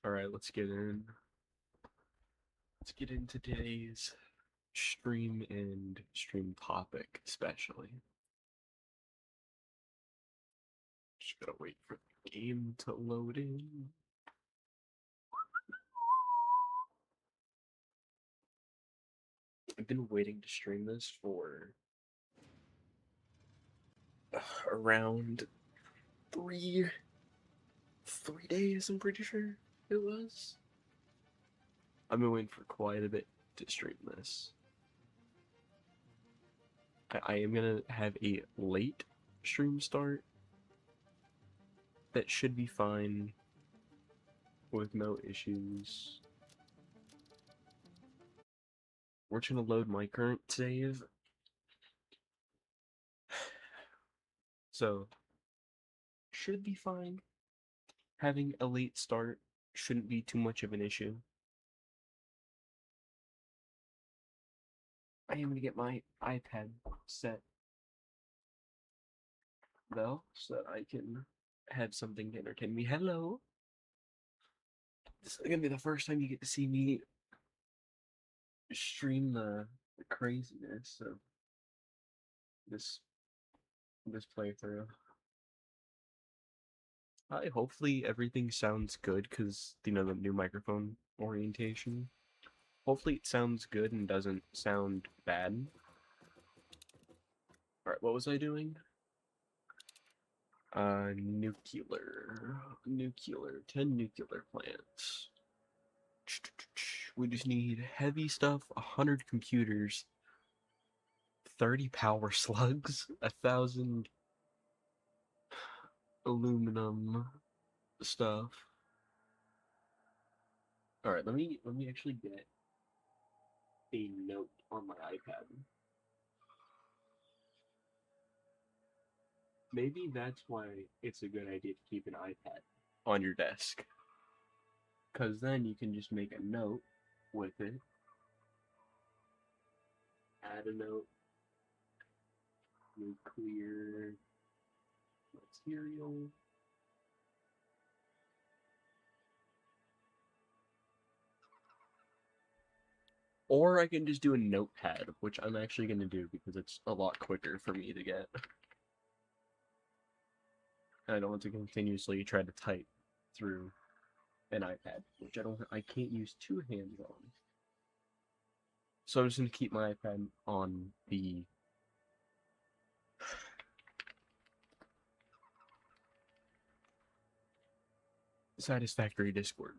Alright, let's get in. Let's get in today's stream and stream topic, especially. Just gotta wait for the game to load in. I've been waiting to stream this for around three days, I'm pretty sure it was. I've been waiting for quite a bit to stream this. I am gonna have a late stream start. That should be fine with no issues. We're just gonna load my current save. So, should be fine. Having a late start shouldn't be too much of an issue. I am gonna get my iPad set though, so that I can have something to entertain me. Hello! This is gonna be the first time you get to see me stream the craziness of this playthrough. Hopefully everything sounds good because the new microphone orientation. Hopefully it sounds good and doesn't sound bad. Alright, what was I doing? Nuclear, 10 nuclear plants. We just need heavy stuff, 100 computers, 30 power slugs, 1,000 aluminum stuff. Alright, let me actually get a note on my iPad. Maybe that's why it's a good idea to keep an iPad on your desk. Because then you can just make a note with it. Add a note. Nuclear material. Or I can just do a notepad, which I'm actually going to do because it's a lot quicker for me to get. I don't want to continuously try to type through an iPad, which I can't use two hands on. So I'm just going to keep my iPad on the Satisfactory Discord.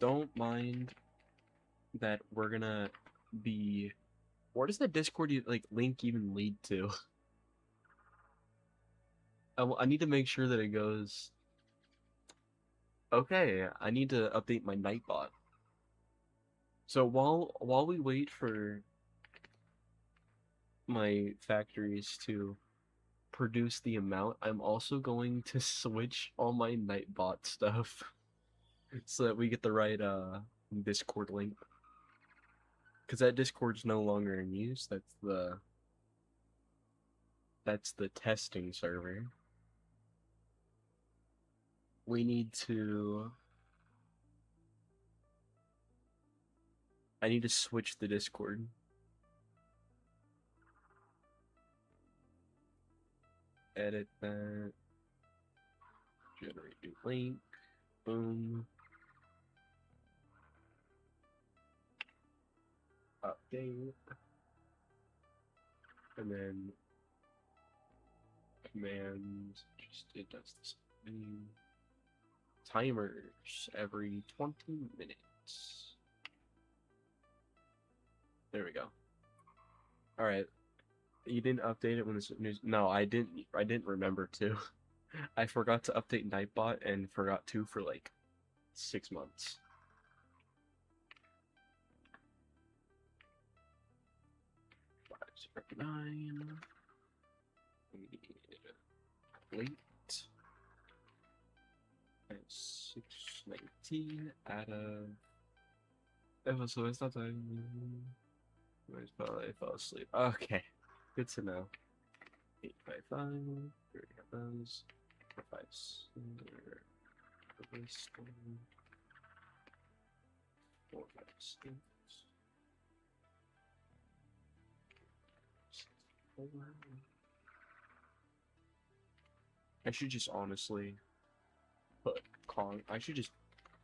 Don't mind that we're gonna be... Where does the Discord link even lead to? I need to make sure that it goes... Okay, I need to update my Nightbot. So while we wait for my factories to produce the amount, I'm also going to switch all my Nightbot stuff so that we get the right Discord link. Because that Discord's no longer in use. That's the testing server. We need to... I need to switch the Discord. Edit that. Generate new link. Boom. Update. And then command, just it does this thing. Timers every 20 minutes. There we go. Alright. You didn't update it when this news... No, I didn't remember to. I forgot to update Nightbot and forgot to for like 6 months. Nine. We need late. And 619 out of... Oh, so it's not time. I fell asleep. Okay, good to know. 855, 30 of those, 4, 5, 6, 4, 5, 6, 4. I should just honestly put I should just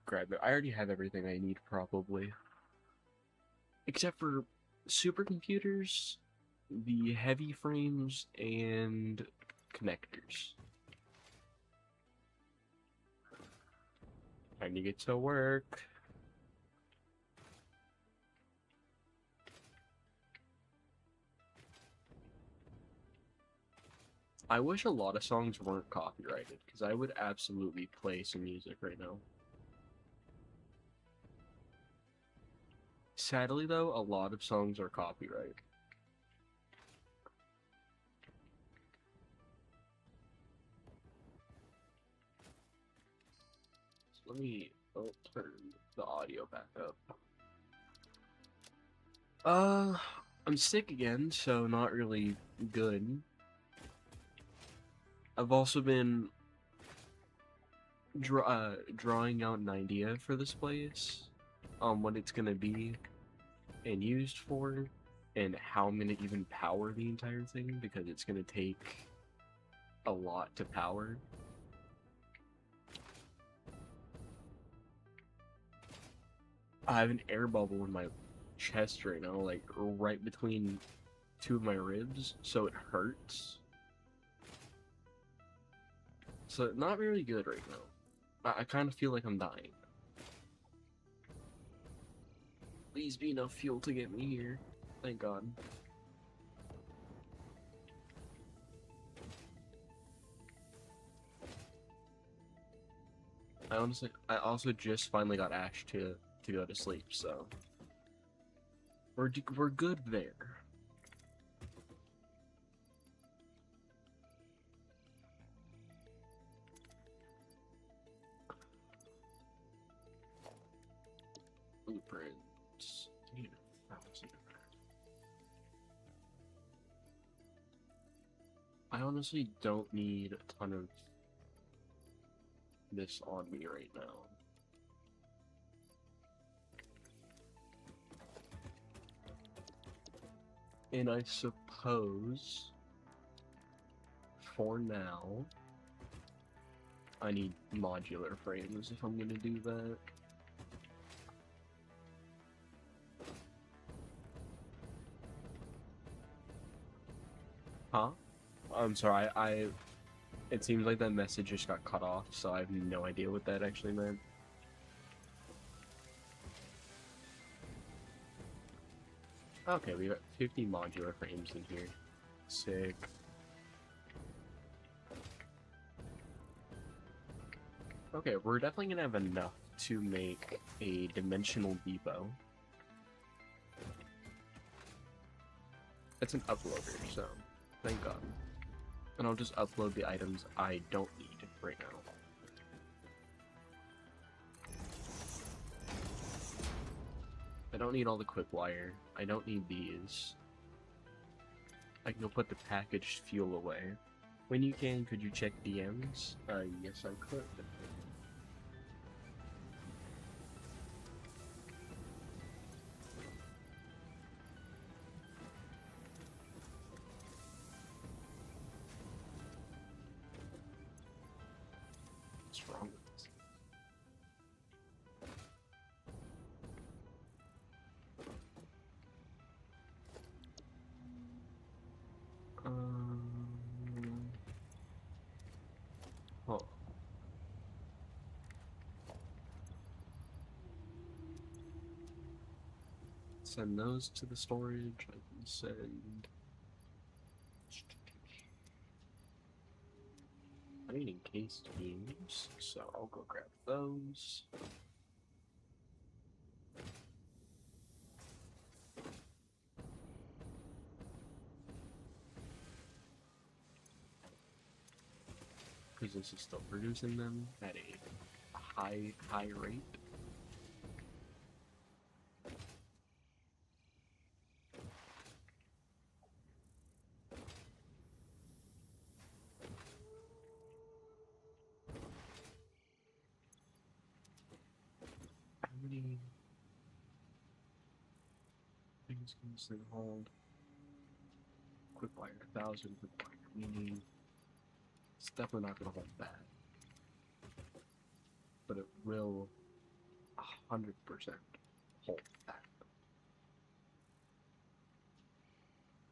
grab it. I already have everything I need probably, except for supercomputers, the heavy frames, and connectors. Time to get to work. I wish a lot of songs weren't copyrighted, because I would absolutely play some music right now. Sadly, though, a lot of songs are copyright. So let me turn the audio back up. I'm sick again, so not really good. I've also been drawing out an idea for this place, what it's gonna be and used for, and how I'm gonna even power the entire thing, because it's gonna take a lot to power. I have an air bubble in my chest right now, like right between two of my ribs, so it hurts. So not really good right now. I kind of feel like I'm dying. Please be enough fuel to get me here. Thank God. I also just finally got Ash to go to sleep, so we're good there. Blueprints. I honestly don't need a ton of this on me right now. And I suppose for now I need modular frames if I'm gonna do that. Huh? I'm sorry, it seems like that message just got cut off, so I have no idea what that actually meant. Okay, we got 50 modular frames in here. Sick. Okay, we're definitely gonna have enough to make a dimensional depot. It's an uploader, so thank God. And I'll just upload the items I don't need right now. I don't need all the quick wire. I don't need these. I can go put the packaged fuel away. When you can, could you check DMs? Yes, I could. What's wrong with this? Oh. Send those to the storage. I can send. I need encased beams, so I'll go grab those. Because this is still producing them at a high rate. This can hold. Quick wire 1000, quick wire meaning. It's definitely not gonna hold that. But it will 100% hold that.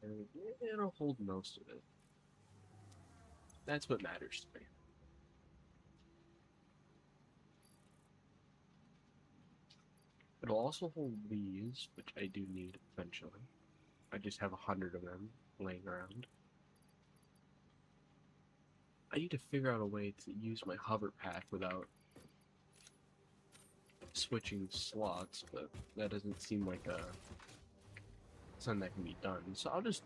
And it'll hold most of it. That's what matters to me. It'll also hold these, which I do need eventually. I just have 100 of them laying around. I need to figure out a way to use my hover pack without switching slots, but that doesn't seem like something that can be done. So I'll just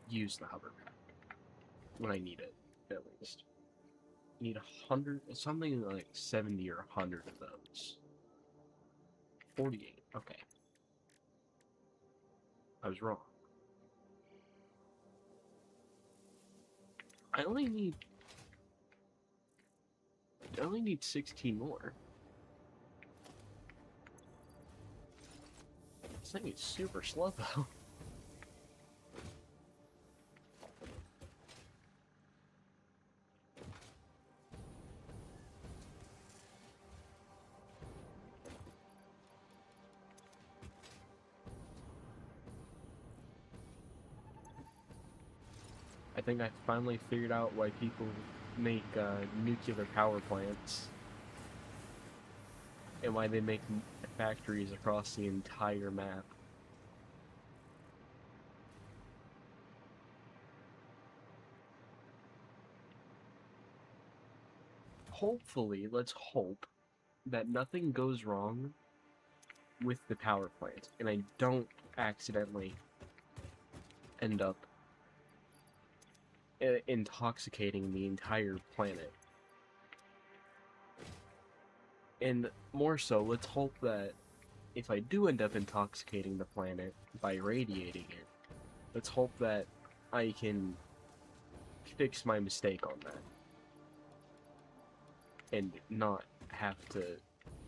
use the hover pack when I need it, at least. I need 100, something like 70 or 100 of those. 48, okay. I was wrong. I only need 16 more. This thing is super slow though. I think I finally figured out why people make nuclear power plants and why they make factories across the entire map. Hopefully, let's hope that nothing goes wrong with the power plant and I don't accidentally end up intoxicating the entire planet. And more so, let's hope that if I do end up intoxicating the planet by radiating it, let's hope that I can fix my mistake on that. And not have to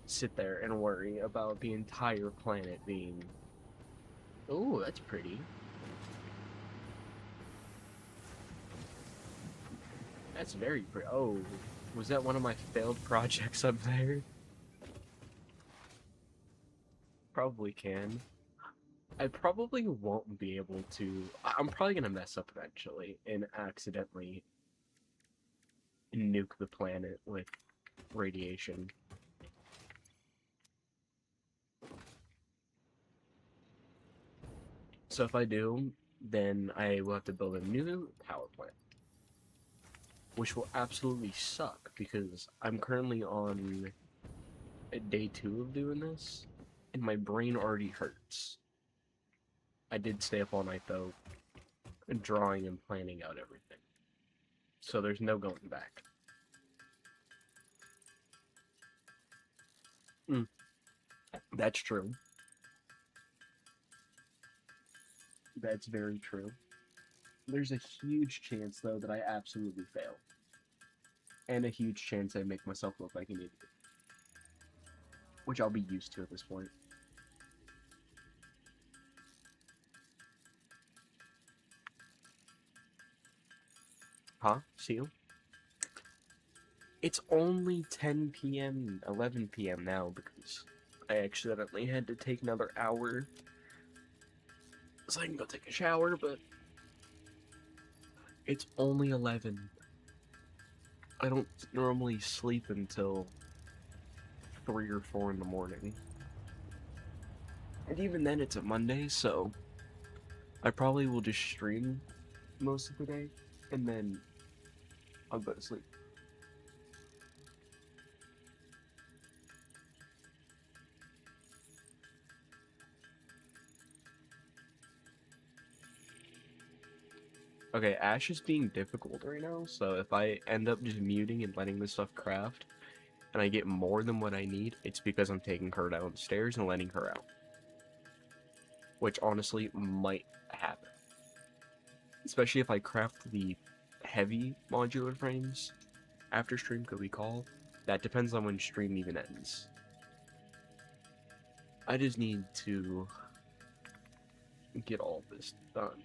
sit there and worry about the entire planet being... Ooh, that's pretty. That's very pretty. Oh, was that one of my failed projects up there? Probably can. I probably won't be able to... I'm probably gonna mess up eventually and accidentally nuke the planet with radiation. So if I do, then I will have to build a new power plant. Which will absolutely suck, because I'm currently on day 2 of doing this, and my brain already hurts. I did stay up all night, though, drawing and planning out everything. So there's no going back. That's true. That's very true. There's a huge chance, though, that I absolutely fail. And a huge chance I make myself look like an idiot. Which I'll be used to at this point. Huh? Seal? It's only 10 p.m., 11 p.m. now, because I accidentally had to take another hour so I can go take a shower, but it's only 11. I don't normally sleep until 3 or 4 in the morning. And even then, it's a Monday, so I probably will just stream most of the day, and then I'll go to sleep. Okay, Ash is being difficult right now, so if I end up just muting and letting this stuff craft, and I get more than what I need, it's because I'm taking her downstairs and letting her out. Which honestly might happen. Especially if I craft the heavy modular frames after stream could we call. That depends on when stream even ends. I just need to get all this done.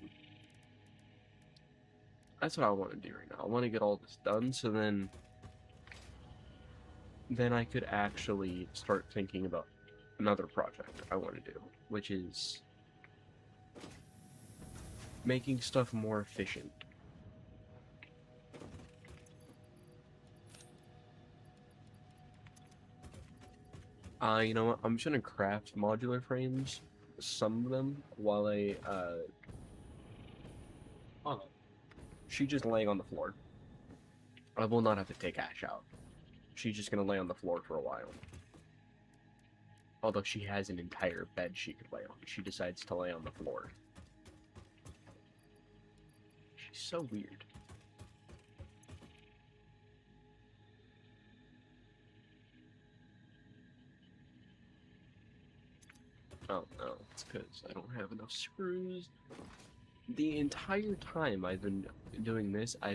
That's what I want to do right now. I want to get all this done, so then I could actually start thinking about another project I want to do, which is making stuff more efficient. You know what? I'm just gonna craft modular frames, some of them, while oh, she's just laying on the floor. I will not have to take Ash out. She's just gonna lay on the floor for a while. Although she has an entire bed she could lay on. She decides to lay on the floor. She's so weird. Oh no, it's because I don't have enough screws. The entire time I've been doing this, I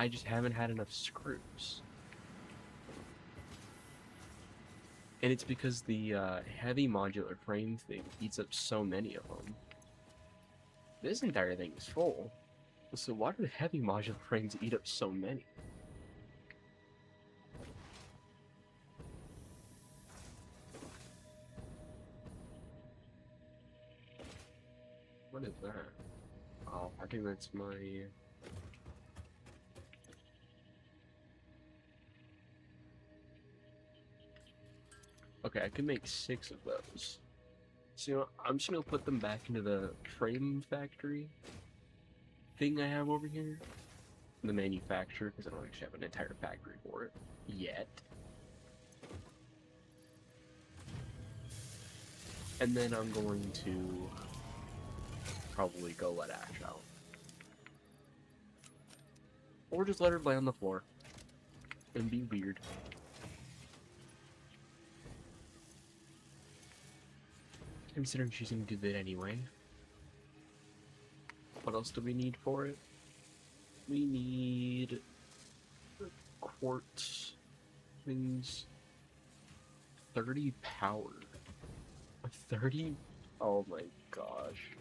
just haven't had enough screws. And it's because the heavy modular frame thing eats up so many of them. This entire thing is full. So why do the heavy modular frames eat up so many? What is that? Oh, I think that's my... Okay, I can make 6 of those. So, you know, I'm just gonna put them back into the frame factory thing I have over here. The manufacturer, because I don't actually have an entire factory for it yet. And then I'm going to probably go let Ash out. Or just let her lay on the floor and be weird. Considering she's gonna do that anyway. What else do we need for it? We need quartz things. 30 power. 30? Oh my gosh.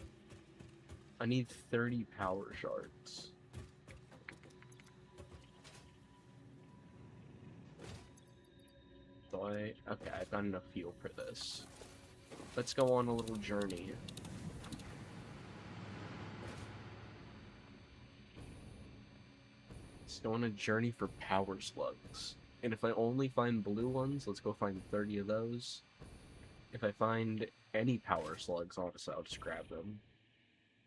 I need 30 power shards. So okay, I've got enough fuel for this. Let's go on a little journey. Let's go on a journey for power slugs. And if I only find blue ones, let's go find 30 of those. If I find any power slugs, honestly, I'll just grab them.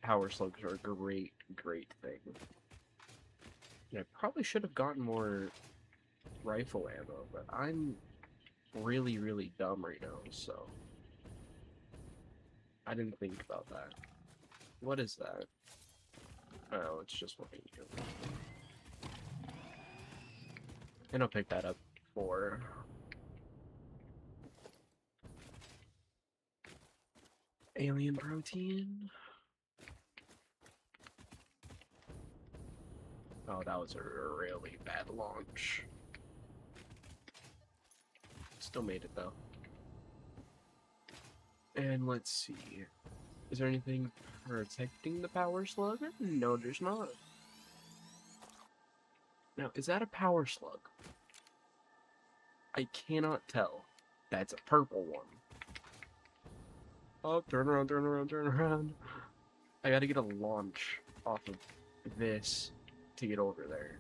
Power slugs are a great, great thing. And I probably should have gotten more rifle ammo, but I'm really, really dumb right now, so... I didn't think about that. What is that? Oh, it's just what I need. And I'll pick that up for... alien protein? Oh, that was a really bad launch. Still made it, though. And let's see. Is there anything protecting the power slug? No, there's not. Now, is that a power slug? I cannot tell. That's a purple one. Oh, turn around, turn around, turn around. I gotta get a launch off of this to get over there.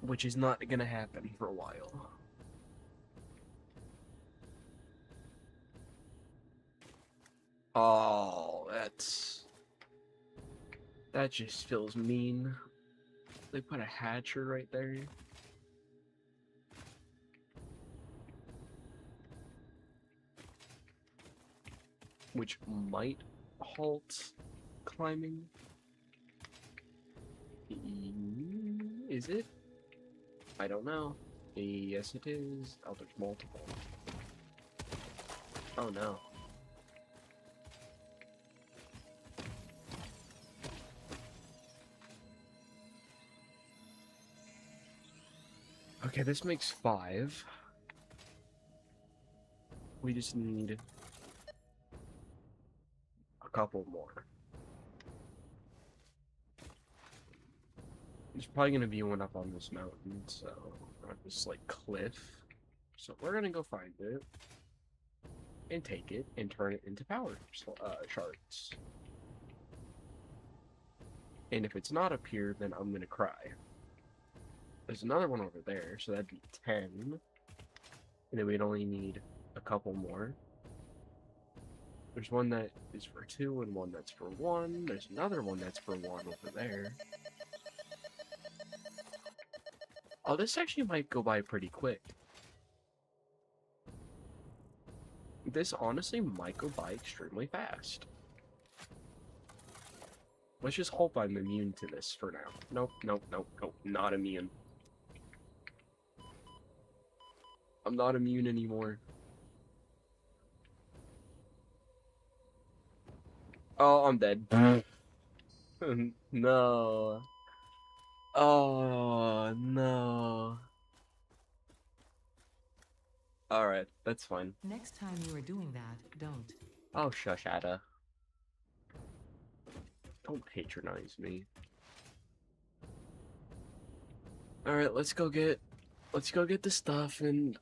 Which is not gonna happen for a while. Oh, that just feels mean. They put a hatcher right there. Which might halt climbing. Is it? I don't know. Yes, it is. Oh, there's multiple. Oh no. Okay, this makes 5. We just need a couple more. There's probably gonna be one up on this mountain, so on this like cliff. So we're gonna go find it and take it and turn it into power shards. And if it's not up here, then I'm gonna cry. There's another one over there, so that'd be 10. And then we'd only need a couple more. There's one that is for 2 and one that's for 1. There's another one that's for 1 over there. Oh, this actually might go by pretty quick. This honestly might go by extremely fast. Let's just hope I'm immune to this for now. Nope, nope, nope, nope, not immune. I'm not immune anymore. Oh, I'm dead. No. Oh, no. Alright, that's fine. Next time you are doing that, don't. Oh, shush, Ada. Don't patronize me. Alright, let's go get the stuff and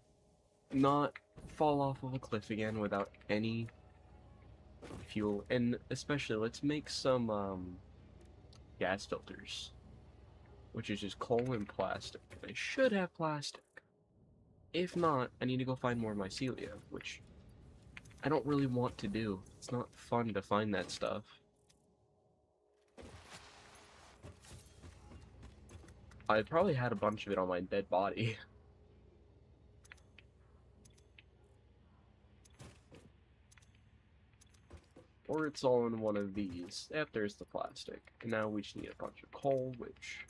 not fall off of a cliff again without any fuel. And especially, let's make some, gas filters. Which is just coal and plastic. I should have plastic. If not, I need to go find more mycelia, which I don't really want to do. It's not fun to find that stuff. I probably had a bunch of it on my dead body. Or it's all in one of these. Yep, there's the plastic. And now we just need a bunch of coal, which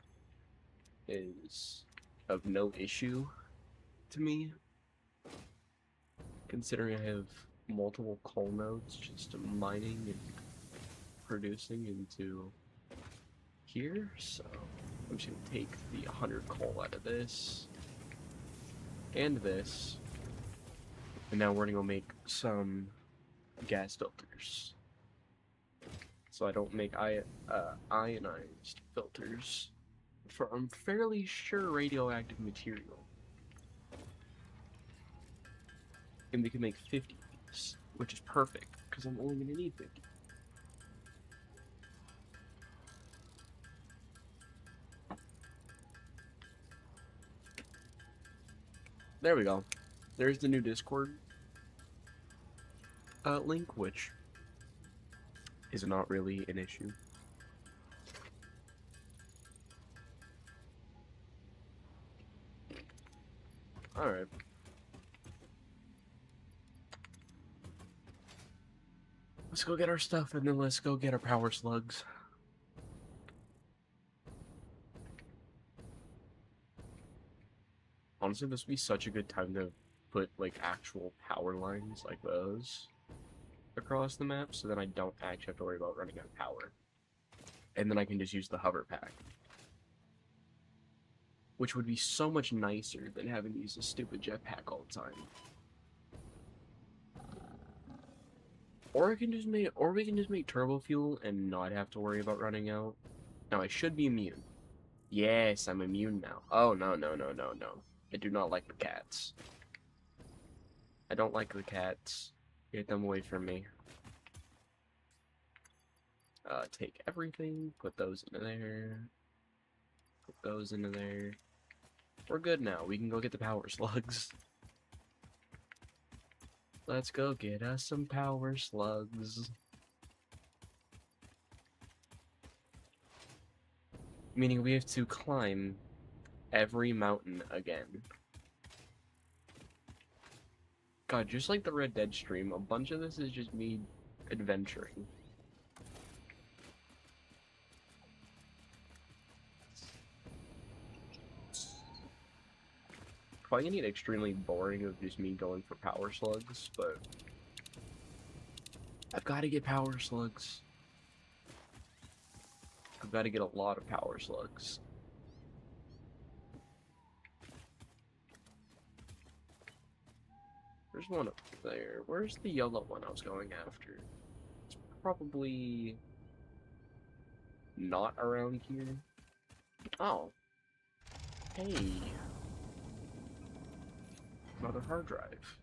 is of no issue to me, considering I have multiple coal nodes just mining and producing into here. So I'm just gonna take the 100 coal out of this and this, and now we're gonna go make some gas filters. So I don't make ionized filters for, I'm fairly sure, radioactive material. And we can make 50 of these, which is perfect, because I'm only going to need 50. There we go. There's the new Discord link, which is not really an issue. Alright. Let's go get our stuff, and then let's go get our power slugs. Honestly, this would be such a good time to put, like, actual power lines like those across the map, so then I don't actually have to worry about running out of power. And then I can just use the hover pack. Which would be so much nicer than having to use a stupid jetpack all the time. Or we can just make turbo fuel and not have to worry about running out. Now I should be immune. Yes, I'm immune now. Oh no no no no no. I do not like the cats. I don't like the cats. Get them away from me. Take everything, put those into there. Put those into there. We're good now. We can go get the power slugs. Let's go get us some power slugs. Meaning we have to climb every mountain again. God, just like the Red Dead stream, a bunch of this is just me adventuring. Probably gonna get extremely boring of just me going for power slugs, but I've got to get power slugs. I've got to get a lot of power slugs. There's one up there. Where's the yellow one I was going after? It's probably not around here. Oh. Hey. Another hard drive.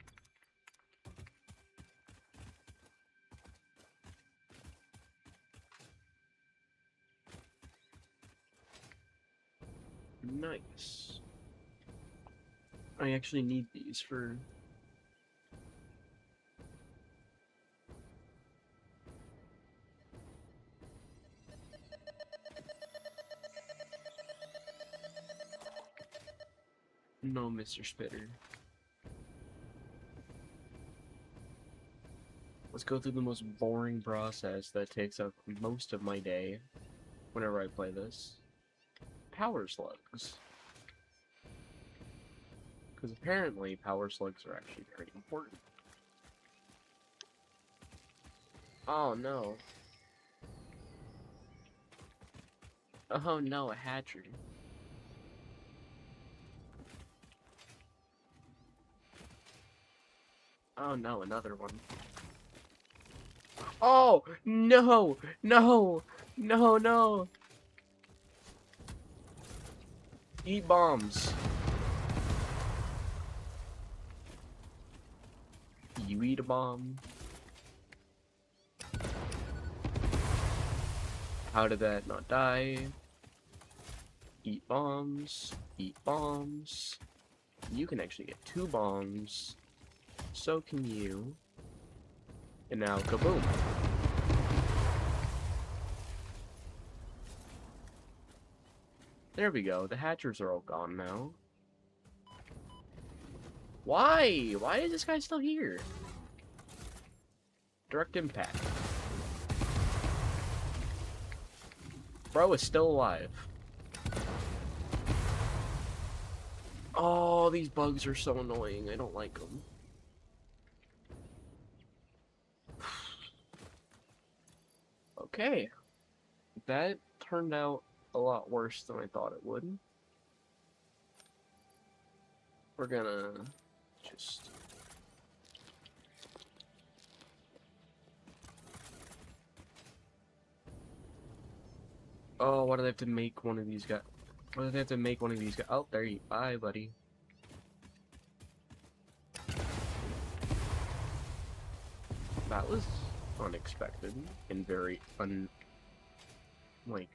Nice. I actually need these for... No, Mr. Spitter. Let's go through the most boring process that takes up most of my day whenever I play this. Power slugs. Because apparently power slugs are actually very important. Oh no. Oh no, a hatchery. Oh no, another one. Oh no! No! No, no! Eat bombs. You eat a bomb. How did that not die? Eat bombs. Eat bombs. You can actually get 2 bombs. So can you. And now, kaboom. There we go. The hatchers are all gone now. Why? Why is this guy still here? Direct impact. Bro is still alive. Oh, these bugs are so annoying. I don't like them. Okay. That turned out a lot worse than I thought it would. We're gonna just... Oh, why do they have to make one of these guys? Why do they have to make one of these guys? Oh, there you... Bye, buddy. That was unexpected and very like,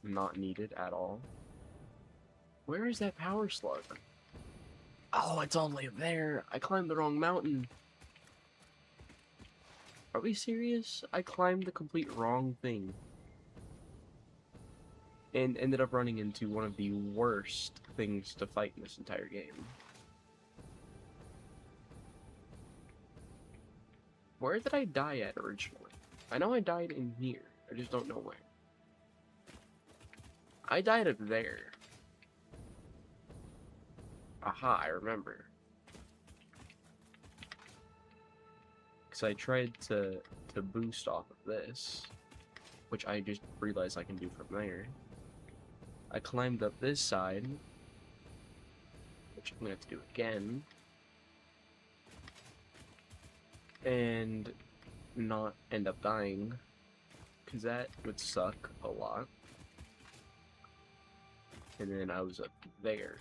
not needed at all. Where is that power slug? Oh, it's all the way up there. I climbed the wrong mountain. Are we serious? I climbed the complete wrong thing. And ended up running into one of the worst things to fight in this entire game. Where did I die at originally? I know I died in here. I just don't know where. I died up there. Aha, I remember. Because I tried to boost off of this, which I just realized I can do from there. I climbed up this side, which I'm going to have to do again. And not end up dying, because that would suck a lot. And then I was up there.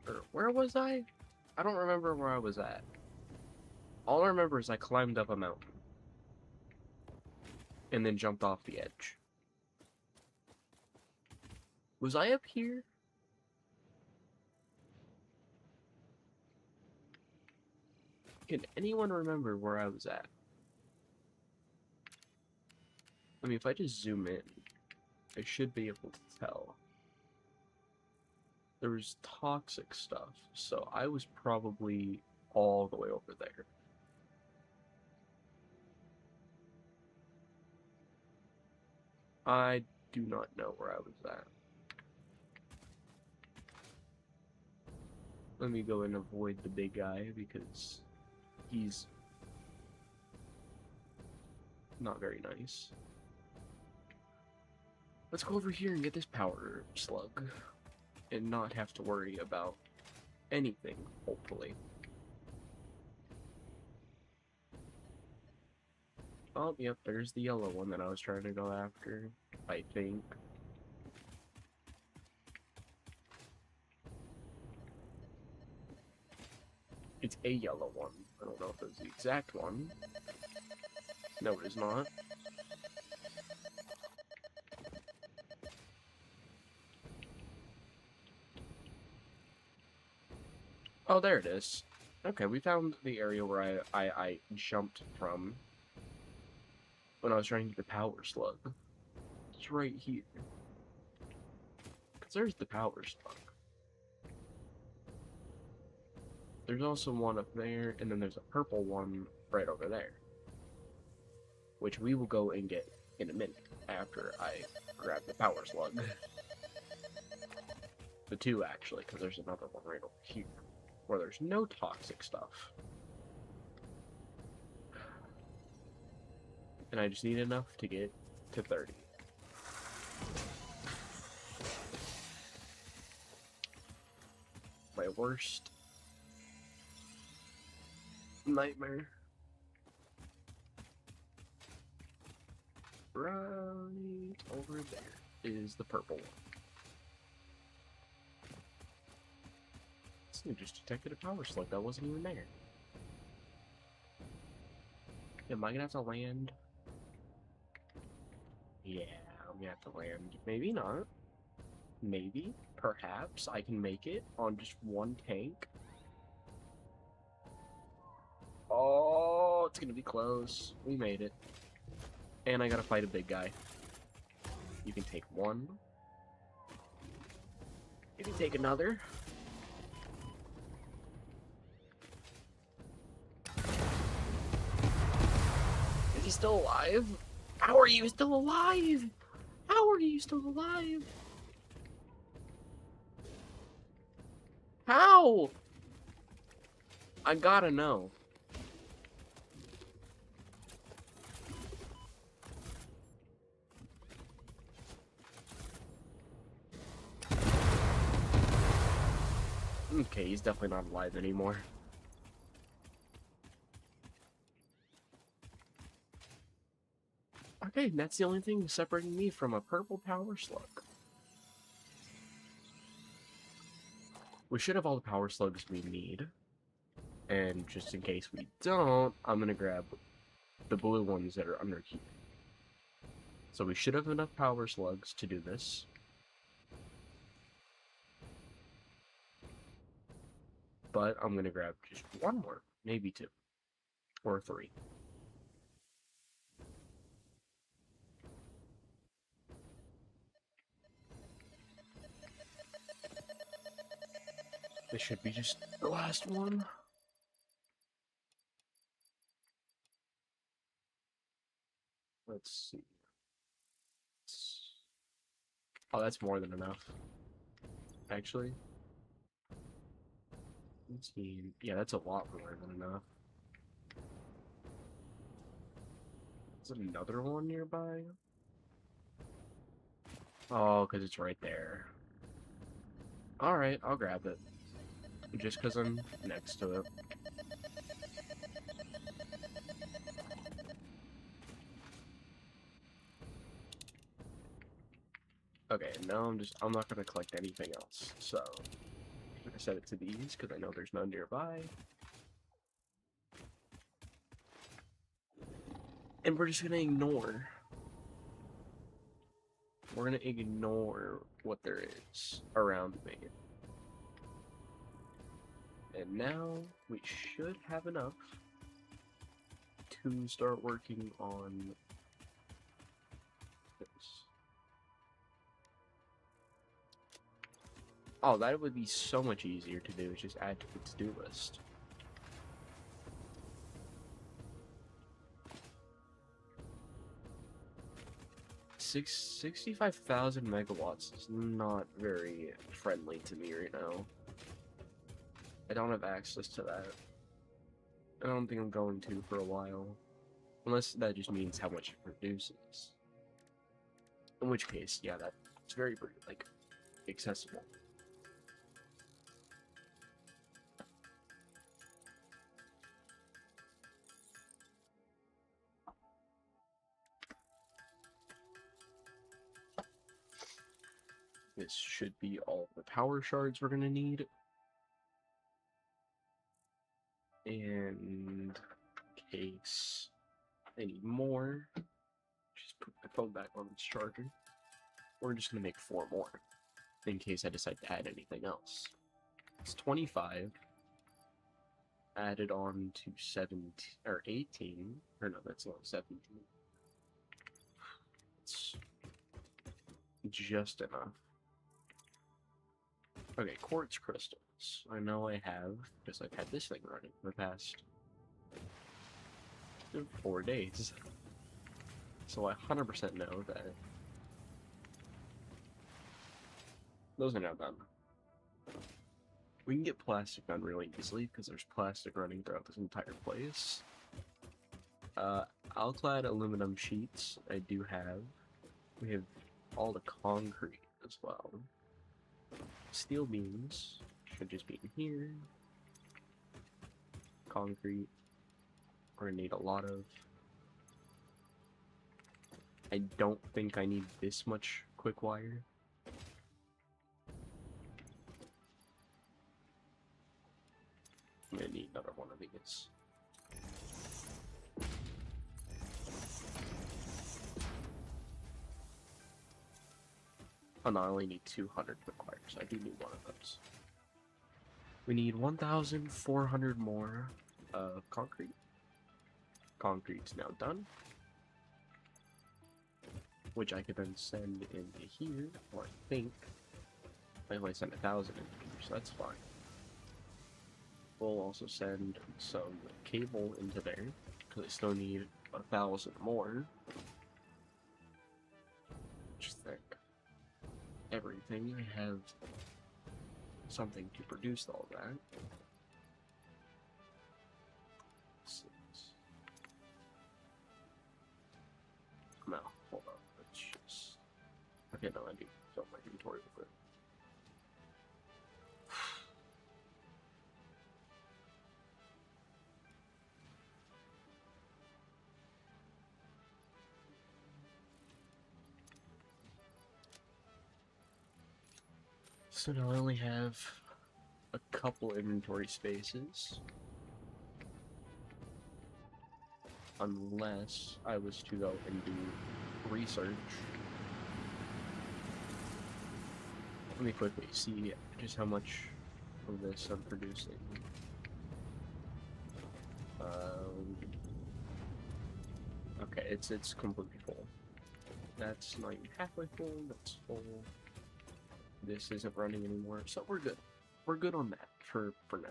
Or where was I? I don't remember where I was at. All I remember is I climbed up a mountain. And then jumped off the edge. Was I up here? Can anyone remember where I was at? I mean, if I just zoom in, I should be able to tell. There was toxic stuff, so I was probably all the way over there. I do not know where I was at. Let me go and avoid the big guy because he's not very nice. Let's go over here and get this power slug and not have to worry about anything, hopefully. Oh, yep, there's the yellow one that I was trying to go after, I think. It's a yellow one. I don't know if it's the exact one. No, it is not. Oh, there it is. Okay, we found the area where I jumped from when I was trying to get the power slug. It's right here. Because there's the power slug. There's also one up there, and then there's a purple one right over there. Which we will go and get in a minute after I grab the power slug. The two, actually, because there's another one right over here where there's no toxic stuff. And I just need enough to get to 30. My worst nightmare. Right over there is the purple one. So just detected a power slug that wasn't even there. Am I gonna have to land? Yeah, I'm gonna have to land. Maybe not. Maybe. Perhaps I can make it on just one tank. Oh, it's gonna be close. We made it. And I gotta fight a big guy. You can take one. You can take another. Is he still alive? How are you still alive? How are you still alive? How? I gotta know. Okay, he's definitely not alive anymore. Okay, that's the only thing separating me from a purple power slug. We should have all the power slugs we need. And just in case we don't, I'm gonna grab the blue ones that are under here. So we should have enough power slugs to do this. But I'm gonna grab just one more, maybe two, or three. This should be just the last one. Let's see. Oh, that's more than enough. Actually. 15. Yeah, that's a lot more than enough. Is there another one nearby? Oh, because it's right there. Alright, I'll grab it. Just because I'm next to it. Okay, now I'm not gonna collect anything else, so I'm gonna set it to these because I know there's none nearby. And we're just gonna ignore. We're gonna ignore what there is around me. And now we should have enough to start working on this. Oh, that would be so much easier to do, just add to the to-do list. Six 65,000 megawatts is not very friendly to me right now. I don't have access to that. I don't think I'm going to for a while. Unless that just means how much it produces. In which case, yeah, that's very, like, accessible. This should be all the power shards we're gonna need. And in case I need more, just put my phone back on its charger. We're just gonna make 4 more in case I decide to add anything else. It's 25 added on to 17 or 18. Or no, that's not 17. It's just enough. Okay, quartz crystals. I know I have, because I've had this thing running for the past 4 days. So I 100% know that those are now done. We can get plastic done really easily, because there's plastic running throughout this entire place. Alclad aluminum sheets I do have. We have all the concrete as well. Steel beams should just be in here. Concrete, we're gonna need a lot of. I don't think I need this much quick wire. I'm gonna need another one of these. Oh no, I only need 200 quick wires. I do need one of those. We need 1,400 more of concrete. Concrete's now done. Which I could then send into here, or I think I only sent 1,000 into here, so that's fine. We'll also send some cable into there, because I still need 1,000 more. Just think. Everything, I have something to produce all that. No, hold on. Let's just. Okay, no, I do fill my inventory with it. So now I only have a couple inventory spaces. Unless I was to go and do research. Let me quickly see just how much of this I'm producing. Okay, it's completely full. That's not even halfway full, that's full. This isn't running anymore, so we're good. We're good on that for now.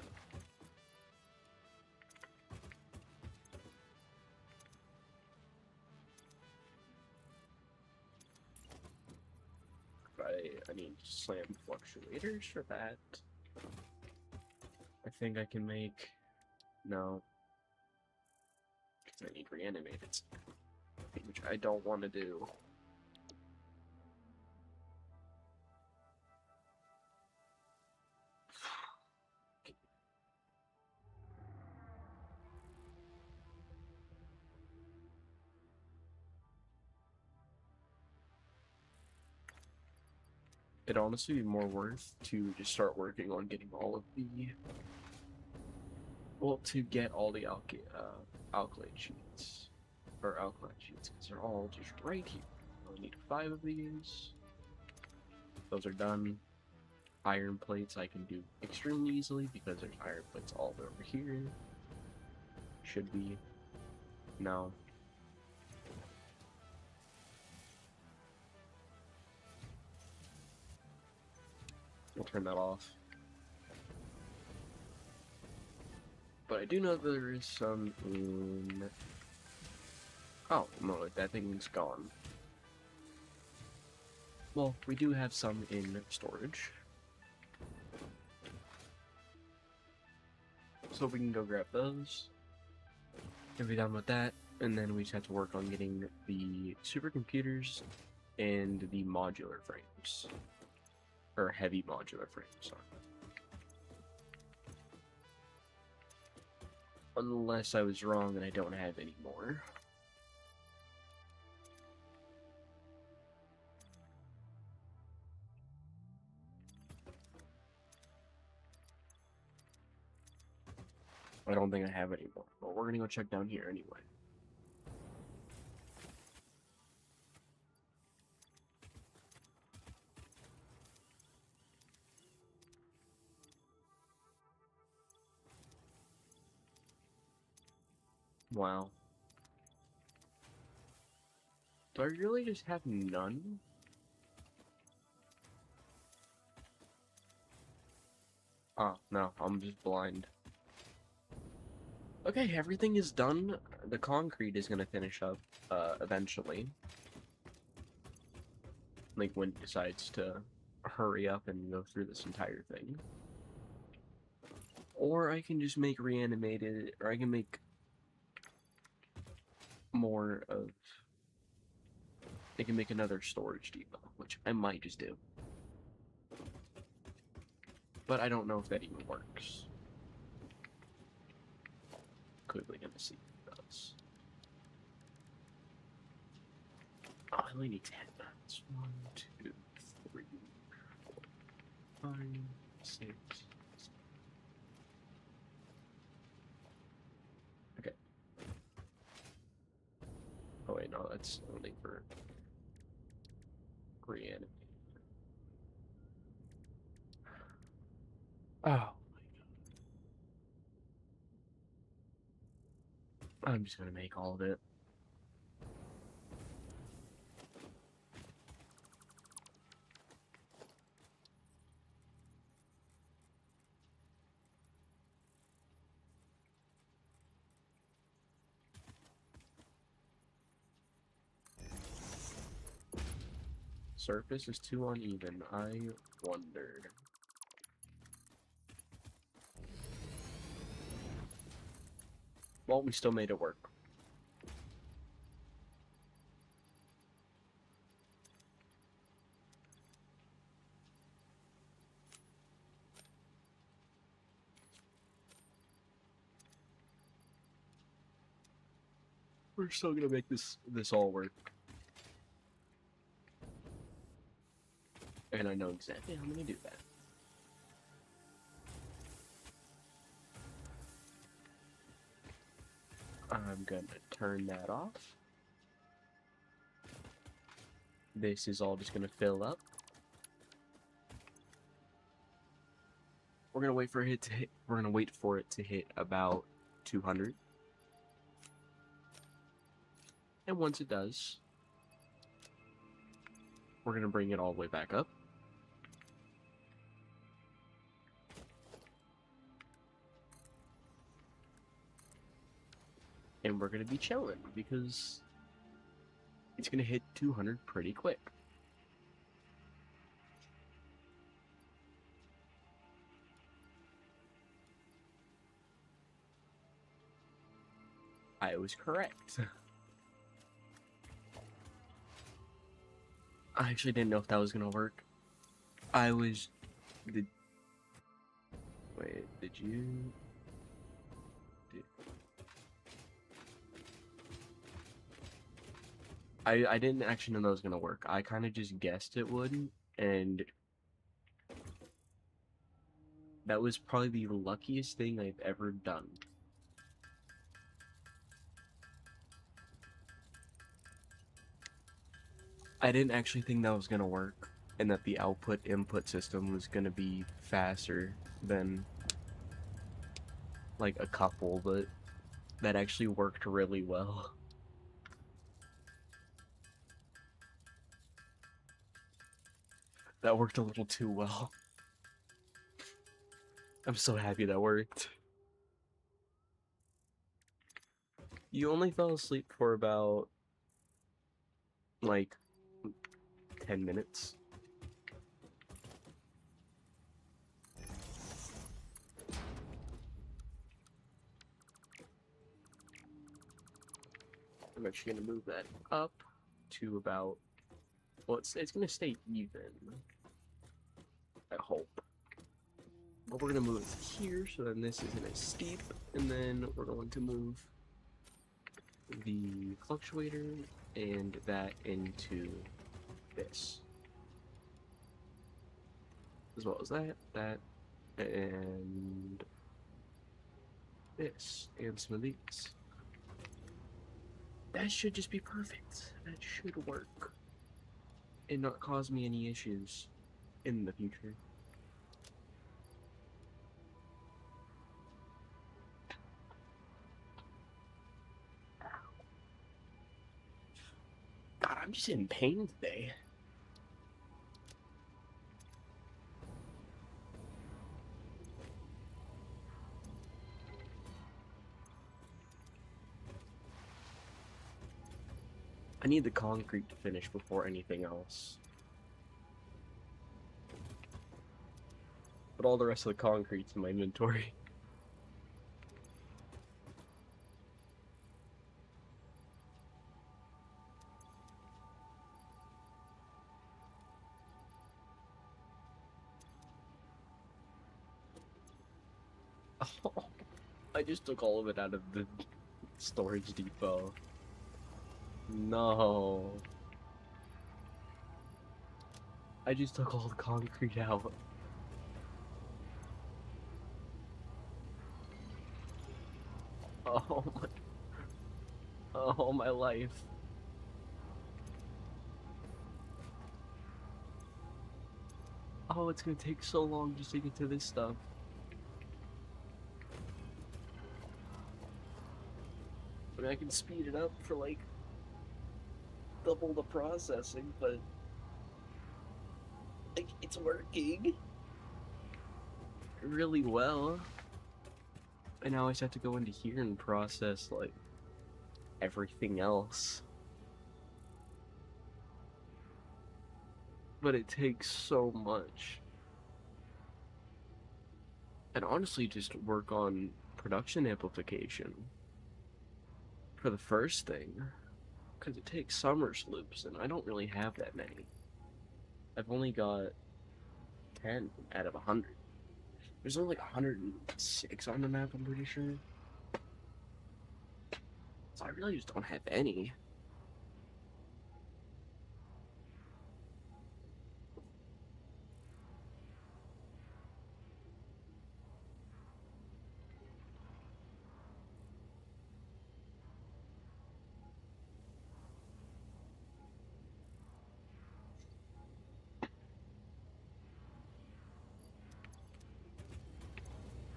I need slam fluctuators for that. I think I can make... No. Because I need reanimated, which I don't want to do. It'd honestly be more worth to just start working on getting all of the... Well, to get all the alkylate sheets. Or alkaline sheets, because they're all just right here. I only need 5 of these. Those are done. Iron plates I can do extremely easily, because there's iron plates all over here. Should be. No. We'll turn that off. But I do know there is some in... Oh, no, that thing's gone. Well, we do have some in storage. So we can go grab those. And be done with that. And then we just have to work on getting the supercomputers and the modular frames. Or heavy modular frames, sorry. Unless I was wrong and I don't have any more. don't think I have any more. But we're gonna go check down here anyway. Wow. Do I really just have none? Oh, no, I'm just blind. Okay, everything is done. The concrete is gonna finish up, eventually. Like, when it decides to hurry up and go through this entire thing. Or I can just make reanimated, or I can make more of... I can make another storage depot, which I might just do. But I don't know if that even works. Quickly gonna see if it does. Oh, I only need 10. That's 1, 2, 3, 4, 5, 6. Okay. Oh wait, no, that's only for reanimate. Oh. I'm just gonna make all of it. Surface is too uneven. I wondered. Well, we still made it work. We're still gonna make this all work. And I know exactly how I'm gonna do that. I'm gonna turn that off. This is all just gonna fill up. We're gonna wait for it to hit. We're gonna wait for it to hit about 200. And once it does, we're gonna bring it all the way back up. And we're gonna be chilling because it's gonna hit 200 pretty quick. I was correct. I actually didn't know if that was gonna work. I was... Wait, did you... I didn't actually know that was gonna work. I kind of just guessed it would, and... that was probably the luckiest thing I've ever done. I didn't actually think that was gonna work, and that the output-input system was gonna be faster than like a couple, but that actually worked really well. That worked a little too well. I'm so happy that worked. You only fell asleep for about like 10 minutes. I'm actually gonna move that up to about, well, it's gonna stay even, I hope. But we're gonna move it here, so then this isn't as steep, and then we're going to move the fluctuator and that into this. As well as that, and this and some of these. That should just be perfect. That should work. And not cause me any issues in the future. God, I'm just in pain today. I need the concrete to finish before anything else. But all the rest of the concrete's in my inventory. Oh, I just took all of it out of the storage depot. No. I just took all the concrete out. Oh my. Oh, my life. Oh, it's gonna take so long just to get to this stuff. I mean, I can speed it up for like double the processing, but like, it's working really well. And now I just have to go into here and process like everything else. But it takes so much. And honestly, just work on production amplification for the first thing, because it takes Summers loops, and I don't really have that many. I've only got 10 out of 100. There's only like 106 on the map, I'm pretty sure. So I really just don't have any.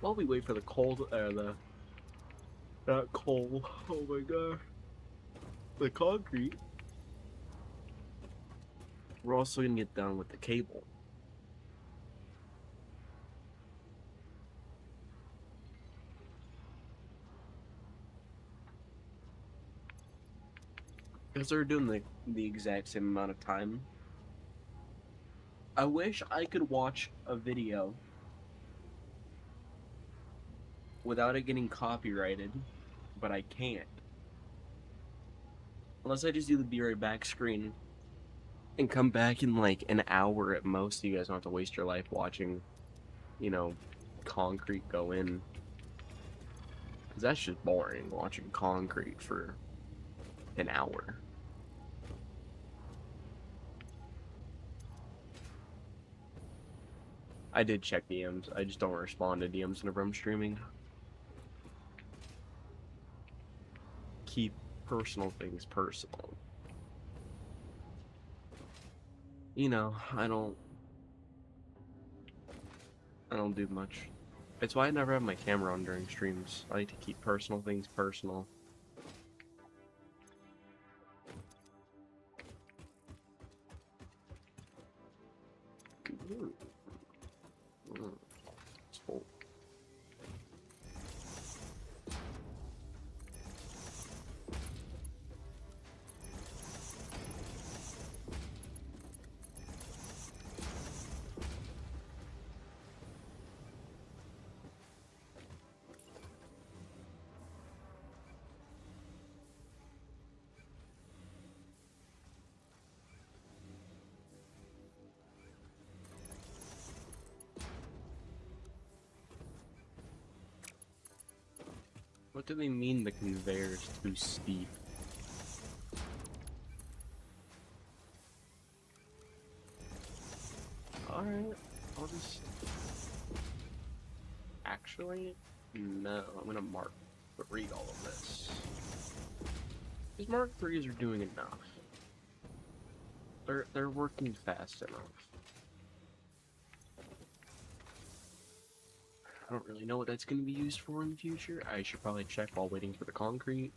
While we wait for the coal, not coal, oh my god, the concrete, we're also gonna get done with the cable. Because they're doing the exact same amount of time. I wish I could watch a video without it getting copyrighted, but I can't. Unless I just do the be right back screen and come back in like an hour at most. You guys don't have to waste your life watching, you know, concrete go in. Because that's just boring, watching concrete for an hour. I did check DMs. I just don't respond to DMs whenever I'm streaming. Keep personal things personal. You know, I don't do much. It's why I never have my camera on during streams. I like to keep personal things personal. It's full. What do they mean the conveyor's too steep? Alright, I'll just... Actually, No, I'm gonna Mark 3 all of this. These Mark 3s are doing enough. They're working fast enough. I don't really know what that's going to be used for in the future. I should probably check while waiting for the concrete.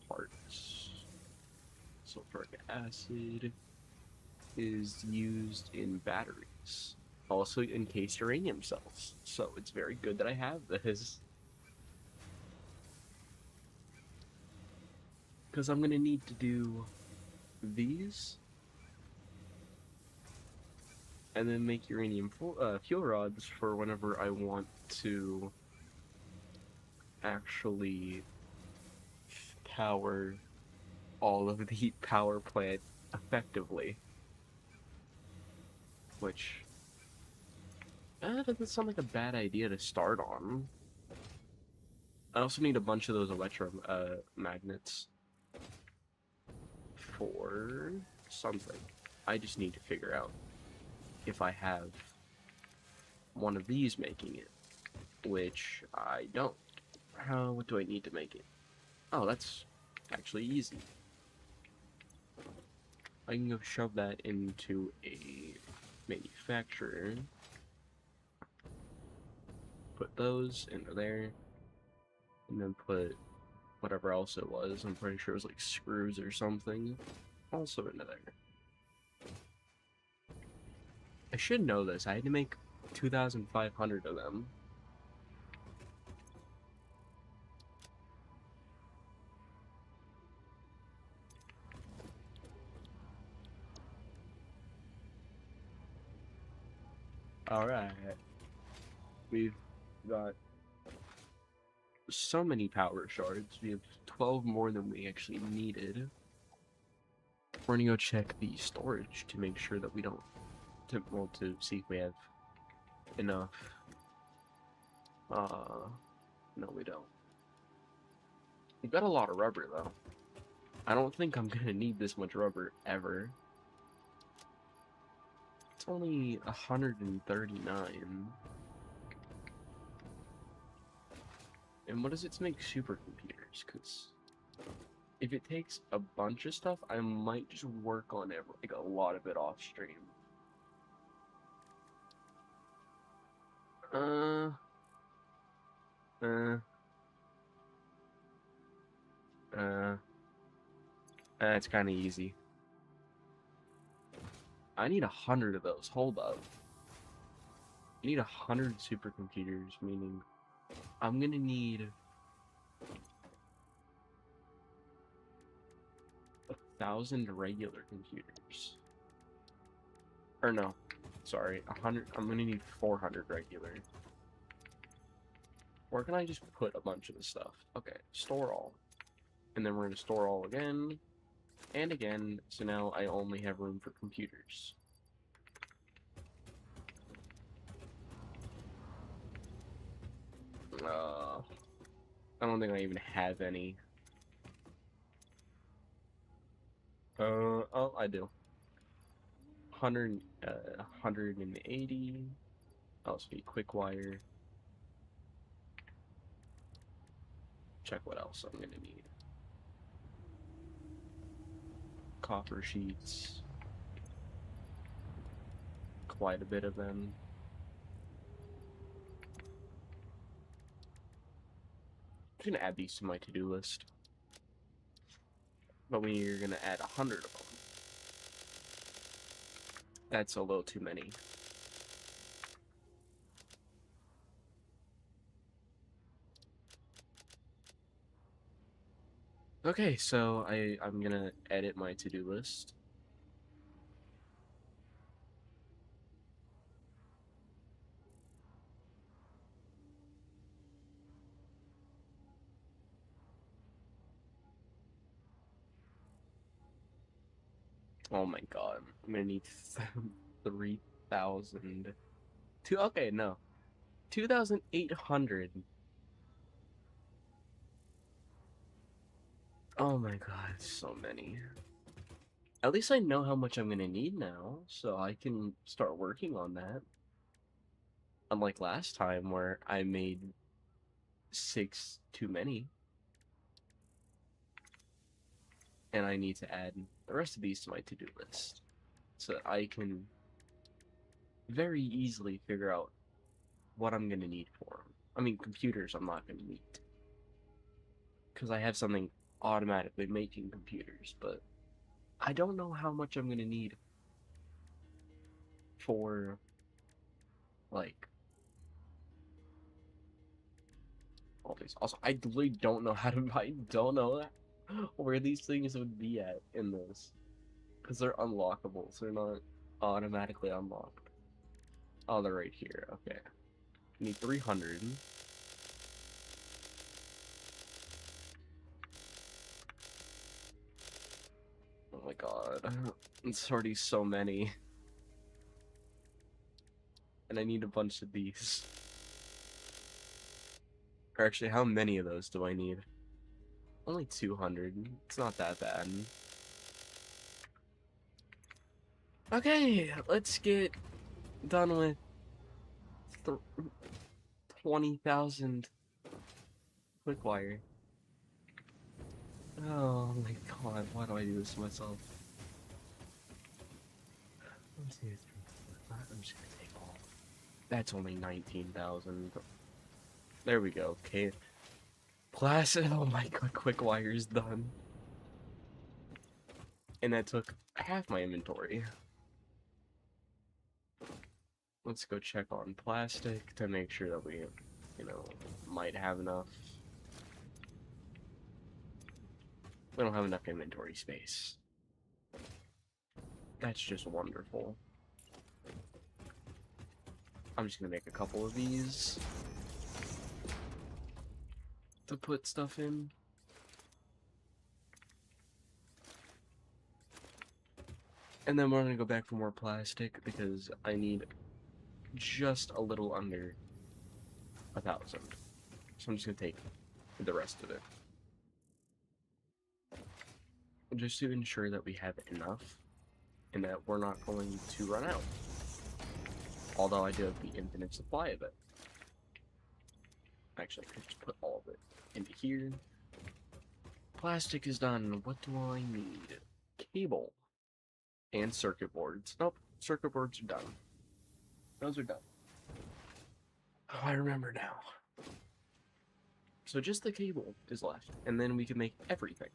Parts. Sulfuric acid is used in batteries. Also encased uranium cells. So it's very good that I have this. Because I'm going to need to do these. And then make uranium fuel rods for whenever I want to actually power all of the power plant effectively. Which, doesn't sound like a bad idea to start on. I also need a bunch of those magnets for something. I just need to figure out if I have one of these making it, which I don't. What do I need to make it? Oh, that's actually easy. I can go shove that into a manufacturer. Put those into there. And then put whatever else it was. I'm pretty sure it was like screws or something. Also into there. I should know this. I had to make 2,500 of them. Alright. We've got so many power shards. We have 12 more than we actually needed. We're gonna go check the storage to make sure that we don't... to see if we have enough. No we don't. We've got a lot of rubber though. I don't think I'm gonna need this much rubber ever. It's only 139. And what does it to make supercomputers? Because if it takes a bunch of stuff, I might just work on it, like a lot of it off stream. It's kind of easy. I need 100 of those. Hold up. I need 100 supercomputers, meaning I'm gonna need 1,000 regular computers. Or no, sorry, 100. I'm gonna need 400 regular. Where can I just put a bunch of this stuff? Okay, store all. And then we're gonna store all again. And again, so now I only have room for computers. I don't think I even have any. Oh, I do. 180. Also need quick wire. Check what else I'm gonna need. Copper sheets. Quite a bit of them. I'm gonna add these to my to-do list. But we're gonna add 100 of them. That's a little too many. Okay, so I'm gonna edit my to-do list. Oh my god, I'm gonna need 3,000. Okay, no. 2,800. Oh my god, so many. At least I know how much I'm gonna need now, so I can start working on that. Unlike last time where I made 6 too many, and I need to add the rest of these to my to-do list, so that I can very easily figure out what I'm gonna need for them. I mean, computers I'm not gonna need, because I have something automatically making computers, but I don't know how much I'm gonna need for, like, all these. Also, I literally don't know how to, I don't know where these things would be at in this, because they're unlockable, so they're not automatically unlocked. Oh, they're right here, okay. I need 300. Oh my god, it's already so many. And I need a bunch of these. Or actually, how many of those do I need? Only 200. It's not that bad. Okay, let's get done with 20,000 quick wire. Oh my god, why do I do this to myself? I'm just gonna take all. That's only 19,000. There we go. Okay. Placid. Oh my god, quick wire is done. And that took half my inventory. Let's go check on plastic to make sure that we, might have enough. We don't have enough inventory space. That's just wonderful. I'm just gonna make a couple of these to put stuff in. And then we're gonna go back for more plastic because I need just a little under 1,000. So I'm just gonna take the rest of it. Just to ensure that we have enough and that we're not going to run out. Although I do have the infinite supply of it. Actually, I could just put all of it into here. Plastic is done. What do I need? Cable. And circuit boards. Nope, circuit boards are done. Those are done. Oh, I remember now. So just the cable is left, and then we can make everything.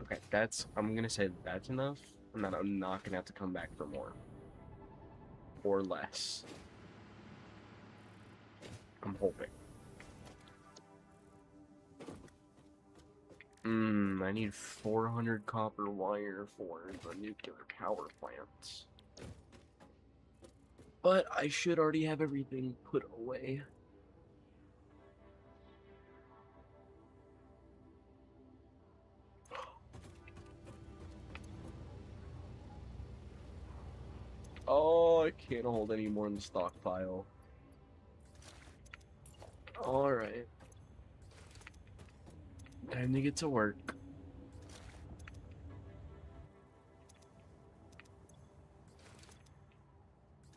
Okay, I'm gonna say that's enough, and then I'm not gonna have to come back for more. Or less. I'm hoping. I need 400 copper wire for the nuclear power plants. But I should already have everything put away. Oh, I can't hold any more in the stockpile. Alright. Time to get to work.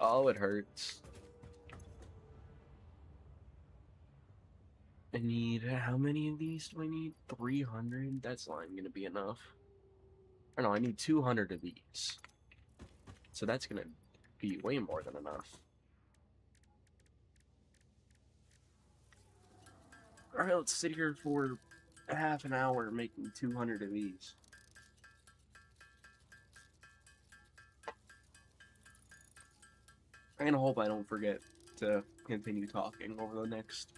Oh, it hurts. I need, how many of these do I need? 300? That's not even gonna be enough. Or no, I need 200 of these. So that's gonna be way more than enough. Alright, let's sit here for half an hour making 200 of these. I'm gonna hope I don't forget to continue talking over the next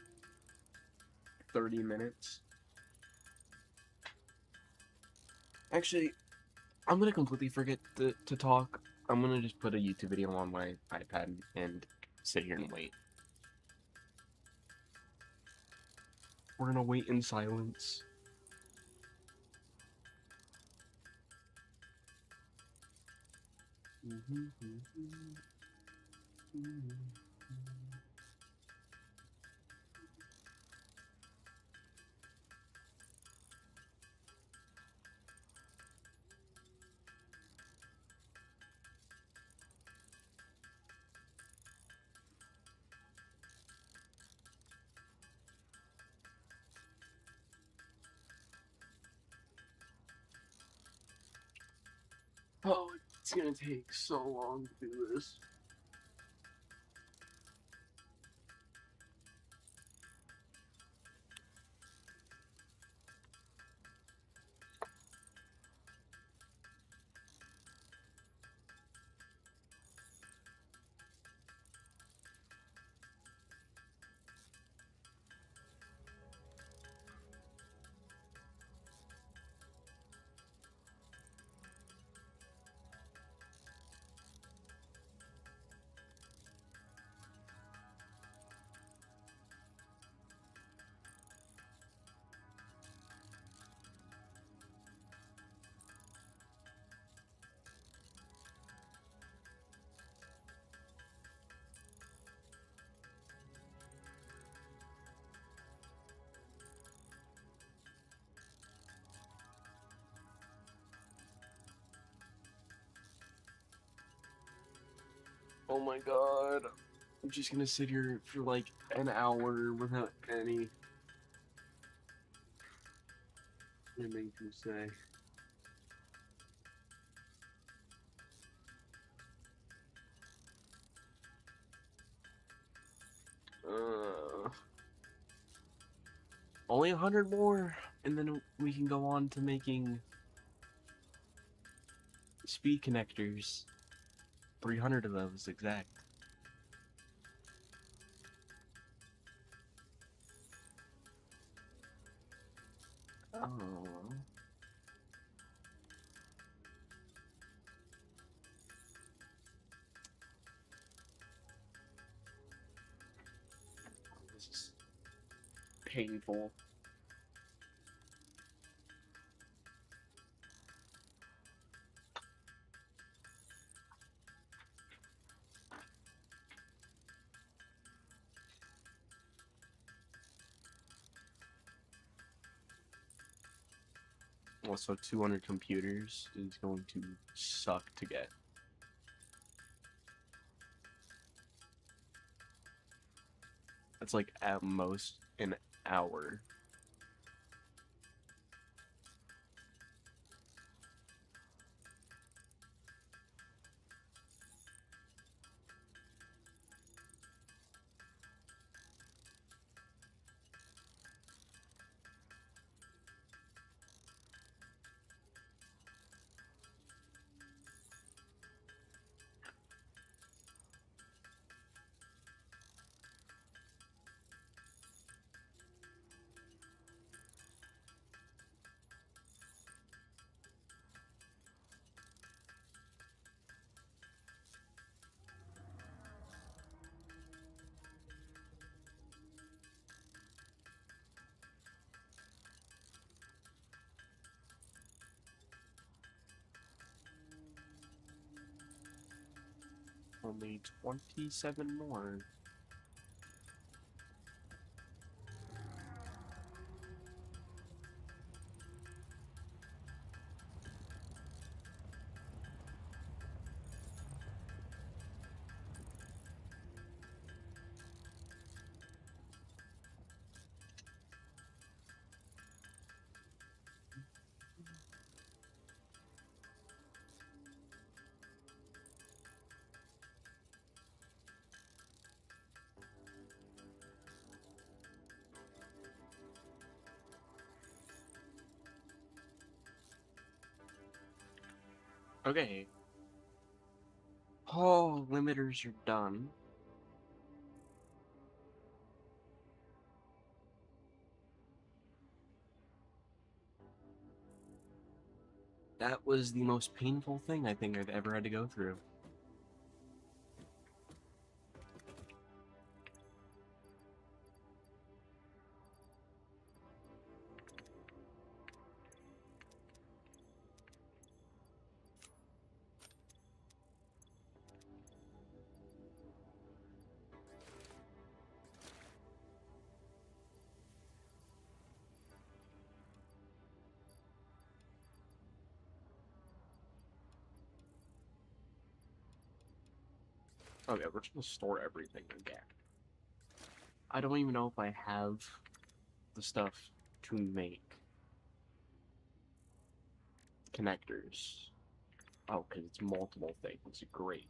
30 minutes. Actually, I'm gonna completely forget to talk. I'm gonna just put a YouTube video on my iPad and sit here and wait. We're gonna wait in silence. Oh, it's gonna take so long to do this. Oh my god. I'm just gonna sit here for like an hour without anything to say. Uh, Only 100 more, and then we can go on to making speed connectors. 300 of those exact. Oh. This is painful. Also, 200 computers is going to suck to get. That's like at most an hour. Only 27 more. Okay. Oh, limiters are done. That was the most painful thing I think I've ever had to go through. Okay, we're just gonna store everything again. I don't even know if I have the stuff to make connectors. Oh, because it's multiple things. Great.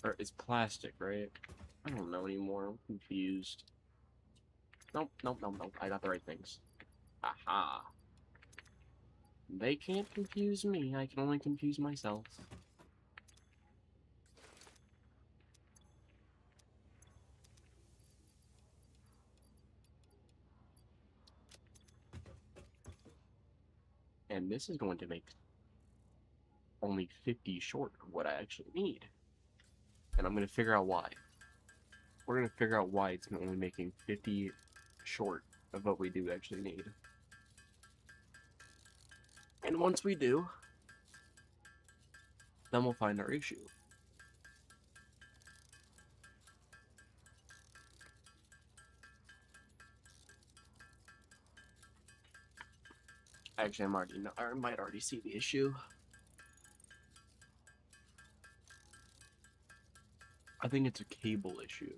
Or it's plastic, right? I don't know anymore. I'm confused. Nope, nope, nope, nope. I got the right things. Aha. They can't confuse me. I can only confuse myself. And this is going to make only 50 short of what I actually need. And I'm going to figure out why. We're going to figure out why it's only making 50 short of what we do actually need. And once we do, then we'll find our issue. Actually, I might already see the issue. I think it's a cable issue.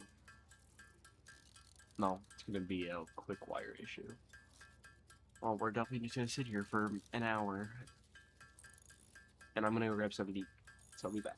No, it's gonna be a quick wire issue. Well, we're definitely just gonna sit here for an hour. And I'm gonna go grab something to eat. So I'll be back.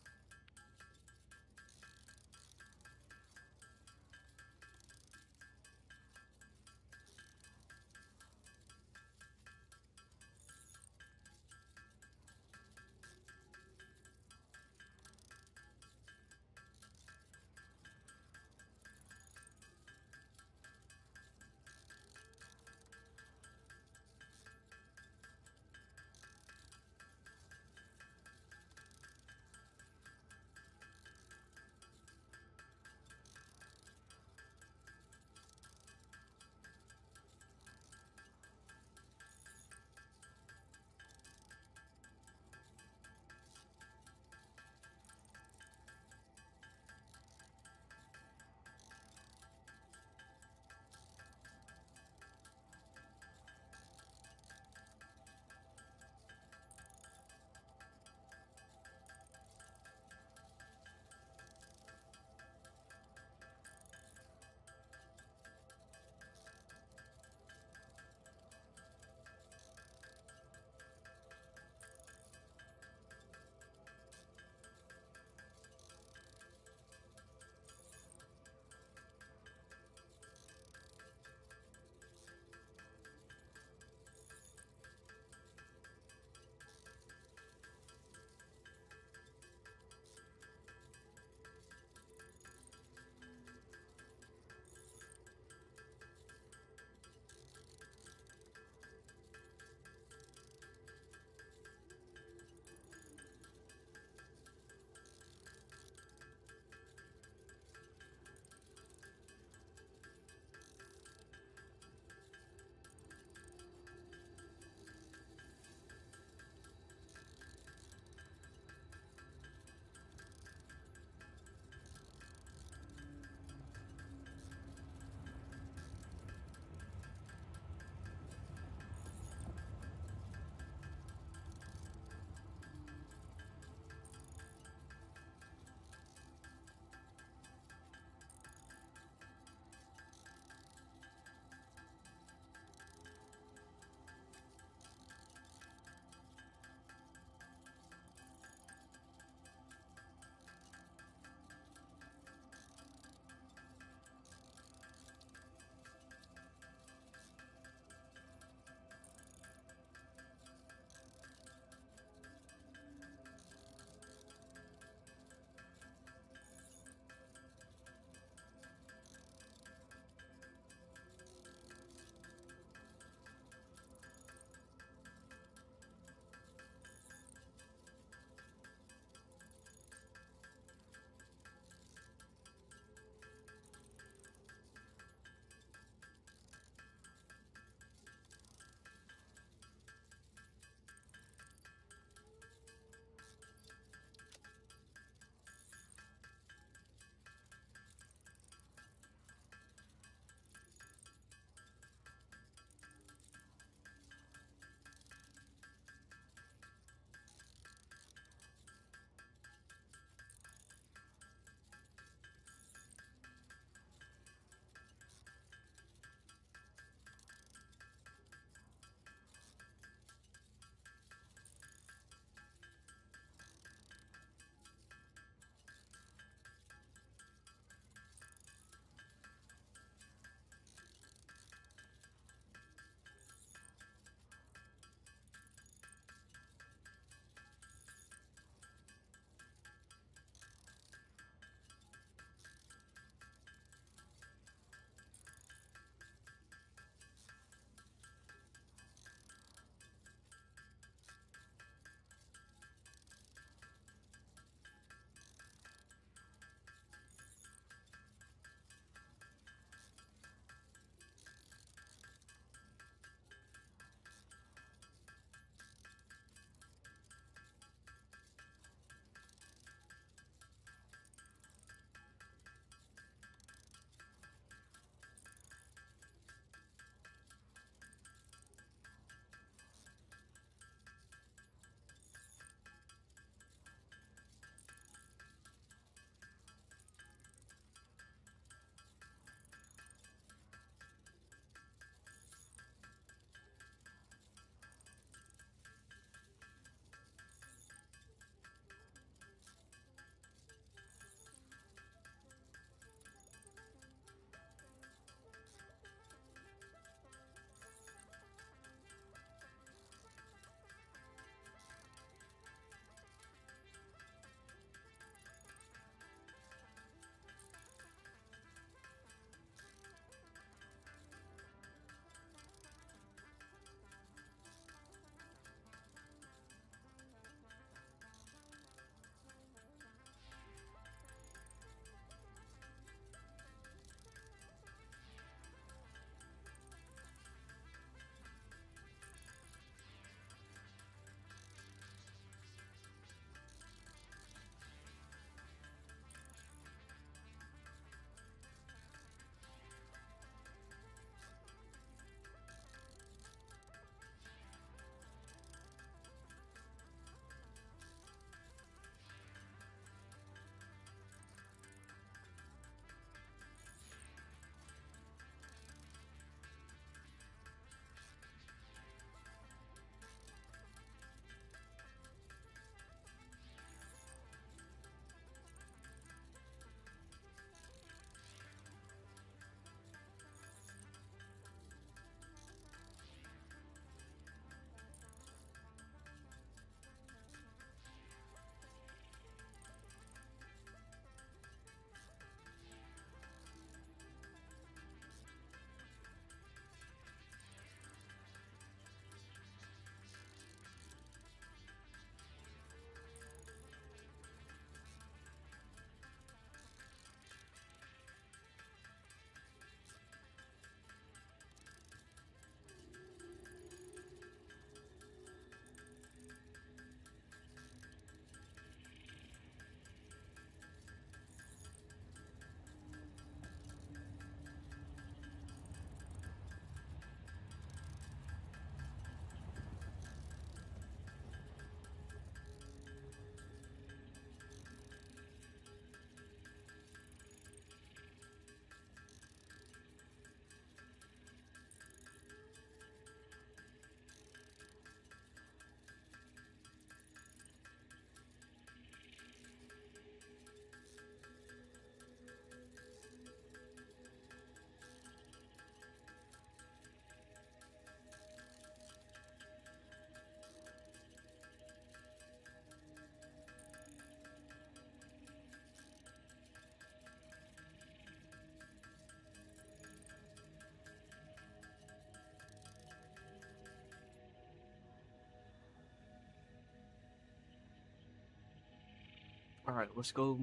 Alright, let's go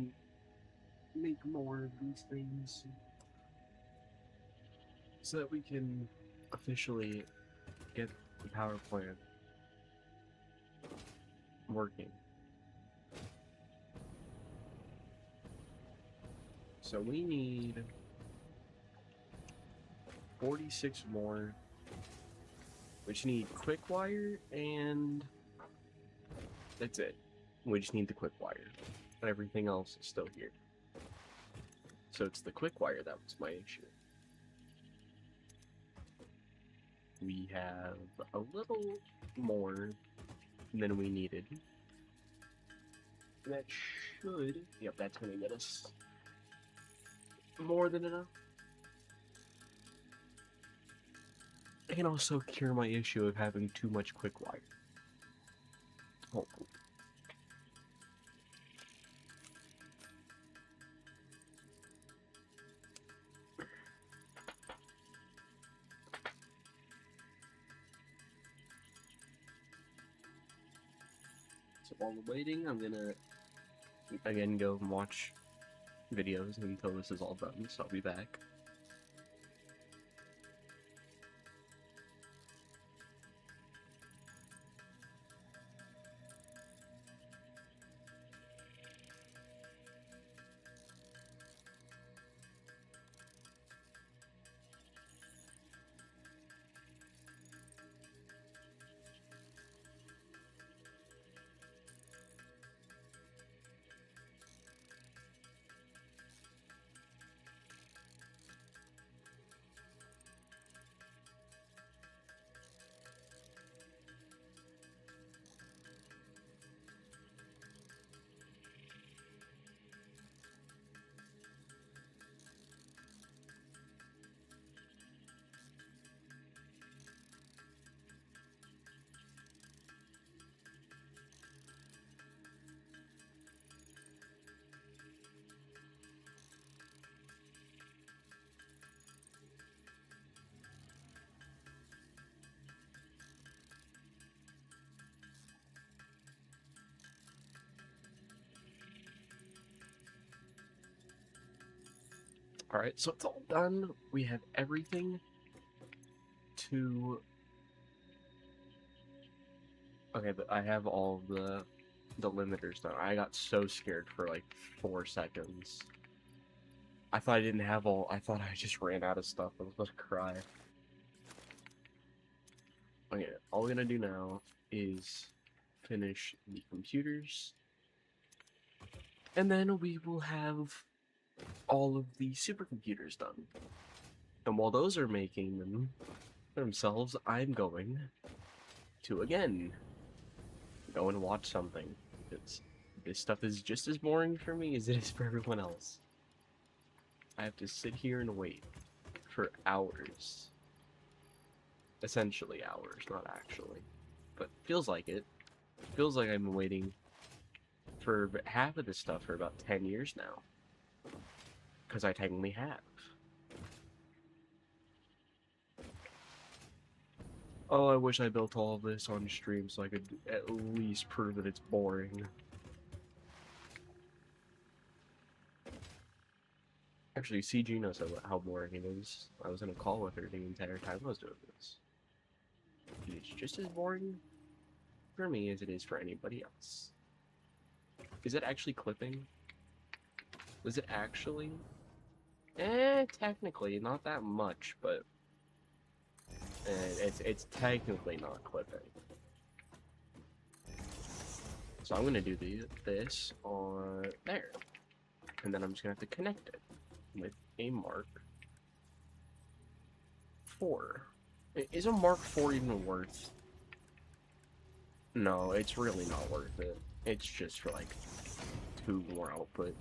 make more of these things so that we can officially get the power plant working. So we need 46 more, which need quick wire, and that's it. We just need the quick wire. Everything else is still here. So it's the quick wire that was my issue. We have a little more than we needed. That should... Yep, that's going to get us more than enough. I can also cure my issue of having too much quick wire. Hopefully. So while we're waiting, I'm gonna again go and watch videos until this is all done, so I'll be back. Alright, so it's all done. We have everything to... Okay, but I have all the limiters done. I got so scared for like 4 seconds. I thought I didn't have all... I thought I just ran out of stuff. I was about to cry. Okay, all we're gonna do now is finish the computers. And then we will have all of the supercomputers done. And while those are making themselves, I'm going to, again, go and watch something. Because this stuff is just as boring for me as it is for everyone else. I have to sit here and wait for hours. Essentially hours, not actually. But feels like it. Feels like I've been waiting for half of this stuff for about 10 years now. Because I technically have. Oh, I wish I built all of this on stream so I could at least prove that it's boring. Actually, CG knows how boring it is. I was in a call with her the entire time I was doing this. It's just as boring for me as it is for anybody else. Is it actually clipping? Was it actually? Technically, not that much, but it's technically not clipping. So I'm gonna do this on there, and then I'm just gonna have to connect it with a Mark 4. Is a Mark 4 even worth? No, it's really not worth it. It's just for like 2 more output.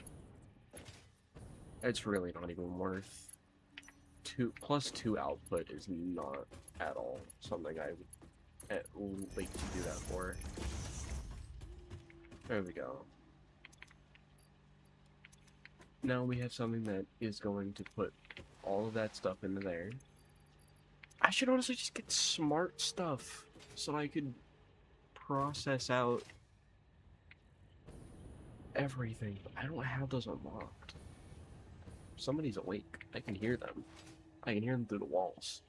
It's really not even worth 2 output is not at all something I would like to do that for. There we go. Now we have something that is going to put all of that stuff into there. I should honestly just get smart stuff so I could process out everything. I don't have those unlocked. Somebody's awake. I can hear them. I can hear them through the walls.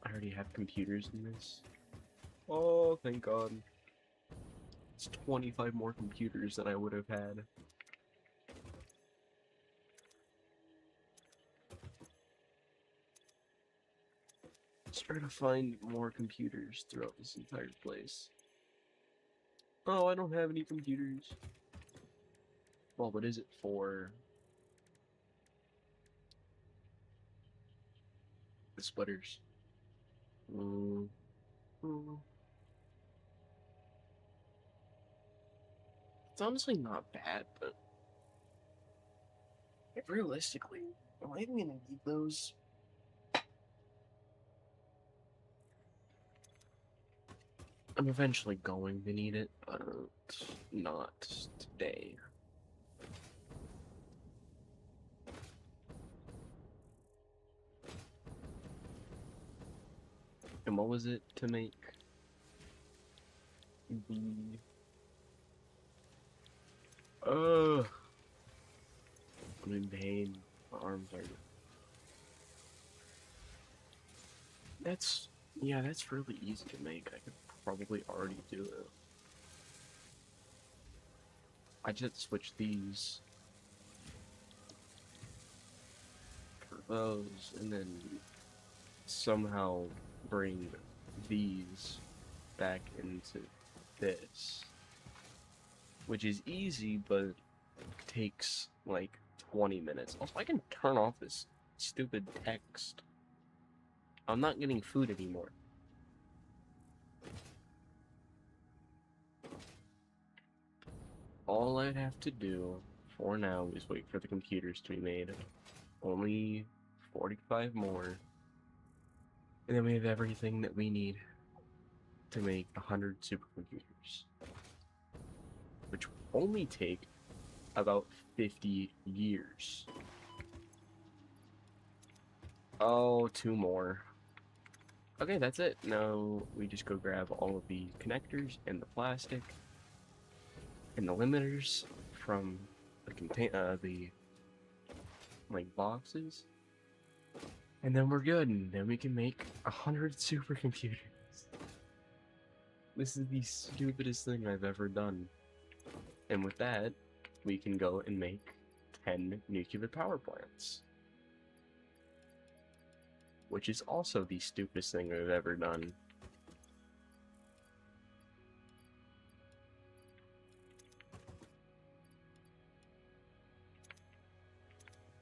I already have computers in this. Oh, thank God. It's 25 more computers than I would have had. Let's try to find more computers throughout this entire place. Oh, I don't have any computers. Well, what is it for? The splitters. Mm. Mm. It's honestly not bad, but realistically, am I even gonna need those? I'm eventually going to need it, but not today. And what was it to make the... Ugh! I'm in pain. My arms are... That's... Yeah, that's really easy to make. I could probably already do it. I just switch these for those, and then somehow bring these back into this. Which is easy, but takes like 20 minutes. Also, I can turn off this stupid text. I'm not getting food anymore. All I'd have to do for now is wait for the computers to be made. Only 45 more. And then we have everything that we need to make 100 supercomputers. Which will only take about 50 years. Oh, 2 more. Okay, that's it. Now we just go grab all of the connectors and the plastic and the limiters from the like boxes, and then we're good. And then we can make 100 supercomputers. This is the stupidest thing I've ever done. And with that, we can go and make 10 nuclear power plants. Which is also the stupidest thing I've ever done.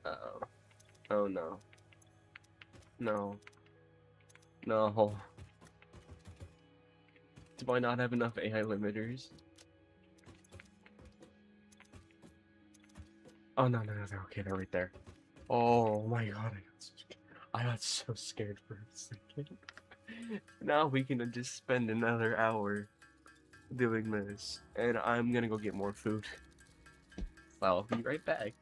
Uh-oh. Oh no. No. No. Do I not have enough AI limiters? Oh no, they're okay, they're right there. Oh my God, I got so scared for a second. Now we can just spend another hour doing this, and I'm gonna go get more food. I'll be right back.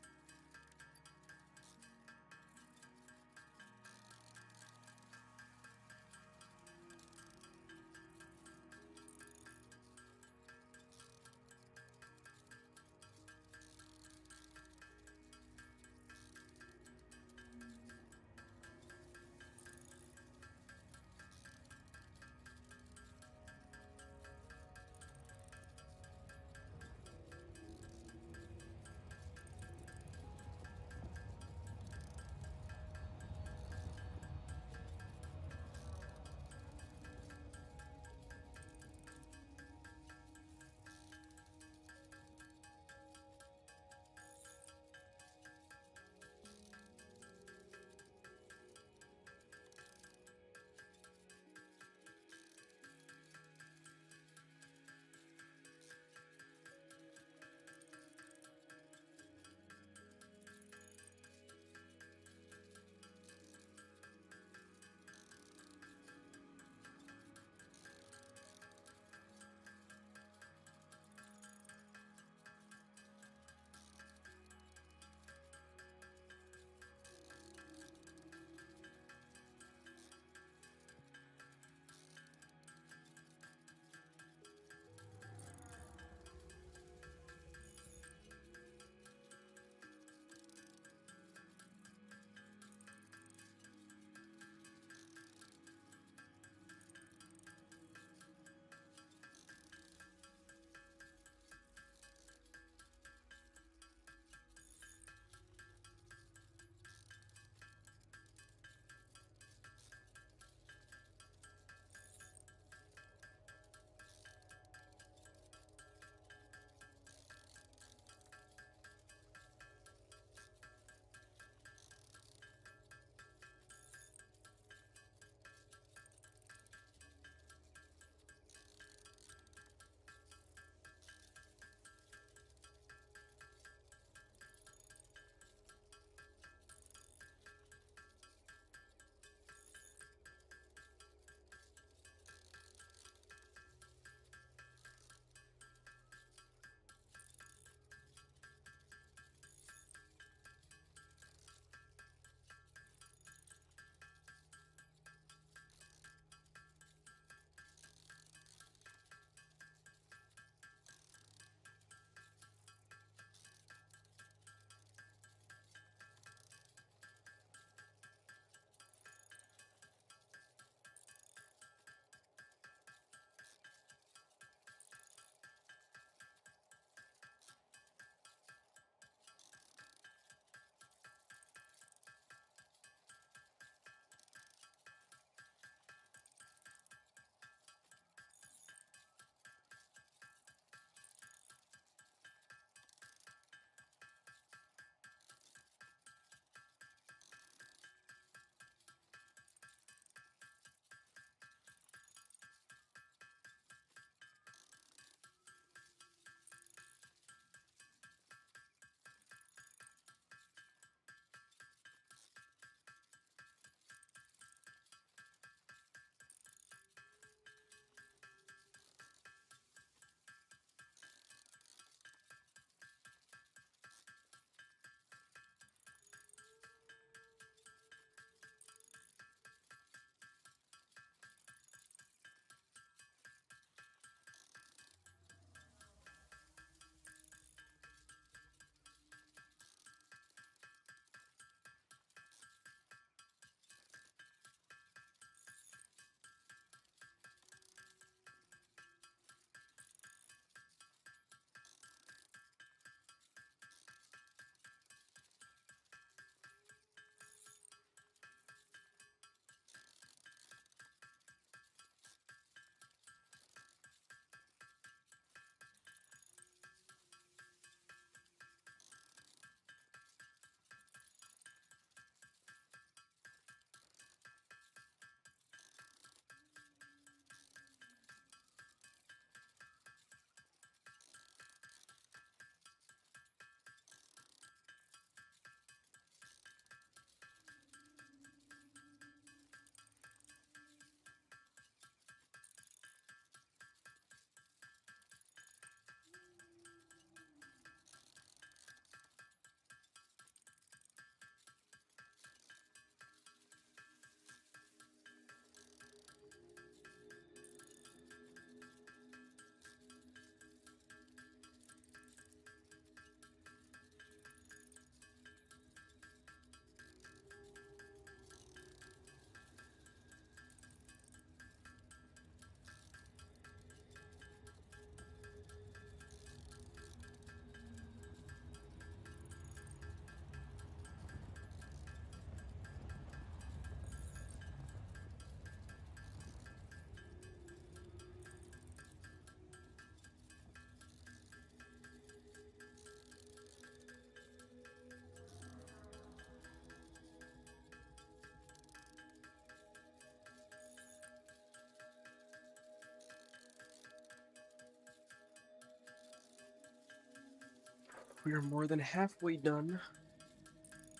we are more than halfway done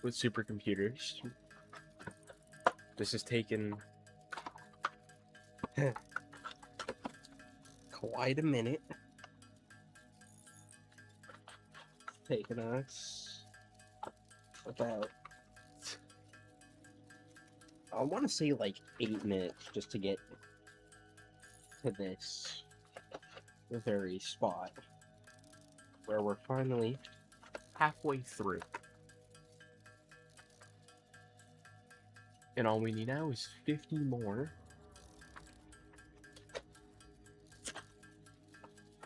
with supercomputers. This has taken quite a minute. It's taken us about, I want to say like 8 minutes just to get to this very spot where we're finally halfway through. And all we need now is 50 more.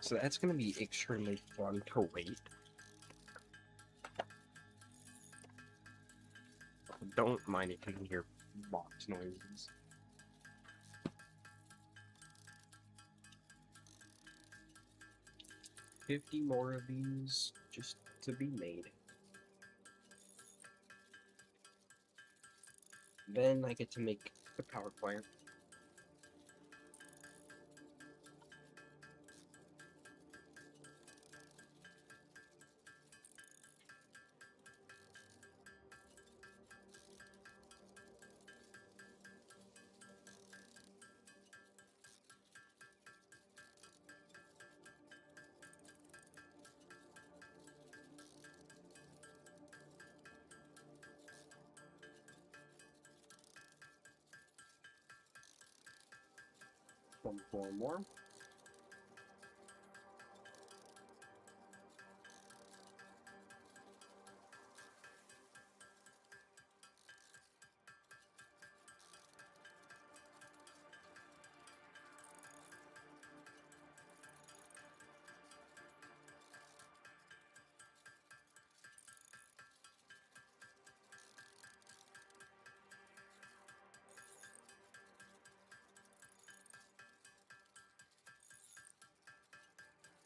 So that's going to be extremely fun to wait. Don't mind if you can hear box noises. $50 more of these just to be made. Then I get to make the power plant. Four more.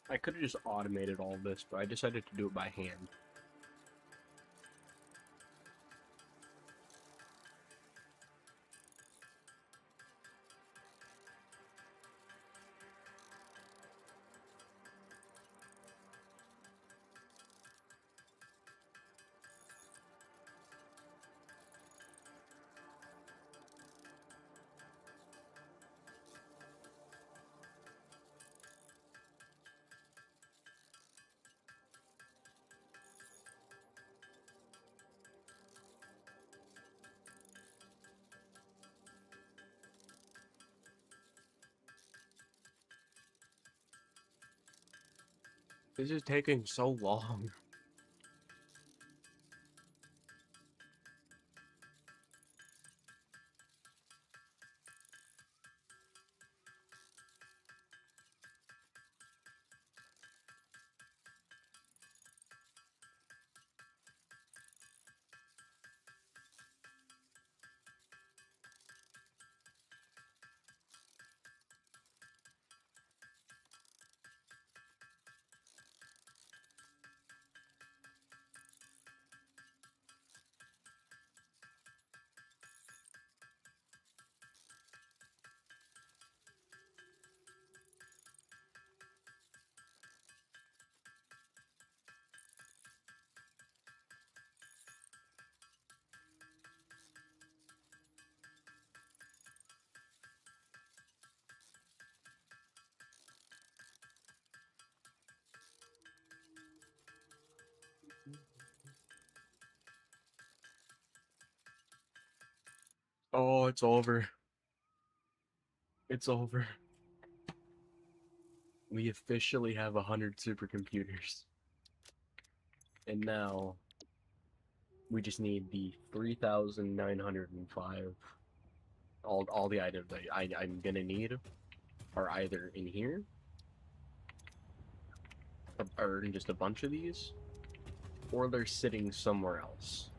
I could have just automated all this, but I decided to do it by hand. This is taking so long. Oh, it's over. It's over. We officially have 100 supercomputers. And now we just need the 3,905. All the items I'm gonna need are either in here, or in just a bunch of these, or they're sitting somewhere else.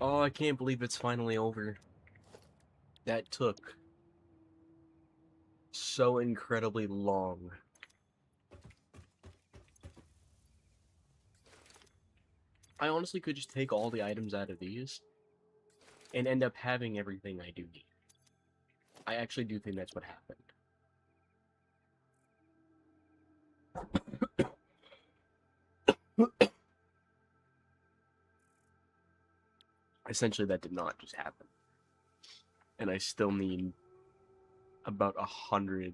Oh, I can't believe it's finally over. That took so incredibly long. I honestly could just take all the items out of these and end up having everything I do need. I actually do think that's what happened. Essentially, that did not just happen. And I still need about 100.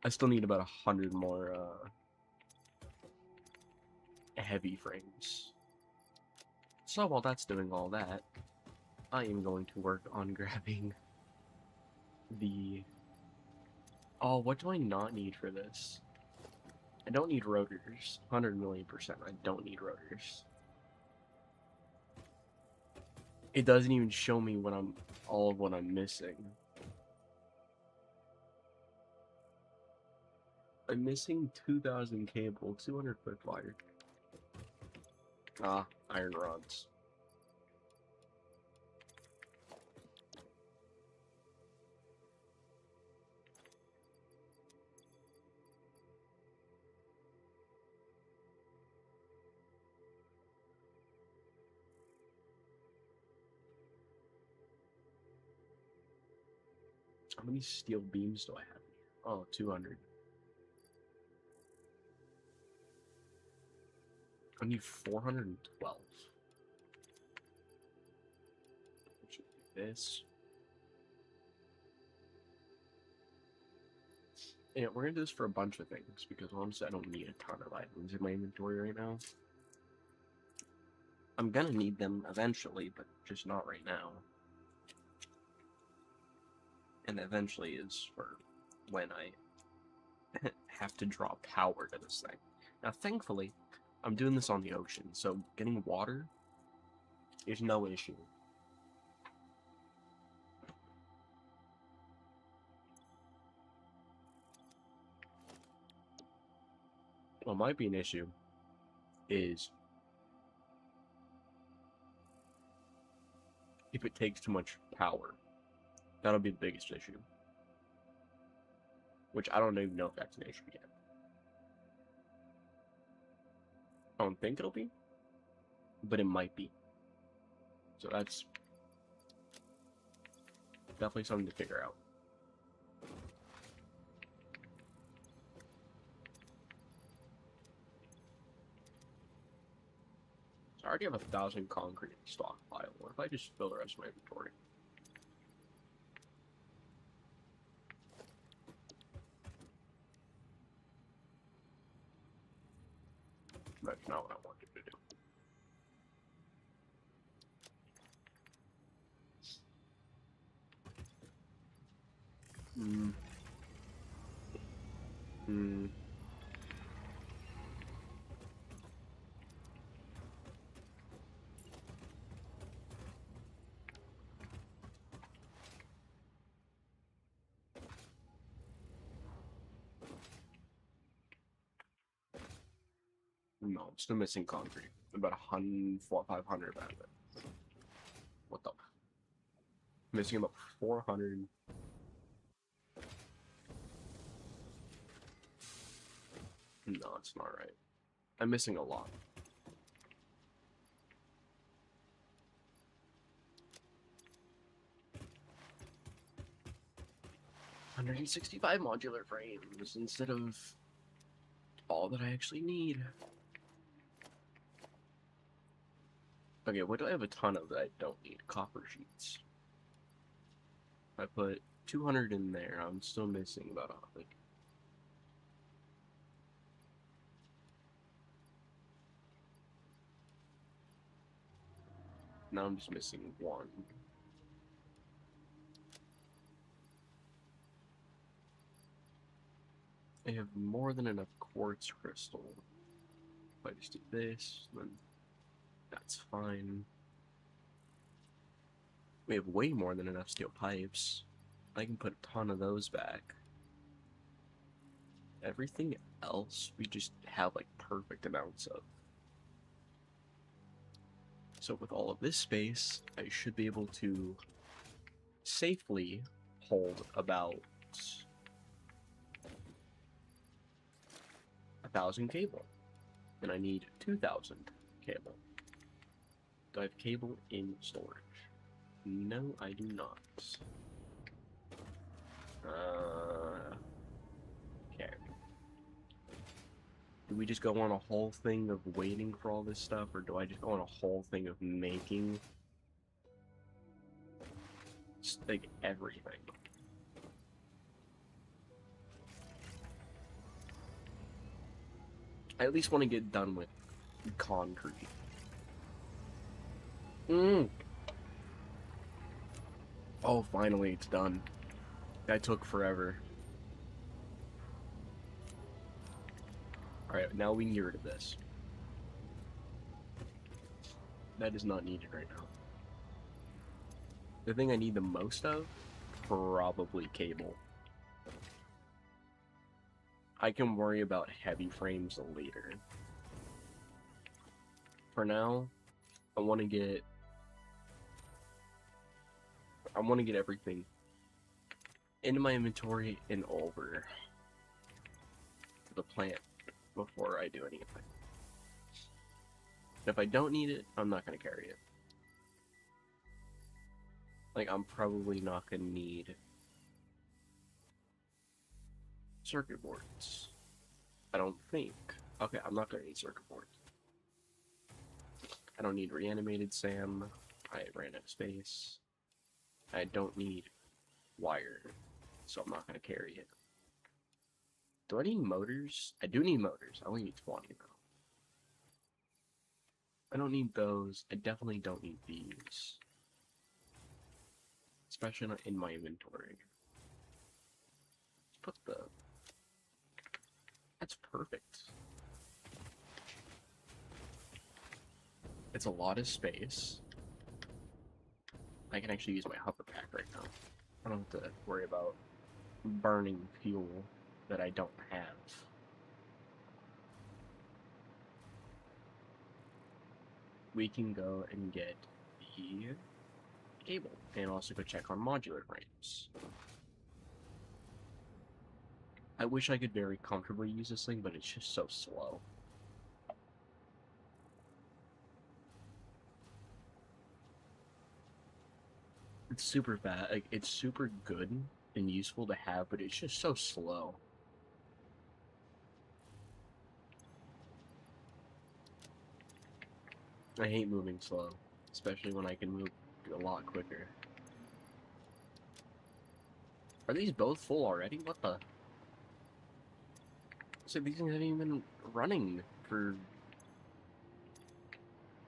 I still need about 100 more heavy frames. So while that's doing all that, I am going to work on grabbing the... Oh, what do I not need for this? I don't need rotors. 100,000,000%. I don't need rotors. It doesn't even show me when all of what I'm missing. I'm missing 2,000 cable, 200 foot wire. Ah, iron rods. How many steel beams do I have? Oh, 200. I need 412. Which would be this. Yeah, we're gonna do this for a bunch of things because honestly, I don't need a ton of items in my inventory right now. I'm gonna need them eventually, but just not right now. And eventually is for when I have to draw power to this thing. Now, thankfully, I'm doing this on the ocean, so getting water is no issue. What might be an issue is if it takes too much power. That'll be the biggest issue. Which I don't even know if that's an issue yet. I don't think it'll be, but it might be. So that's definitely something to figure out. So I already have 1,000 concrete stockpile. What if I just fill the rest of my inventory? That's not what I wanted to do. No, I'm still missing concrete. About 100, 500 out of it. What the? Missing about 400. No, it's not right. I'm missing a lot. $165 modular frames instead of all that I actually need. Okay, what do I have a ton of that I don't need? Copper sheets. I put 200 in there. I'm still missing about 100. Now I'm just missing one. I have more than enough quartz crystal. If I just do this, then that's fine. We have way more than enough steel pipes. I can put a ton of those back. Everything else, we just have like perfect amounts of. So with all of this space, I should be able to safely hold about 1,000 cable. And I need 2,000 cable. Do I have cable in storage? No, I do not. Okay. Do we just go on a whole thing of waiting for all this stuff, or do I just go on a whole thing of making like everything? I at least want to get done with concrete. Oh, finally, it's done. That took forever. Alright, now we can get rid of this. That is not needed right now. The thing I need the most of? Probably cable. I can worry about heavy frames later. For now, I want to get everything into my inventory and over to the plant before I do anything. If I don't need it, I'm not going to carry it. Like, I'm probably not going to need circuit boards. I don't think. Okay, I'm not going to need circuit boards. I don't need reanimated SAM. I ran out of space. I don't need wire, so I'm not going to carry it. Do I need motors? I do need motors. I only need 20 though. I don't need those. I definitely don't need these. Especially not in my inventory. Let's put the... That's perfect. It's a lot of space. I can actually use my hover pack right now. I don't have to worry about burning fuel that I don't have. We can go and get the cable and also go check on modular frames. I wish I could very comfortably use this thing, but it's just so slow. It's super fast. Like, it's super good and useful to have, but it's just so slow. I hate moving slow, especially when I can move a lot quicker. Are these both full already? What the? So these things haven't even been running for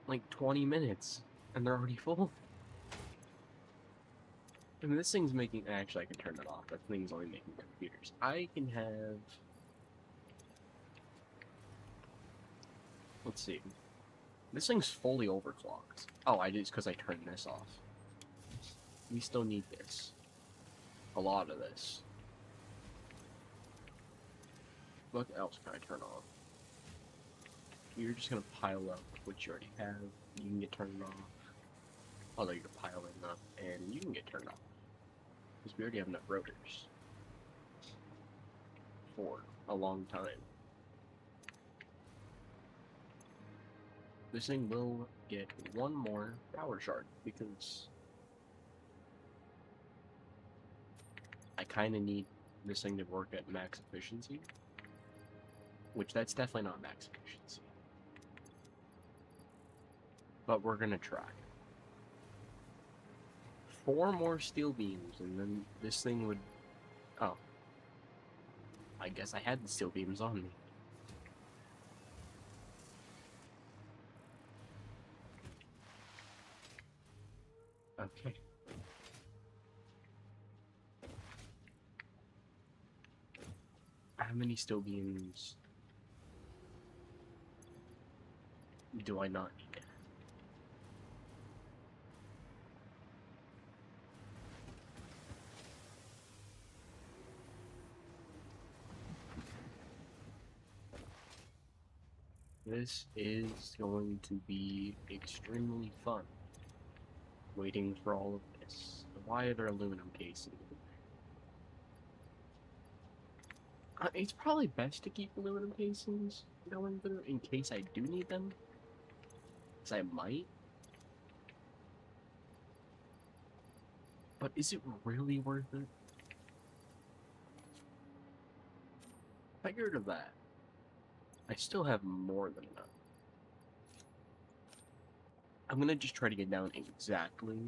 like 20 minutes, and they're already full. I mean, this thing's making... Actually, I can turn that off. That thing's only making computers. I can have... Let's see. This thing's fully overclocked. Oh, I did because I turned this off. We still need this. A lot of this. What else can I turn off? You're just gonna pile up what you already have. You can get turned off. Although you're piling up, and you can get turned off. Because we already have enough rotors. For a long time. This thing will get one more power shard, because I kind of need this thing to work at max efficiency. Which, that's definitely not max efficiency. But we're gonna try. 4 more steel beams, and then this thing would... Oh. I guess I had the steel beams on me. Okay. How many steel beams do I not need? This is going to be extremely fun. Waiting for all of this. Why are there aluminum casings? It's probably best to keep aluminum casings going through in case I do need them. Because I might. But is it really worth it? I get rid of that. I still have more than enough. I'm gonna just try to get down exactly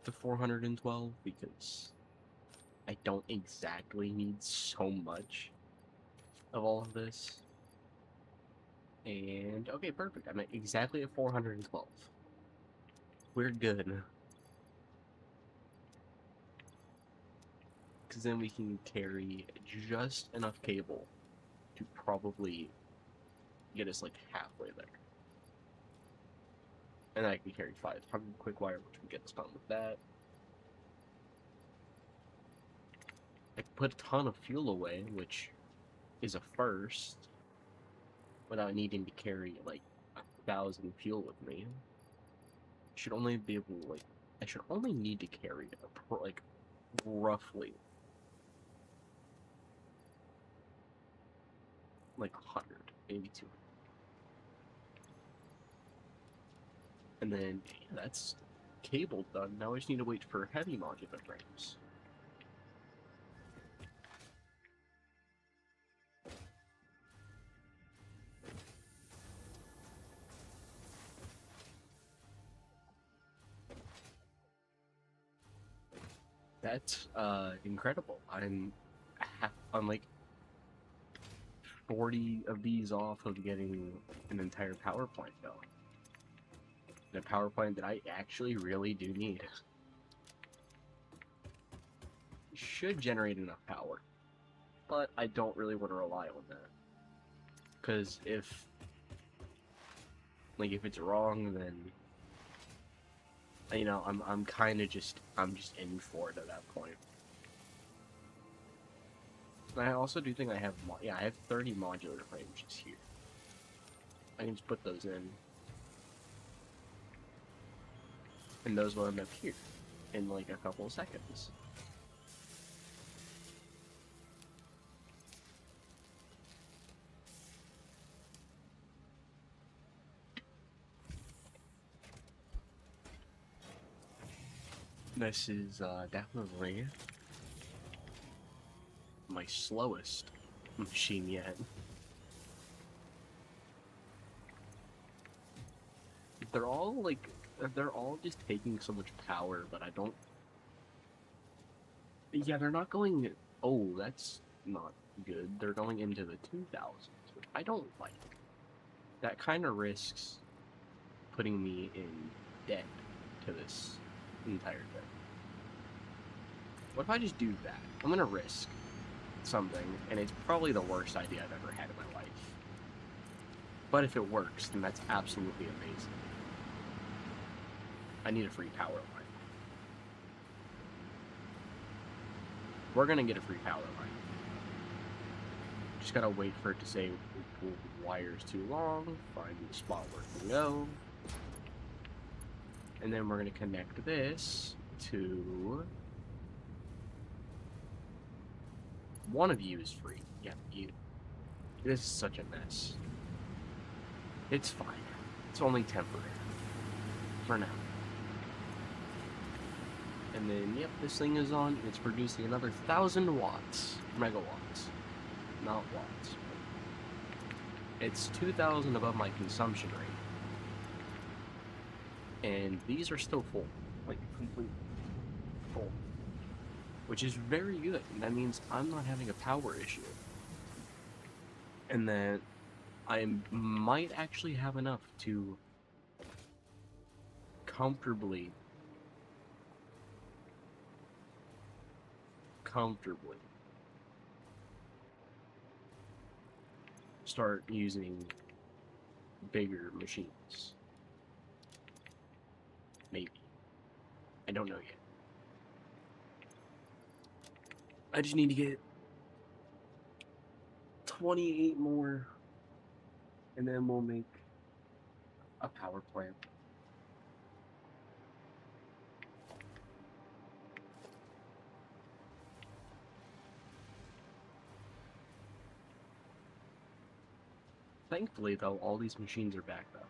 to 412 because I don't exactly need so much of all of this. And okay, perfect. I'm at exactly at 412. We're good. Because then we can carry just enough cable to probably get us like halfway there. And then I can carry 500 quick wire, which would get us done with that. I can put a ton of fuel away, which is a first, without needing to carry like 1,000 fuel with me. Should only be able to, like, I should only need to carry like roughly like 100, maybe 200. And then yeah, that's cable done. Now I just need to wait for heavy modular frames. That's incredible. I'm like 40 of these off of getting an entire power plant going. And a power plant that I actually really do need. Should generate enough power, but I don't really want to rely on that. Because if it's wrong, then you know I'm kind of just in for it at that point. And I also do think I have I have 30 modular frames just here. I can just put those in, and those will end up here in like a couple of seconds. This is definitely my slowest machine yet. They're all just taking so much power, but I don't. Yeah, they're not going. Oh, that's not good. They're going into the 2000s, which I don't like. That kind of risks putting me in debt to this entire thing. What if I just do that? I'm gonna risk something, and it's probably the worst idea I've ever had in my life. But if it works, then that's absolutely amazing. I need a free power line. We're gonna get a free power line. Just gotta wait for it to say wire's too long, find the spot where it can go. And then we're gonna connect this to one of you is free. Yeah, you. This is such a mess. It's fine. It's only temporary. For now. And then, yep, this thing is on. It's producing another 1,000 watts. Megawatts. Not watts. It's 2,000 above my consumption rate. And these are still full. Like, completely full. Which is very good. That means I'm not having a power issue. And then I might actually have enough to comfortably start using bigger machines. Maybe. I don't know yet. I just need to get 28 more, and then we'll make a power plant. Thankfully, though, all these machines are backed up.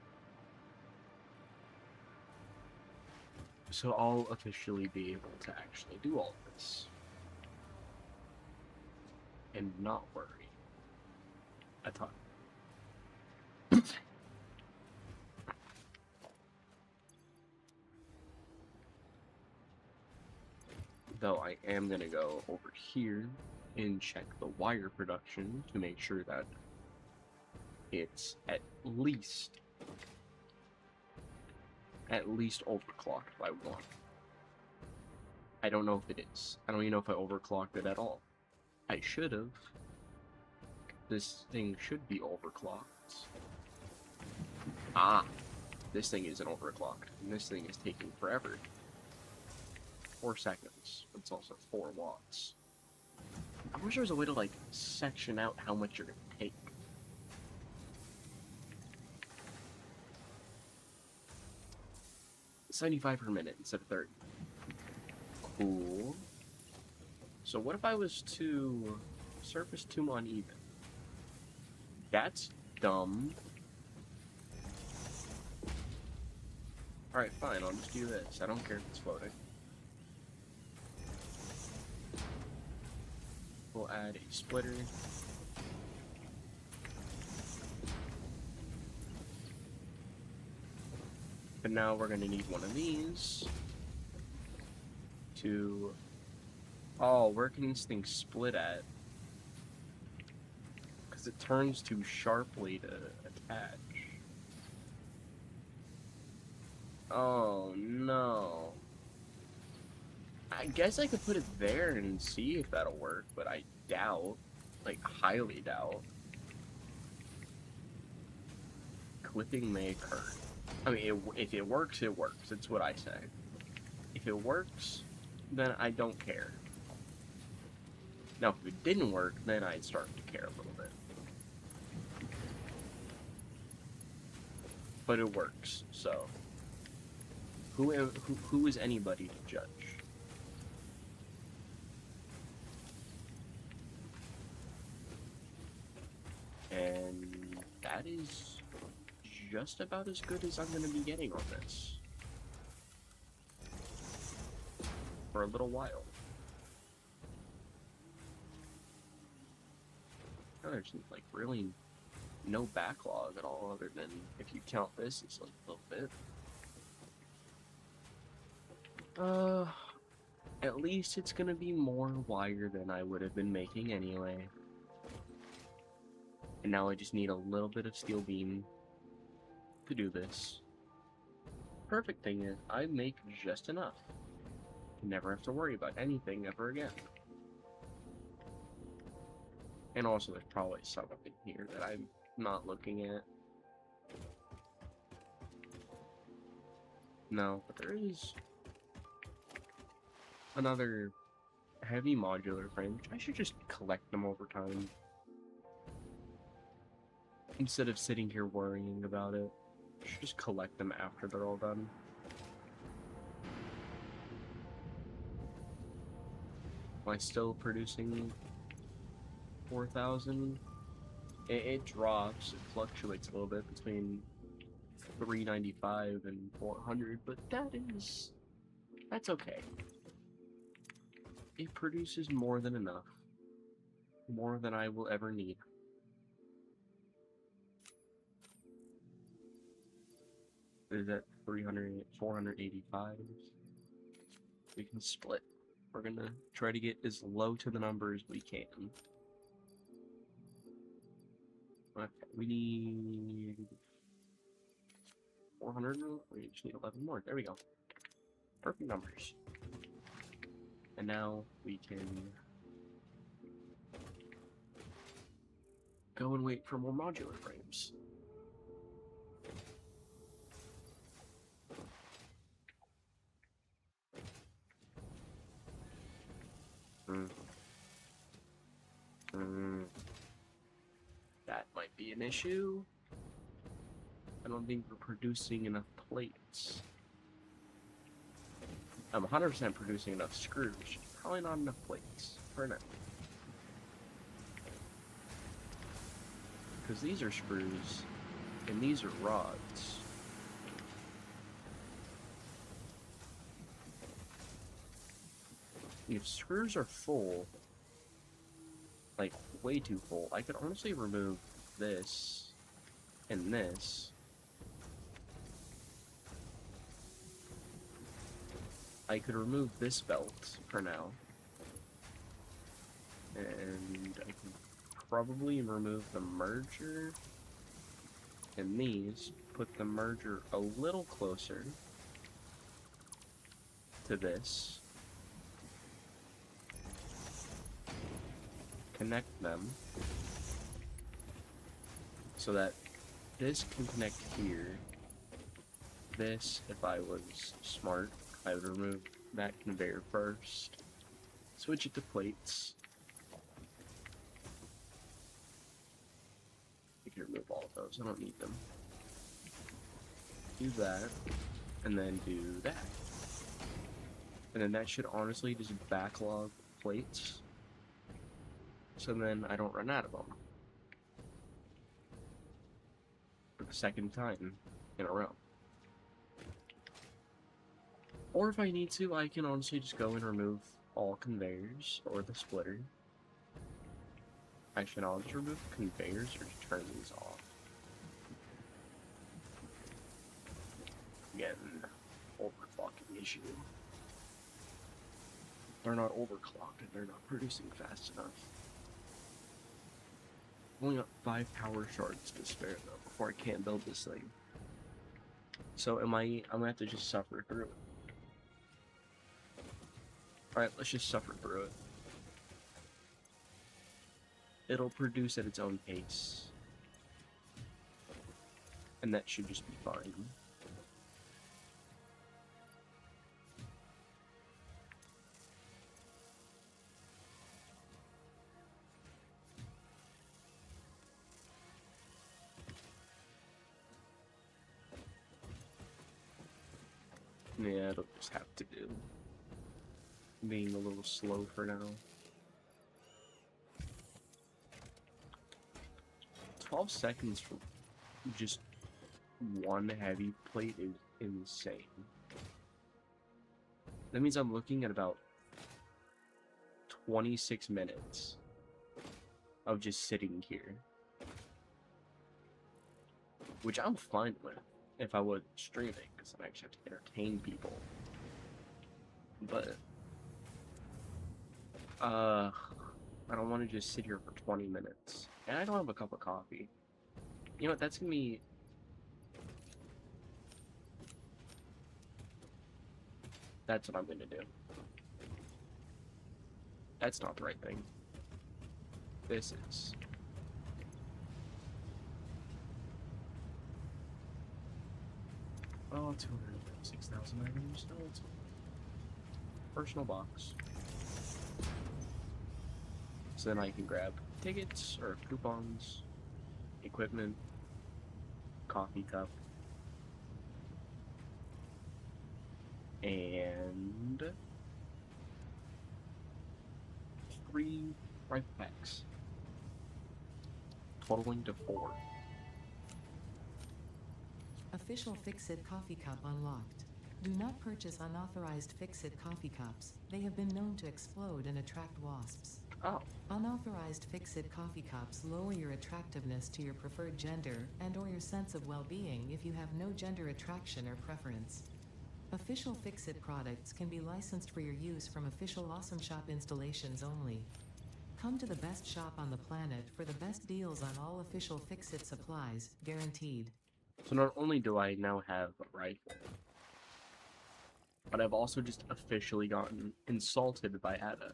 So I'll officially be able to actually do all of this. And not worry a ton. Though I am gonna go over here and check the wire production to make sure that it's at least overclocked by 1. I don't know if it is. I don't even know if I overclocked it at all. I should have. This thing should be overclocked. Ah, this thing isn't overclocked, and this thing is taking forever. 4 seconds. It's also 4 watts. I wish there was a way to, like, section out how much you're gonna take. $75 per minute instead of 30. Cool. So what if I was to surface tomb uneven? That's dumb. Alright, fine, I'll just do this. I don't care if it's floating. We'll add a splitter. But now we're gonna need one of these to... Oh, where can this thing split at? Because it turns too sharply to attach. Oh no. I guess I could put it there and see if that'll work, but I doubt. Like, highly doubt. Clipping may occur. I mean, if it works, it works. It's what I say. If it works, then I don't care. Now, if it didn't work, then I'd start to care a little bit. But it works, so... Who is anybody to judge? And that is just about as good as I'm going to be getting on this. For a little while. Oh, there's like really no backlog at all, other than if you count this, it's like a little bit. At least it's gonna be more wire than I would have been making anyway. And now I just need a little bit of steel beam to do this. Perfect thing is, I make just enough. Never have to worry about anything ever again. And also there's probably some up in here that I'm not looking at. No, but there is another heavy modular frame. I should just collect them over time. Instead of sitting here worrying about it. I should just collect them after they're all done. Am I still producing 4,000? It drops, it fluctuates a little bit between 395 and 400, but that's okay. It produces more than enough. More than I will ever need. Is that 485? We can split. We're gonna try to get as low to the number as we can. Okay, we need 400. We just need 11 more. There we go. Perfect numbers. And now we can go and wait for more modular frames. That might be an issue. I don't think we're producing enough plates. I'm 100% producing enough screws. Probably not enough plates for now. Because these are screws, and these are rods. If screws are full, like way too full, I could honestly remove this and this, I could remove this belt for now. And I can probably remove the merger and these, put the merger a little closer to this, connect them so that this can connect here. This, if I was smart, I would remove that conveyor first, switch it to plates. I can remove all of those, I don't need them. Do that, and then do that. And then that should honestly just backlog plates, so then I don't run out of them. For the second time in a row. Or if I need to, I can honestly just go and remove all conveyors or the splitter. Actually, I'll just remove conveyors or just turn these off. Again, overclocking issue. They're not overclocked and they're not producing fast enough. Only got 5 power shards to spare though before I can't build this thing. So I'm gonna have to just suffer through it. Alright, let's just suffer through it. It'll produce at its own pace. And that should just be fine. Yeah, it'll just have to do. Being a little slow for now. 12 seconds for just one heavy plate is insane. That means I'm looking at about 26 minutes of just sitting here. Which I'm fine with if I was streaming, because I actually have to entertain people. But I don't want to just sit here for 20 minutes. And I don't have a cup of coffee. You know what, that's gonna be... That's what I'm gonna do. That's not the right thing. This is. Oh, 236,000 items. No, it's personal box. So then I can grab tickets or coupons, equipment, coffee cup, and 3 rifle packs, totaling to 4. Official Fix-It coffee cup unlocked. Do not purchase unauthorized Fix-It coffee cups. They have been known to explode and attract wasps. Oh. Unauthorized Fix-It coffee cups lower your attractiveness to your preferred gender and or your sense of well-being if you have no gender attraction or preference. Official Fix-It products can be licensed for your use from official Awesome Shop installations only. Come to the best shop on the planet for the best deals on all official Fix-It supplies, guaranteed. So not only do I now have a rifle, but I've also just officially gotten insulted by Ada.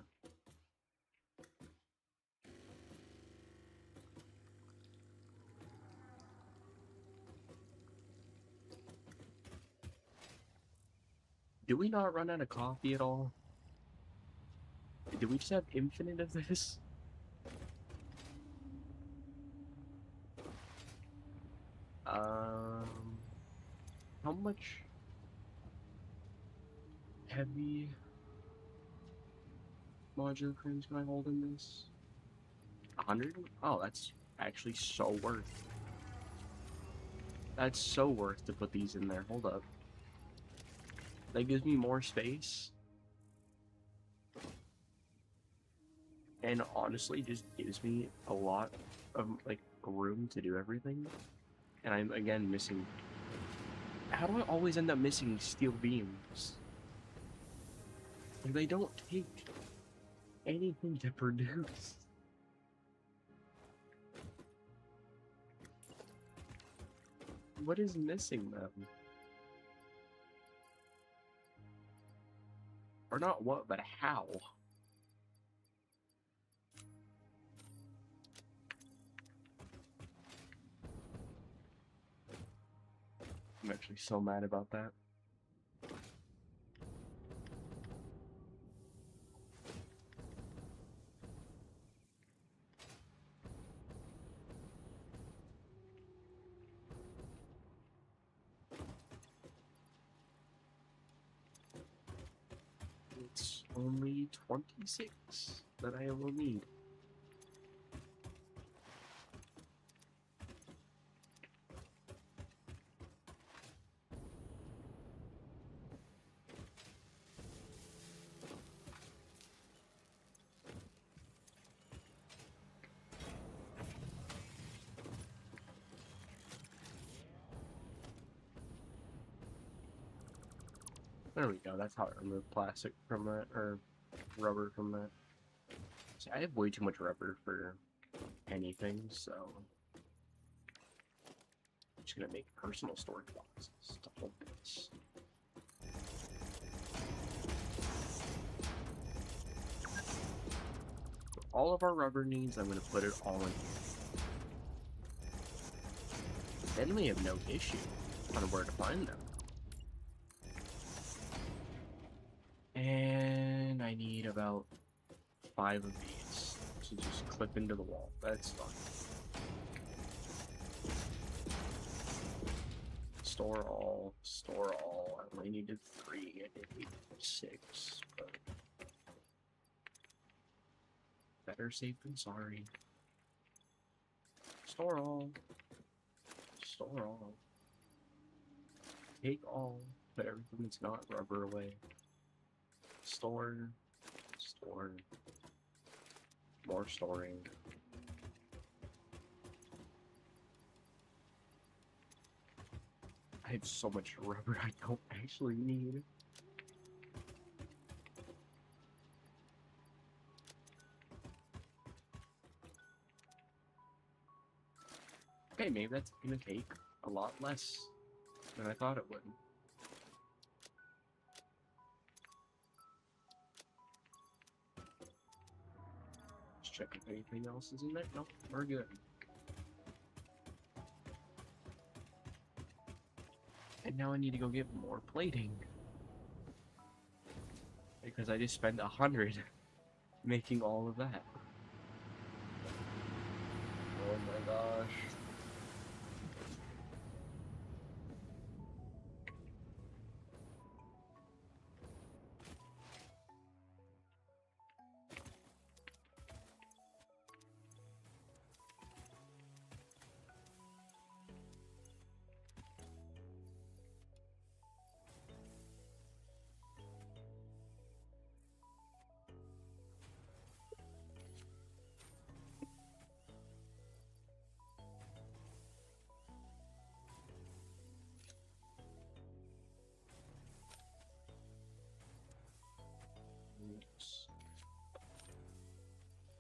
Do we not run out of coffee at all? Do we just have infinite of this? How much heavy modular frames can I hold in this? 100? Oh, that's actually so worth. That's so worth to put these in there. Hold up. That gives me more space. And honestly, just gives me a lot of, like, room to do everything, and I'm again missing. How do I always end up missing steel beams? Like, they don't take anything to produce. What is missing them? Or not what, but how? I'm actually so mad about that. It's only 26 that I will need. There we go, that's how I remove plastic from that, or rubber from that. See, I have way too much rubber for anything, so I'm just gonna make personal storage boxes to hold this. For all of our rubber needs, I'm gonna put it all in here. Then we have no issue on where to find them. And I need about 5 of these to just clip into the wall. That's fine. Store all, store all. I only needed 3, I did need 6, but better safe than sorry. Store all. Store all. Take all. Put everything that's not rubber away. Store. Store. More storing. I have so much rubber I don't actually need. Okay, maybe that's gonna take a lot less than I thought it would. Just check if anything else is in there. Nope, we're good. And now I need to go get more plating. Because I just spent 100 making all of that. Oh my gosh. Oops.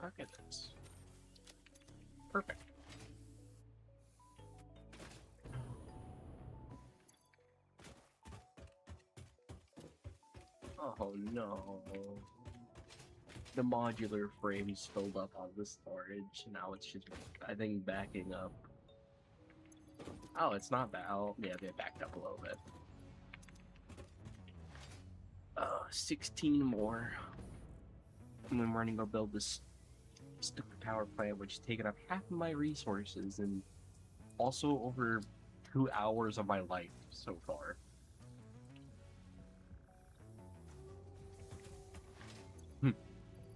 Okay, that's perfect. Oh no. The modular frames filled up on the storage. Now it's just, I think, backing up. Oh, it's not bad. Oh, yeah, they backed up a little bit. 16 more. And then we're gonna go build this stupid power plant, which is taking up half of my resources and also over 2 hours of my life so far.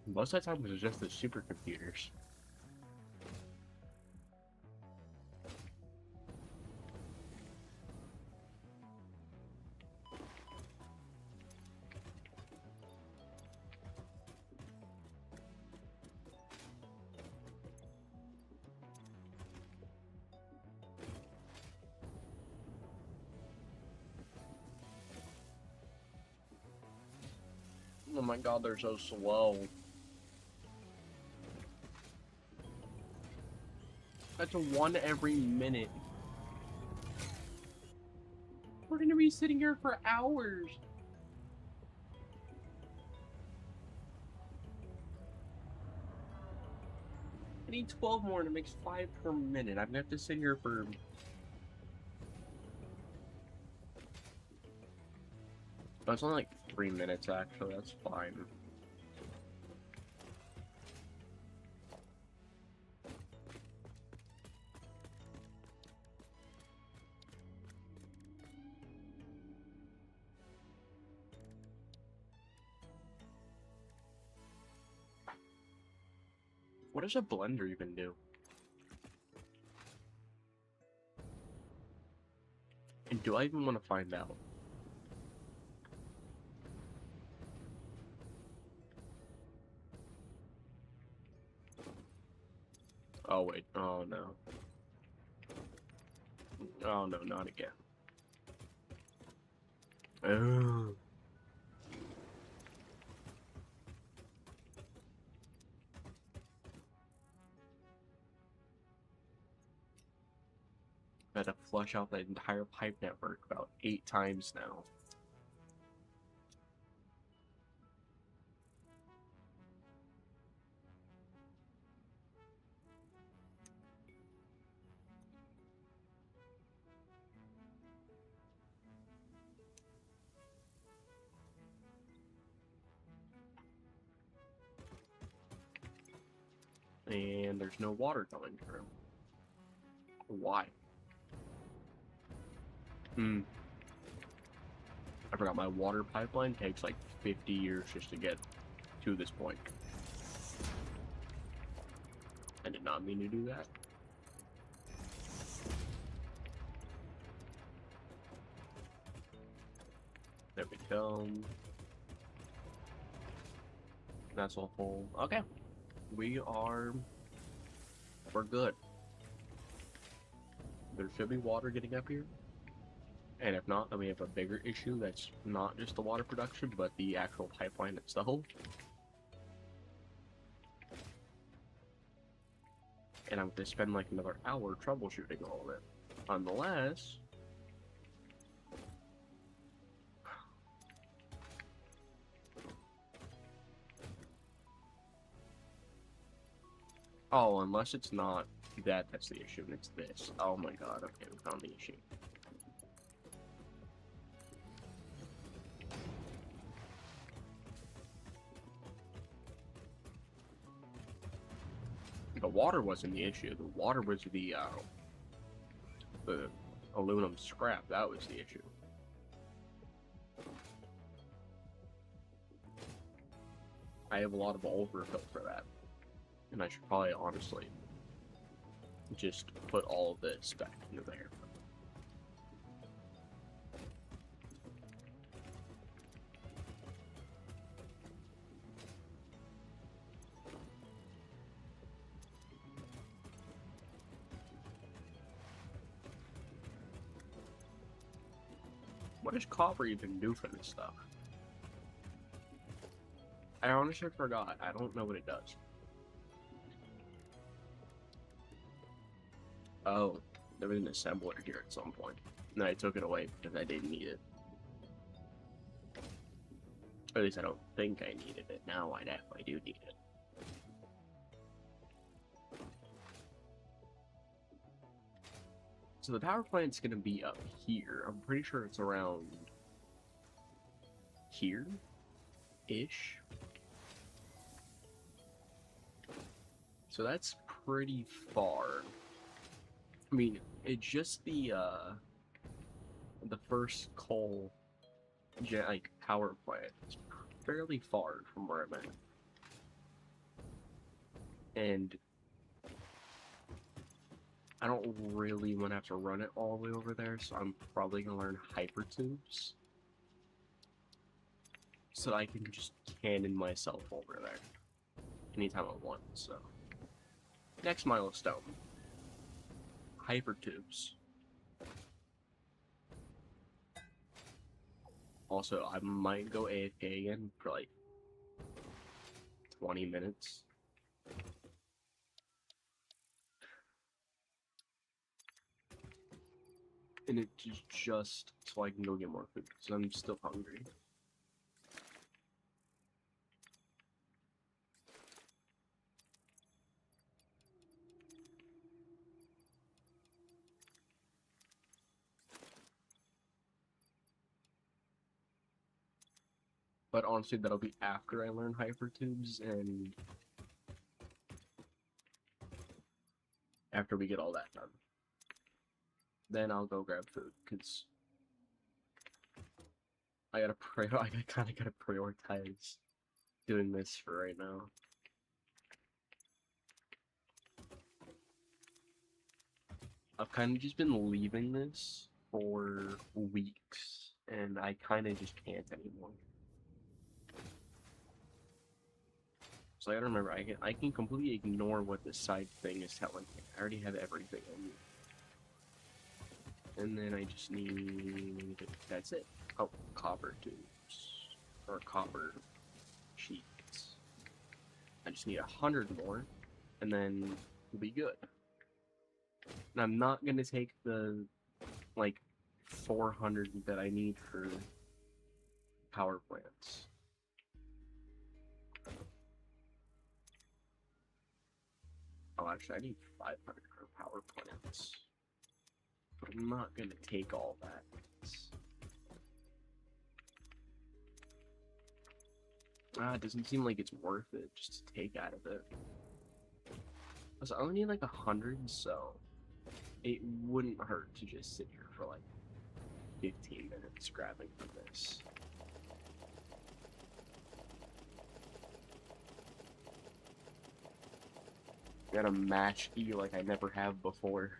Most of the time it was just the supercomputers. Oh my god, they're so slow. That's one every minute. We're gonna be sitting here for hours. I need 12 more and it makes 5 per minute. I'm gonna have to sit here for... Oh, it's only like 3 minutes actually, that's fine. What does a blender even do? And do I even want to find out? Oh wait, oh no. Oh no, not again. Oh. I had to flush out that entire pipe network about 8 times now. And there's no water going through. Why? I forgot my water pipeline takes like 50 years just to get to this point. I did not mean to do that. There we go. That's a whole... Okay. We're good. There should be water getting up here. And if not, then we have a bigger issue that's not just the water production, but the actual pipeline itself. And I'm going to spend like another hour troubleshooting all of it. Unless... Oh, unless it's not that's the issue, and it's this. Oh my god, okay, we found the issue. The water wasn't the issue. The water was the aluminum scrap. That was the issue. I have a lot of overfill for that. And I should probably honestly just put all of this back into there. What does copper even do for this stuff? I honestly forgot. I don't know what it does. Oh, there was an assembler here at some point. And I took it away because I didn't need it. Or at least I don't think I needed it. Now I definitely do need it. So the power plant's gonna be up here. I'm pretty sure it's around here-ish. So that's pretty far. I mean, it's just the first coal like power plant. It's fairly far from where I'm at. And I don't really want to have to run it all the way over there, so I'm probably going to learn hypertubes. So that I can just cannon myself over there anytime I want, so. Next milestone. Hypertubes. Also, I might go AFK again for like 20 minutes. And it's just so I can go get more food, because I'm still hungry. But honestly, that'll be after I learn hypertubes and after we get all that done. Then I'll go grab food, because I kind of gotta prioritize doing this for right now. I've kind of just been leaving this for weeks, and I kind of just can't anymore. So I gotta remember, I can completely ignore what this side thing is telling me. I already have everything I need. And then I just need, that's it. Oh, copper tubes. Or copper sheets. I just need 100 more, and then we'll be good. And I'm not gonna take the, like, 400 that I need for power plants. Oh, actually, I need 500 for power plants. But I'm not gonna take all that. It doesn't seem like it's worth it just to take out of it. So I only need like 100, so it wouldn't hurt to just sit here for like 15 minutes grabbing from this. Gotta match E like I never have before.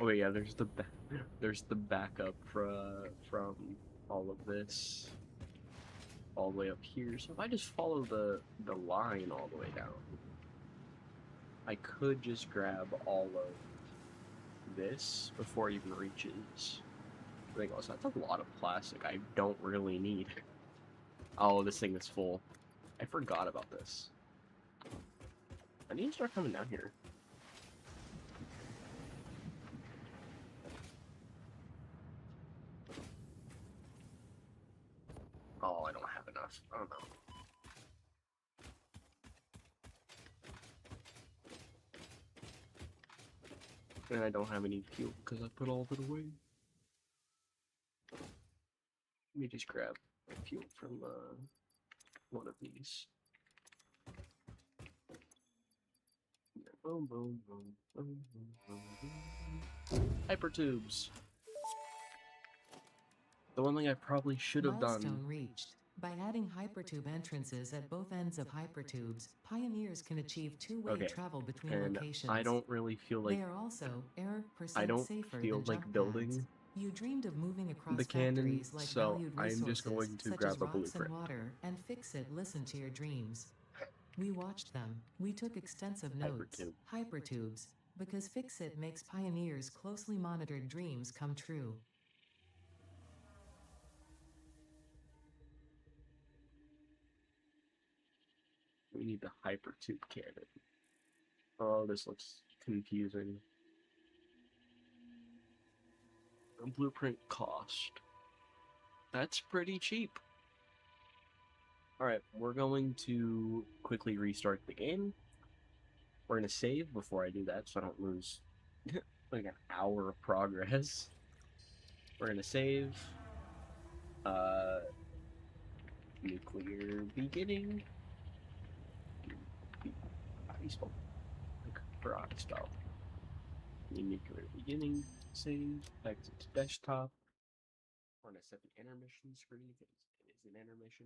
Oh yeah, there's the backup from all of this, all the way up here. So if I just follow the line all the way down, I could just grab all of this before it even reaches. I think also that's a lot of plastic I don't really need. Oh, this thing is full. I forgot about this. I need to start coming down here. Oh, I don't have enough. I don't know. And I don't have any fuel because I put all of it away. Let me just grab fuel from one of these. Boom, boom, boom, boom, boom, boom, boom. Hyper tubes. The one thing I probably should have done. Milestone reached. By adding hypertube entrances at both ends of hypertubes, pioneers can achieve two-way travel between And locations. I don't really feel like they are also I don't safer feel than like jump building pads. You dreamed of moving across the cannon, factories like so valued I'm just resources going to such grab as a rocks and blueprint. water, and Fix-It listened to your dreams. We watched them. We took extensive notes. Hypertubes. Because Fix-It makes pioneers' closely monitored dreams come true. We need the hypertube cannon. Oh, this looks confusing. A blueprint cost. That's pretty cheap. Alright, we're going to quickly restart the game. We're going to save before I do that so I don't lose like an hour of progress. We're going to save. Nuclear beginning. How do you spell? Like, how to spell? Nuclear beginning. Save. Exit to desktop. We're going to set the intermission screen if it is an intermission.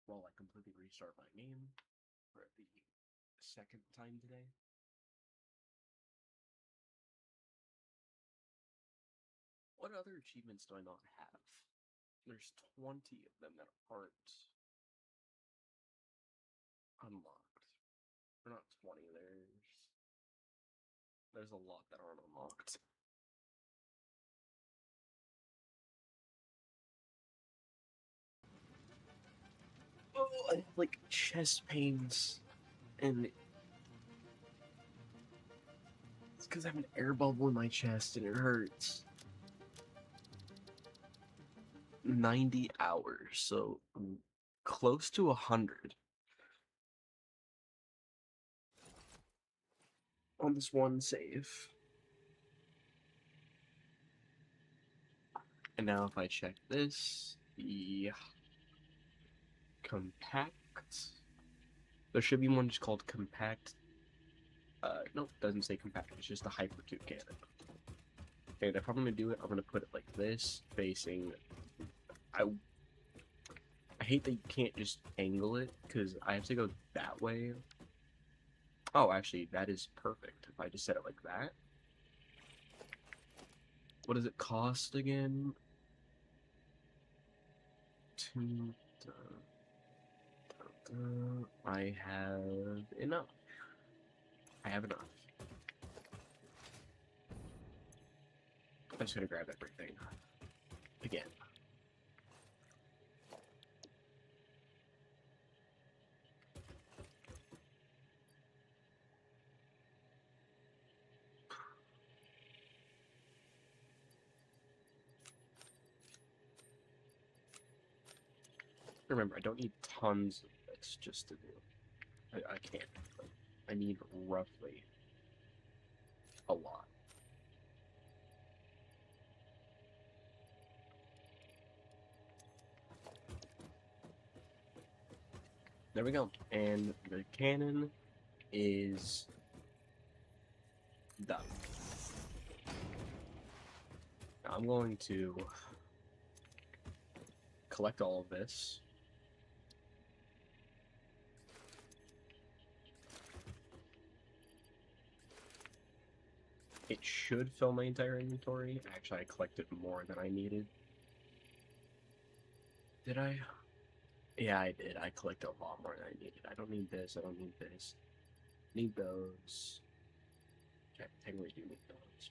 While I completely restart my game for the second time today. What other achievements do I not have? There's 20 of them that aren't unlocked. Or not 20, there's There's a lot that aren't unlocked. Oh, I have like chest pains, and it's because I have an air bubble in my chest and it hurts. 90 hours, so close to 100 on this one save. And now if I check this, the compact, there should be one just called compact. Nope, doesn't say compact, it's just a hyper tube cannon. And if I'm gonna do it, I'm gonna put it like this, facing. I hate that you can't just angle it, because I have to go that way. Oh, actually, that is perfect. If I just set it like that. What does it cost again? Two. I have enough. I have enough. I'm just gonna grab everything. Again. Remember, I don't need tons of this just to do. I can't. I need roughly a lot. There we go. And the cannon is done. Now I'm going to collect all of this. It should fill my entire inventory. Actually, I collected more than I needed. Did I? Yeah, I did. I collected a lot more than I needed. I don't need this. I don't need this. Need those. Okay, I technically do need those.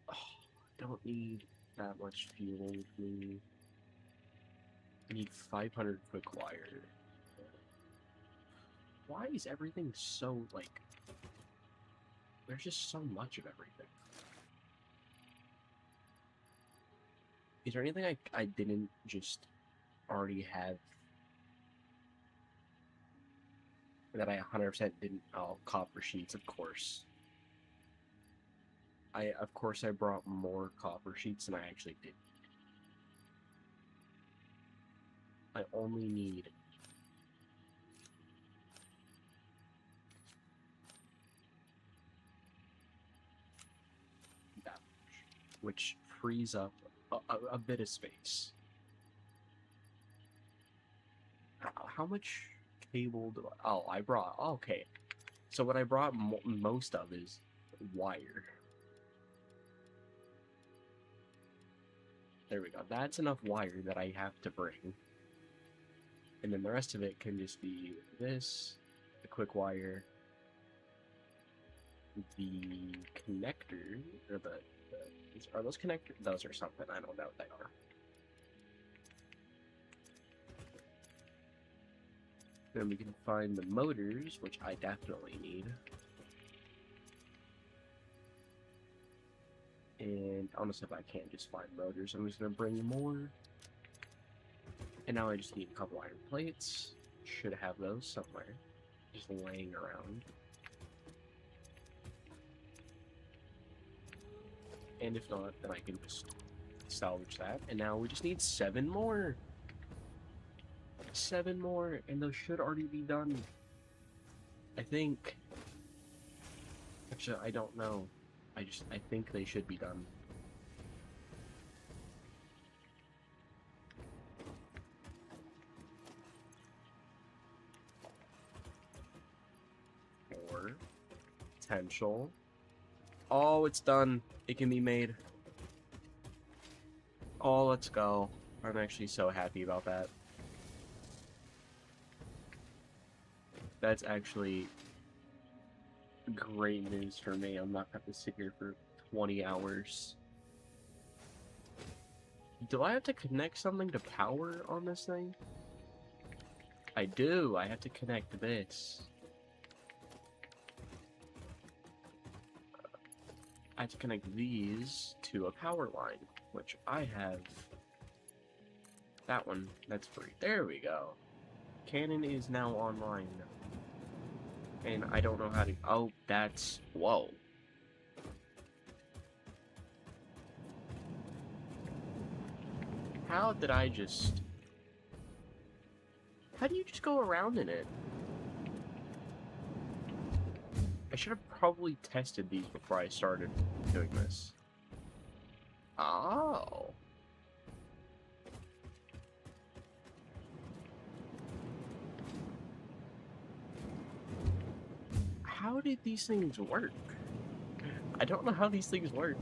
Oh, I don't need that much fuel with me. I need 500 quick wire. Why is everything so, like... There's just so much of everything. Is there anything I didn't just already have that I 100% didn't? Oh, copper sheets, of course. Of course I brought more copper sheets than I actually did. I only need that much, which frees up a bit of space. How much cable do I... Oh, I brought... Okay. So what I brought most of is wire. There we go. That's enough wire that I have to bring. And then the rest of it can just be this, the quick wire, the connector, or are those connectors? Those are something. I don't know what they are. Then we can find the motors, which I definitely need. And honestly, if I can't just find motors, I'm just going to bring more. And now I just need a couple iron plates. Should have those somewhere. Just laying around. And if not, then I can just salvage that. And now we just need 7 more. 7 more, and those should already be done. I think. Actually, I don't know. I think they should be done. Or potential. Oh, it's done. It can be made. Oh, let's go. I'm actually so happy about that. That's actually great news for me. I'm not gonna have to sit here for 20 hours. Do I have to connect something to power on this thing? I do. I have to connect this. I have to connect these to a power line, which I have. That one, that's free. There we go. Cannon is now online. And I don't know how to... Oh, that's... Whoa. How did I just... How do you just go around in it? I should have probably tested these before I started doing this. Oh. How did these things work? I don't know how these things work.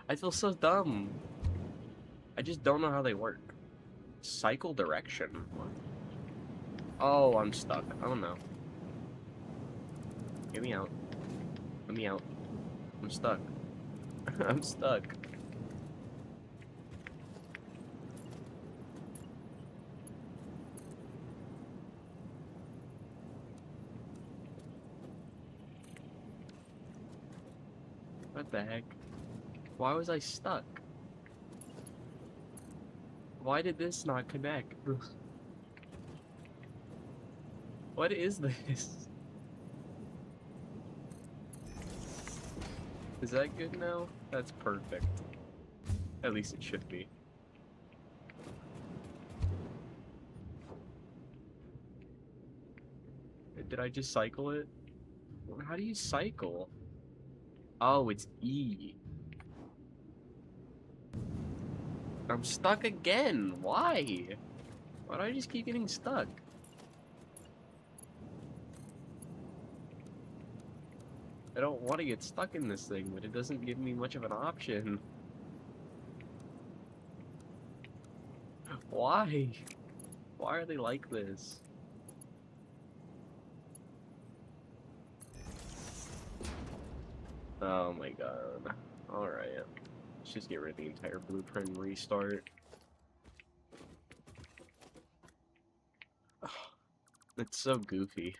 I feel so dumb. I just don't know how they work. Cycle direction. What? Oh, I'm stuck. Oh no. Get me out. Let me out. I'm stuck. I'm stuck. What the heck? Why was I stuck? Why did this not connect? What is this? Is that good now? That's perfect. At least it should be. Did I just cycle it? How do you cycle? Oh, it's E. I'm stuck again. Why? Why do I just keep getting stuck? I don't want to get stuck in this thing, but it doesn't give me much of an option. Why? Why are they like this? Oh my god. Alright. Let's just get rid of the entire blueprint and restart. It's so goofy.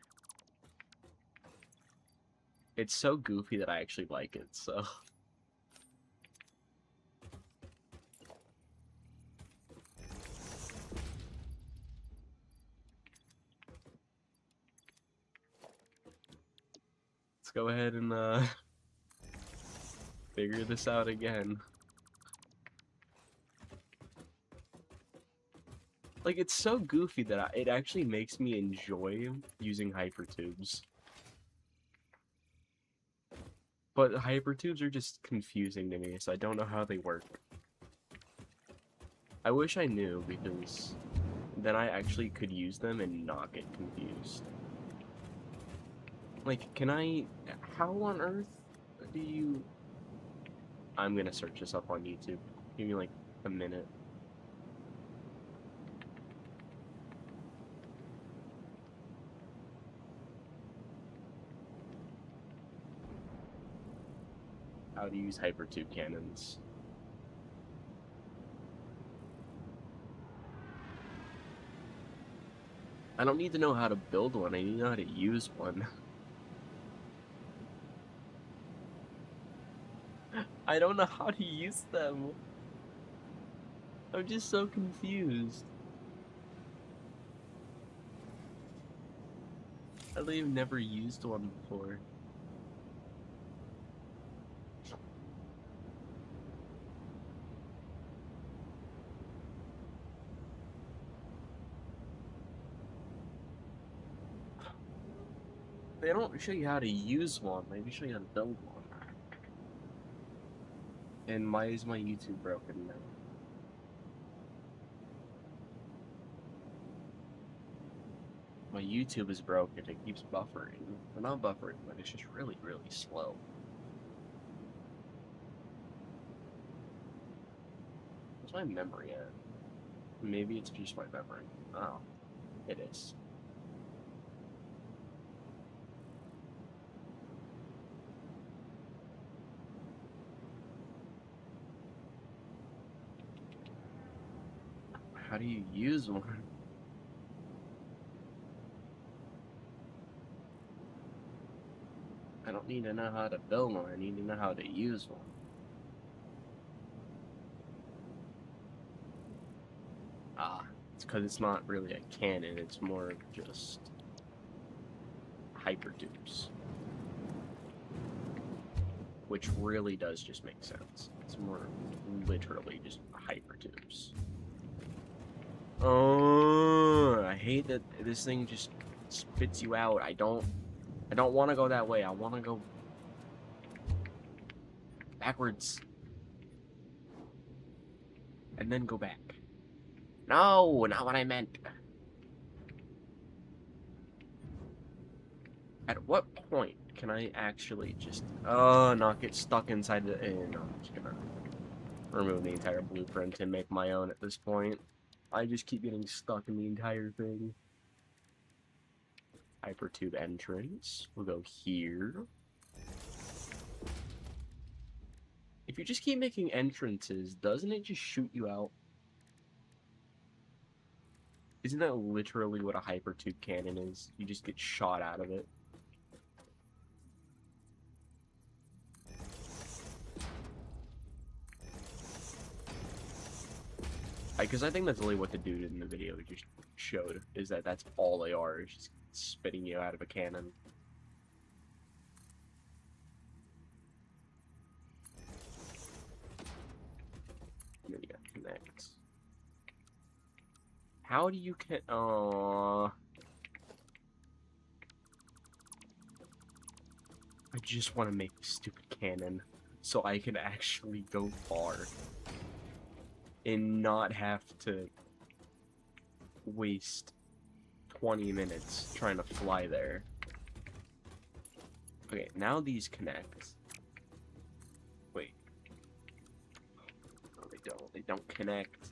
It's so goofy that I actually like it, so... Let's go ahead and, figure this out again. Like, it's so goofy that it actually makes me enjoy using hypertubes. But hypertubes are just confusing to me, so I don't know how they work. I wish I knew, because then I actually could use them and not get confused. Like, can I... How on earth do you... I'm gonna search this up on YouTube. Give me, like, a minute. How to use hypertube cannons. I don't need to know how to build one, I need to know how to use one. I don't know how to use them. I'm just so confused. I've never used one before. They don't show you how to use one, they show you how to build one. And why is my YouTube broken now? My YouTube is broken, it keeps buffering. Well, not buffering, but it's just really, really slow. What's my memory at? Maybe it's just my memory. Oh, it is. do you use one? I don't need to know how to build one. I need to know how to use one. Ah, it's because it's not really a cannon. It's more of just hypertubes. Which really does just make sense. It's more literally just hypertubes. Oh, I hate that this thing just spits you out. I don't want to go that way. I want to go backwards. And then go back. No, not what I meant. At what point can I actually just not get stuck inside the no, I'm just gonna remove the entire blueprint and make my own at this point. I just keep getting stuck in the entire thing. Hypertube entrance. We'll go here. If you just keep making entrances, doesn't it just shoot you out? Isn't that literally what a hypertube cannon is? You just get shot out of it. Because I think that's really what the dude in the video just showed, is that that's all they are, is just spitting you out of a cannon. And then you gotta connect. How do you I just want to make a stupid cannon so I can actually go far and not have to waste 20 minutes trying to fly there. Okay, now these connect. Wait. No, they don't. They don't connect.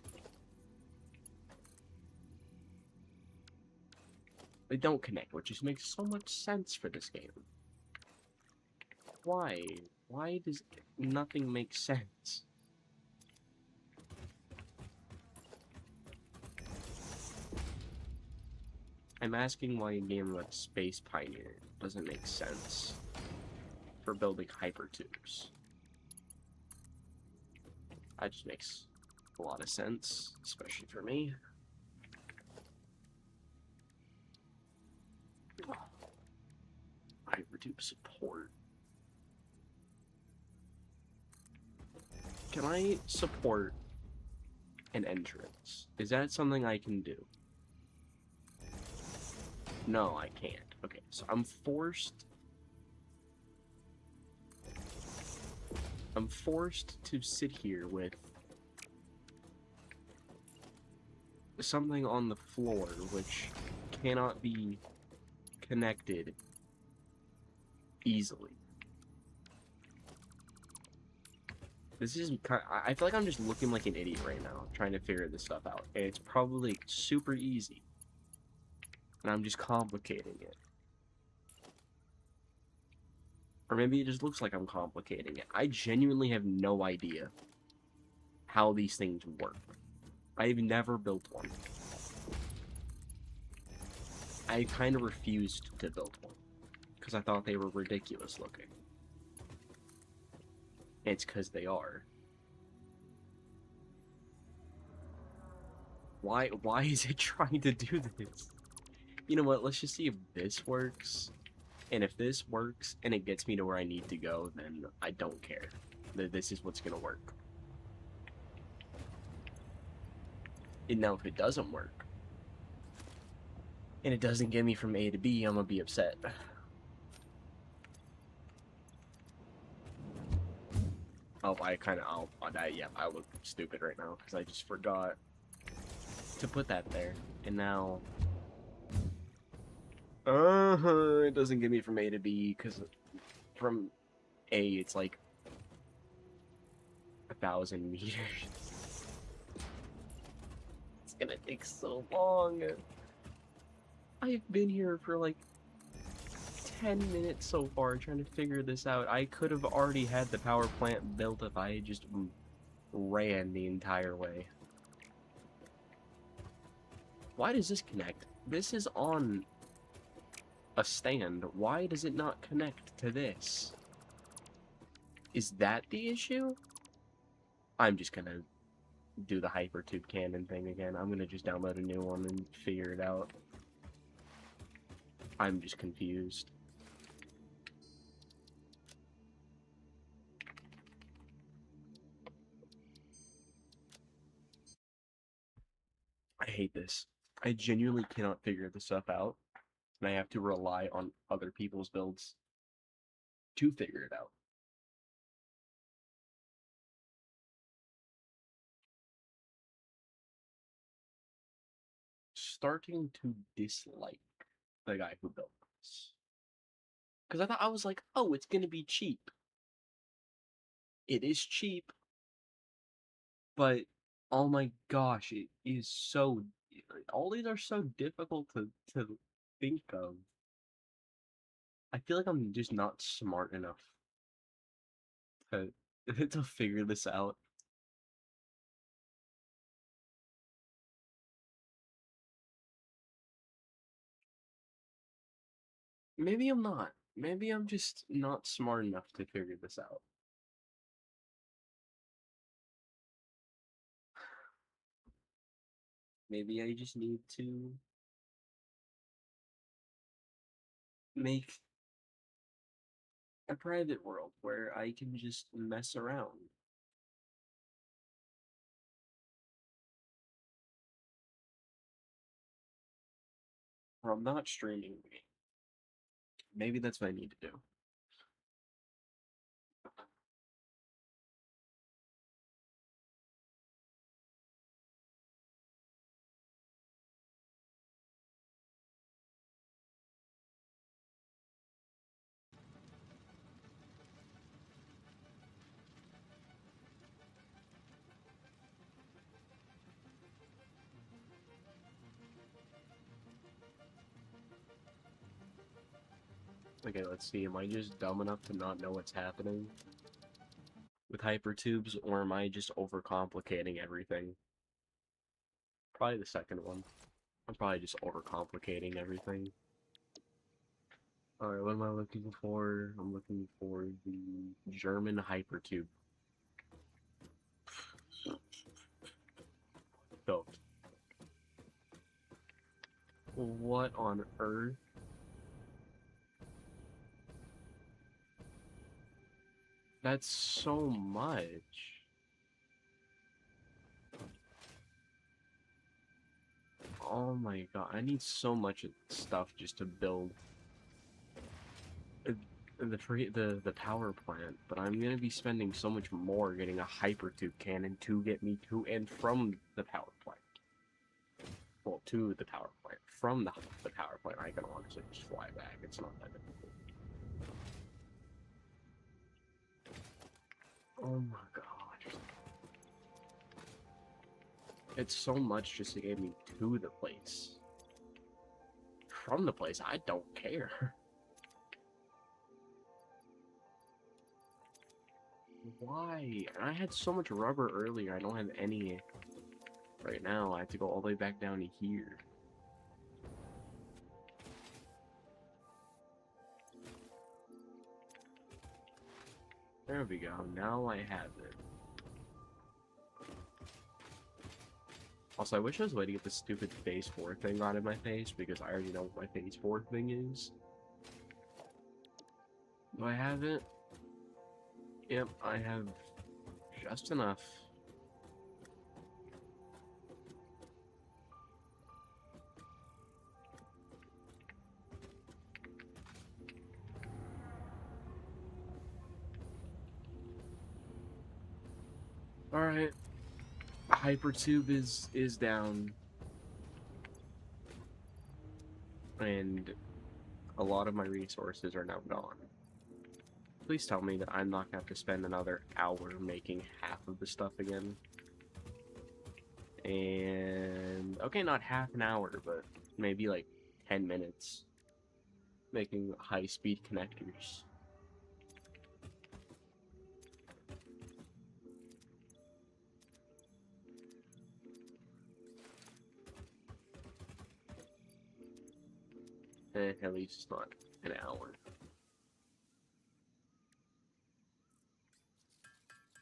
They don't connect, which just makes so much sense for this game. Why? Why does nothing make sense? I'm asking why a game like Space Pioneer doesn't make sense for building hypertubes. That just makes a lot of sense, especially for me. Hypertube support. Can I support an entrance? Is that something I can do? No, I can't. Okay, so I'm forced to sit here with something on the floor which cannot be connected easily. This is I feel like I'm just looking like an idiot right now, trying to figure this stuff out. And it's probably super easy. And I'm just complicating it. Or maybe it just looks like I'm complicating it. I genuinely have no idea how these things work. I've never built one. I kind of refused to build one. Because I thought they were ridiculous looking. It's because they are. Why is it trying to do this? You know what, let's just see if this works. And if this works and it gets me to where I need to go, then I don't care. This is what's gonna work. And now if it doesn't work, and it doesn't get me from A to B, I'm gonna be upset. Oh, yeah, I look stupid right now, because I just forgot to put that there. And now... it doesn't get me from A to B, because from A, it's like 1,000 meters. It's gonna take so long. I've been here for like 10 minutes so far trying to figure this out. I could have already had the power plant built if I had just ran the entire way. Why does this connect? This is on a stand. Why does it not connect to this? Is that the issue? I'm just gonna do the hypertube cannon thing again. I'm gonna just download a new one and figure it out. I'm just confused. I hate this. I genuinely cannot figure this stuff out, and I have to rely on other people's builds to figure it out. Starting to dislike the guy who built this. Because I was like, oh, it's gonna be cheap. It is cheap, but oh my gosh, it is so. All these are so difficult to think of. I feel like I'm just not smart enough to to figure this out. Maybe I'm not. Maybe I'm just not smart enough to figure this out. Maybe I just need to make a private world where I can just mess around. Or I'm not streaming. Maybe that's what I need to do. Okay, let's see. Am I just dumb enough to not know what's happening with hypertubes, or am I just overcomplicating everything? Probably the second one. I'm probably just overcomplicating everything. Alright, what am I looking for? I'm looking for the German hypertube. Built. What on earth? That's so much. Oh my god, I need so much stuff just to build the power plant, but I'm gonna be spending so much more getting a hypertube cannon to get me to and from the power plant. Well, to the power plant. From the power plant, I can honestly just fly back. It's not that difficult. Oh my gosh. It's so much just to get me to the place. From the place, I don't care. Why? I had so much rubber earlier, I don't have any right now. I have to go all the way back down to here. There we go, now I have it. Also, I wish there was a way to get the stupid phase 4 thing out of my face, because I already know what my phase 4 thing is. Do I have it? Yep, I have just enough. Alright. Hypertube is down. And a lot of my resources are now gone. Please tell me that I'm not going to have to spend another hour making half of the stuff again. And, okay, not half an hour, but maybe like 10 minutes making high-speed connectors. At least it's not an hour.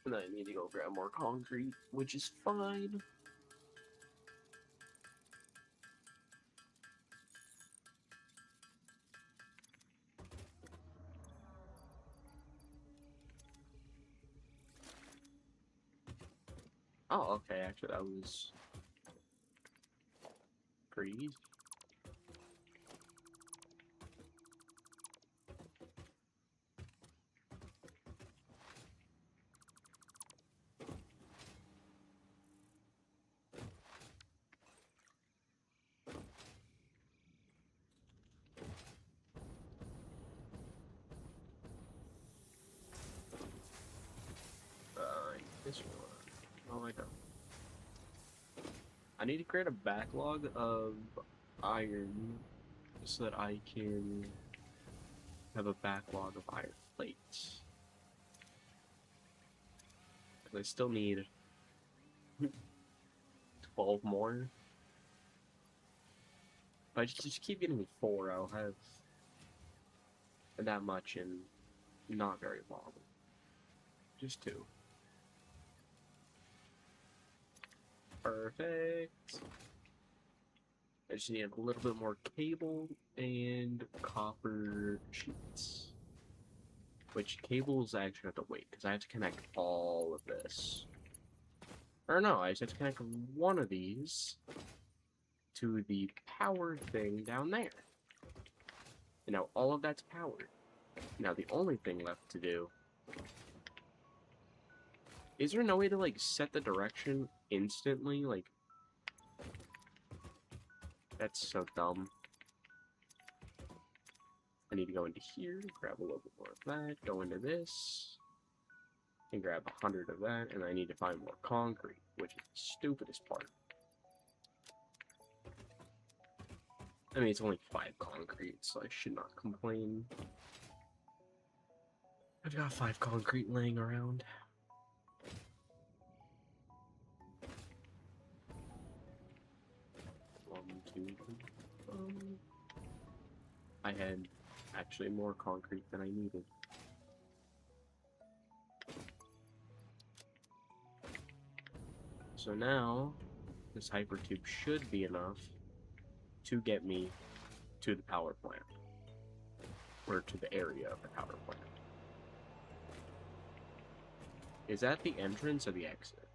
And I need to go grab more concrete, which is fine. Oh, okay, actually that was pretty easy. This one. Oh, I don't. I need to create a backlog of iron so that I can have a backlog of iron plates. Because I still need 12 more. If I just keep getting 4, I'll have that much in not very long. Just 2. Perfect. I just need a little bit more cable and copper sheets. Which cables I actually have to wait, because I have to connect all of this. Or no, I just have to connect one of these to the power thing down there. And now all of that's powered. Now the only thing left to do... Is there no way to, like, set the direction instantly? Like... That's so dumb. I need to go into here, grab a little bit more of that, go into this, and grab 100 of that, and I need to find more concrete, which is the stupidest part. I mean, it's only 5 concrete, so I should not complain. I've got 5 concrete laying around. One, two, three, I had actually more concrete than I needed. So now, this hypertube should be enough to get me to the power plant. Or to the area of the power plant. Is that the entrance or the exit?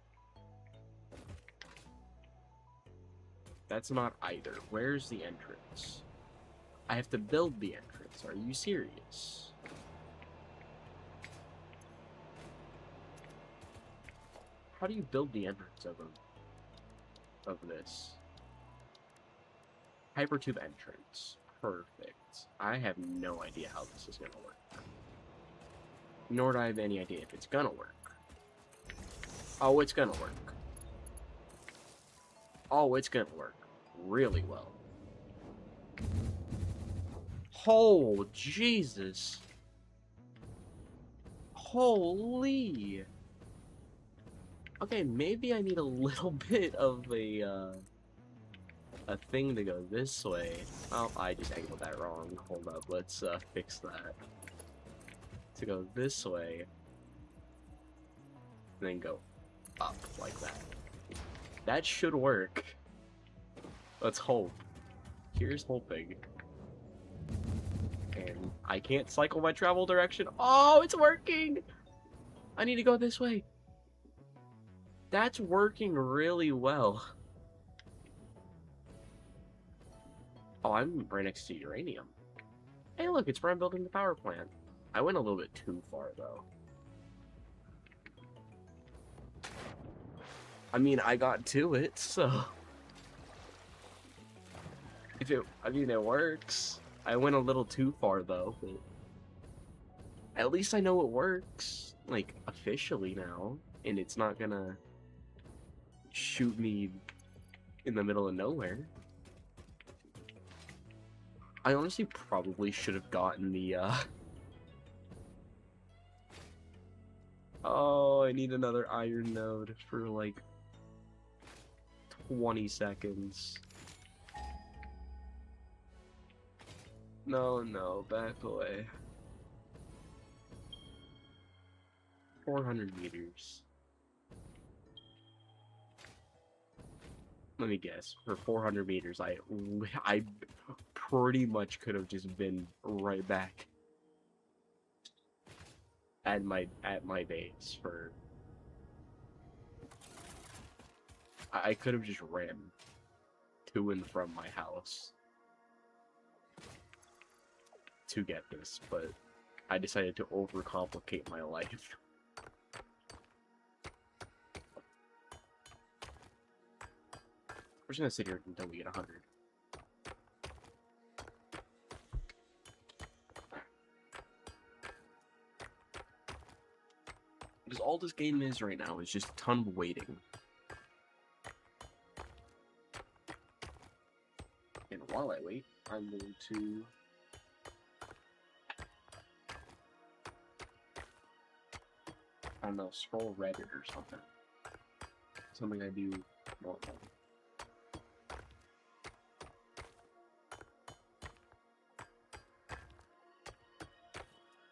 That's not either. Where's the entrance? I have to build the entrance. Are you serious? How do you build the entrance of this? Hypertube entrance. Perfect. I have no idea how this is gonna work. Nor do I have any idea if it's gonna work. Oh, it's gonna work. Oh, it's gonna work really well. Oh, Jesus. Holy. Okay, maybe I need a little bit of a thing to go this way. Oh, I just angled that wrong. Hold up, let's fix that. To go this way, and then go up like that. That should work. Let's hope. Here's hoping. And I can't cycle my travel direction. Oh, it's working! I need to go this way. That's working really well. Oh, I'm right next to uranium. Hey, look, it's where I'm building the power plant. I went a little bit too far, though. I mean, I got to it, so... I mean, it works. I went a little too far, though. But at least I know it works. Like, officially now. And it's not gonna... shoot me in the middle of nowhere. I honestly probably should have gotten the, Oh, I need another iron node for, like, 20 seconds. No, no, back away. 400 meters. Let me guess. For 400 meters, I pretty much could have just been right back at my base for. I could have just ran to and from my house to get this, but I decided to overcomplicate my life. We're just gonna sit here until we get 100. Because all this game is right now is just a ton of waiting. And while I wait, I'm going to... I don't know, scroll Reddit or something. Something I do normally.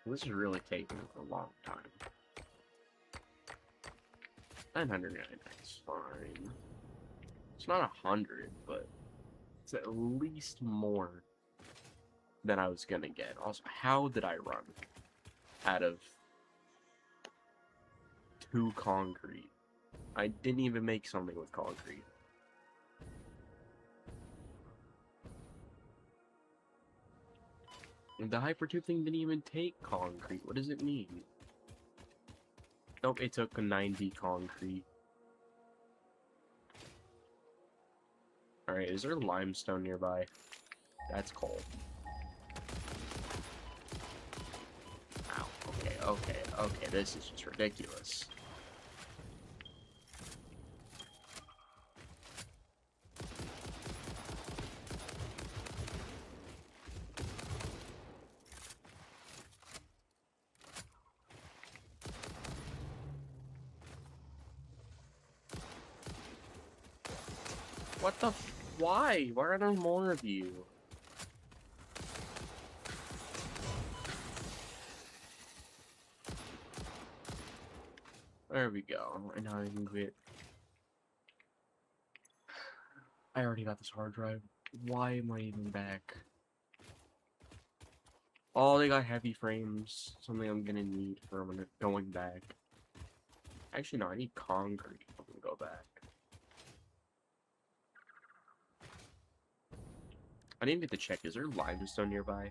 This is really taking a long time. 999 is fine. It's not 100, but it's at least more than I was gonna get. Also, how did I run out of 2 concrete? I didn't even make something with concrete. The hypertube thing didn't even take concrete. What does it mean? Nope, it took 90 concrete. Alright, is there limestone nearby? That's coal. Ow, okay, this is just ridiculous. What the why? Why are there more of you? There we go. And now I can quit. I already got this hard drive. Why am I even back? Oh, they got heavy frames. Something I'm gonna need for when going back. Actually, no, I need concrete if I'm gonna go back. I didn't get to check. Is there limestone nearby?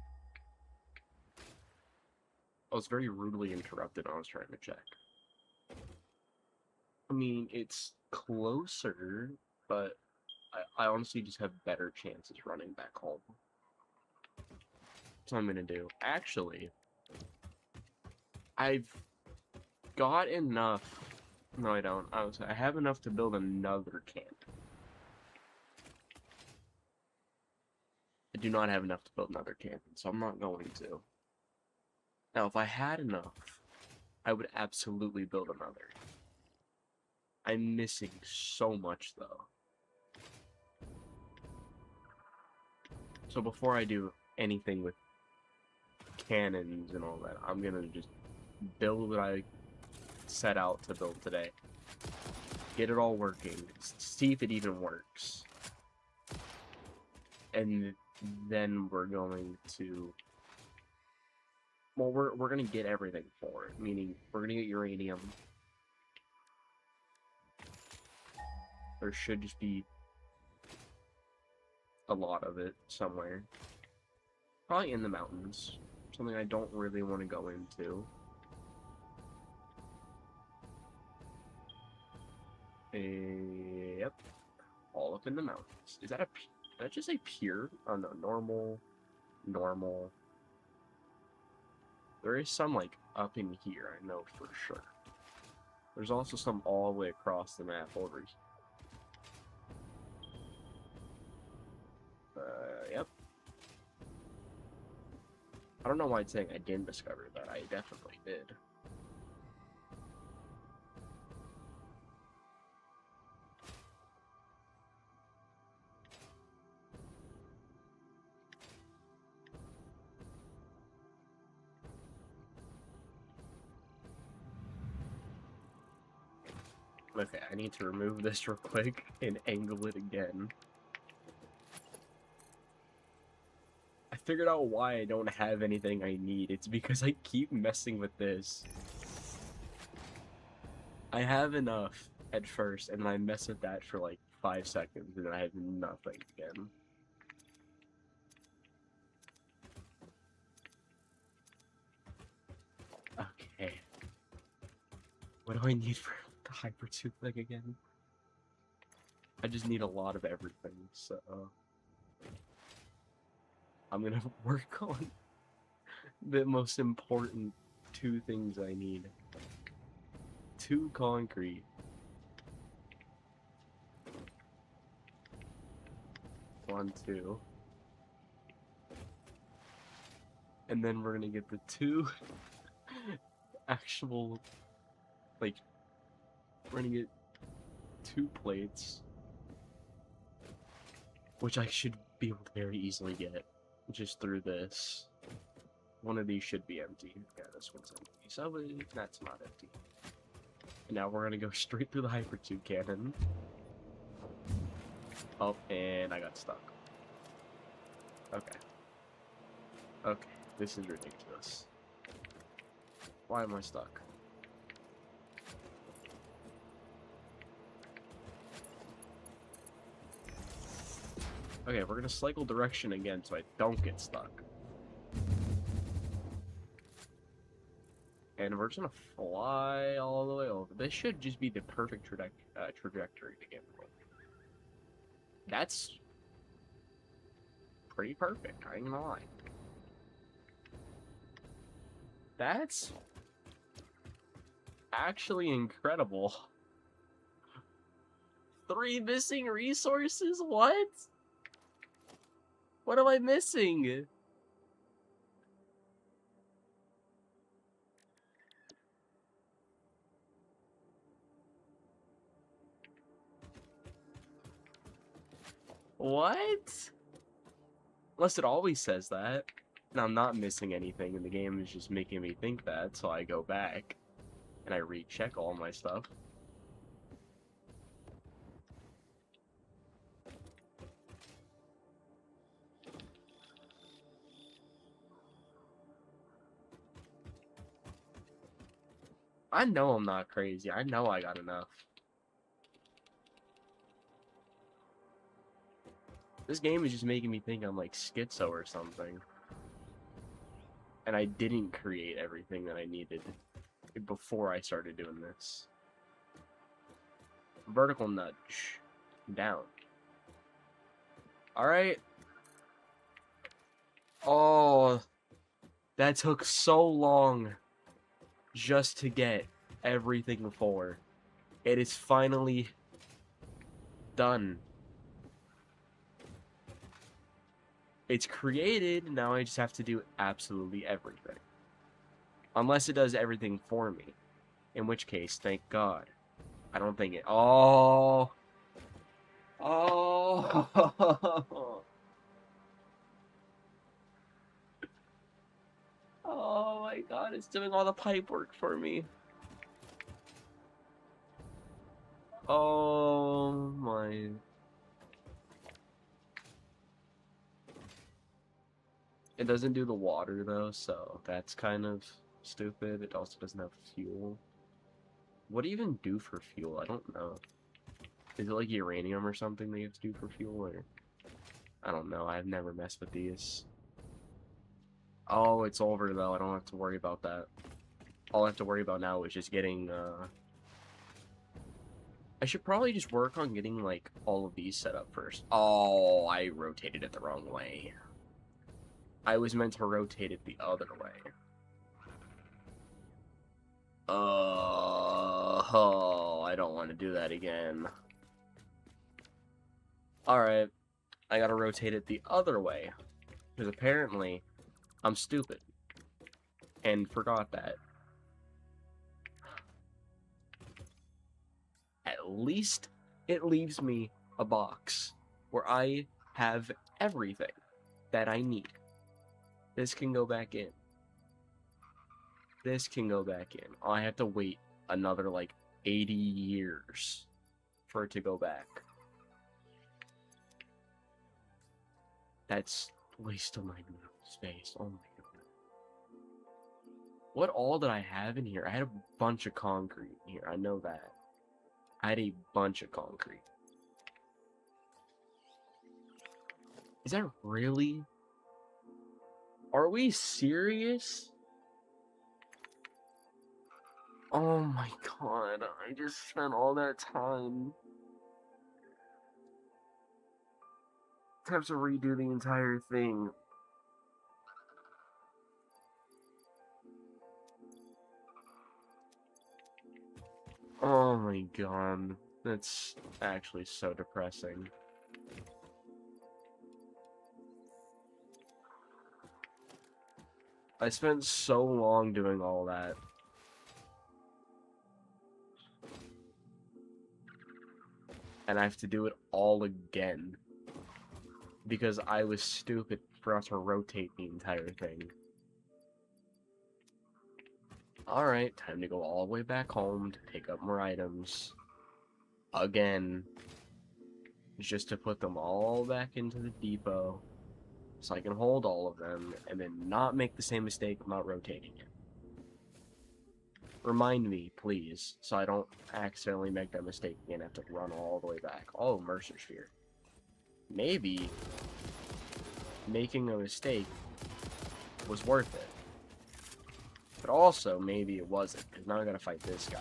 I was very rudely interrupted when I was trying to check. I mean, it's closer, but I honestly just have better chances running back home. That's what I'm gonna do. Actually, I've got enough. No, I don't. I have enough to build another camp. I do not have enough to build another camp, so I'm not going to. Now, if I had enough, I would absolutely build another. I'm missing so much, though. So before I do anything with cannons and all that, I'm gonna just build what I set out to build today. Get it all working. See if it even works. And then we're going to... Well, we're gonna get everything for it. Meaning, we're gonna get uranium. There should just be a lot of it somewhere. Probably in the mountains. Something I don't really want to go into. Yep. All up in the mountains. Is that a... Did I just say pure? Oh no, normal. Normal. There is some, like, up in here, I know for sure. There's also some all the way across the map over here. Yep. I don't know why it's saying I didn't discover that. I definitely did. Okay, I need to remove this real quick and angle it again. I figured out why I don't have anything I need. It's because I keep messing with this. I have enough at first, and I mess with that for like 5 seconds, and then I have nothing again. Okay. What do I need for the hypertube thing again? I just need a lot of everything, so... I'm gonna work on the most important 2 things I need. 2 concrete. 1, 2. And then we're gonna get the 2 actual, like, we're gonna get 2 plates, which I should be able to very easily get just through this. One of these should be empty. Yeah, this one's empty. So that's not empty. And now we're gonna go straight through the hypertube cannon. Oh, and I got stuck. Okay. Okay, this is ridiculous. Why am I stuck? Okay, we're gonna cycle direction again so I don't get stuck. And we're just gonna fly all the way over. This should just be the perfect trajectory to get from. That's pretty perfect, I ain't gonna lie. That's actually incredible. 3 missing resources? What? What am I missing? What? Unless it always says that. And I'm not missing anything, and the game is just making me think that, so I go back and I recheck all my stuff. I know I'm not crazy. I know I got enough. This game is just making me think I'm like schizo or something. And I didn't create everything that I needed before I started doing this. Vertical nudge. Down. Alright. Oh, that took so long just to get everything before. It is finally done. It's created, now I just have to do absolutely everything. Unless it does everything for me. In which case, thank God. I don't think it... Oh! Oh! Oh my God, it's doing all the pipe work for me. Oh my... It doesn't do the water though, so that's kind of stupid. It also doesn't have fuel. What do you even do for fuel? I don't know. Is it like uranium or something that you have to do for fuel, or... I don't know, I've never messed with these. Oh, it's over though, I don't have to worry about that. All I have to worry about now is just getting, I should probably just work on getting, like, all of these set up first. Oh, I rotated it the wrong way. I was meant to rotate it the other way. Oh, I don't want to do that again. Alright, I gotta rotate it the other way. Because apparently, I'm stupid. And forgot that. At least it leaves me a box where I have everything that I need. This can go back in. This can go back in. Oh, I have to wait another, like, 80 years for it to go back. That's a waste of my space. Oh my god. What all did I have in here? I had a bunch of concrete in here. I know that. I had a bunch of concrete. Is that really? Are we serious? Oh my god, I just spent all that time to have to redo the entire thing. Oh my god, that's actually so depressing. I spent so long doing all that. And I have to do it all again. Because I was stupid for us to rotate the entire thing. Alright, time to go all the way back home to pick up more items. Again. Just to put them all back into the depot. So I can hold all of them, and then not make the same mistake of not rotating it. Remind me, please, so I don't accidentally make that mistake again and have to run all the way back. Oh, Mercer Sphere. Maybe making a mistake was worth it. But also, maybe it wasn't, because now I gotta fight this guy.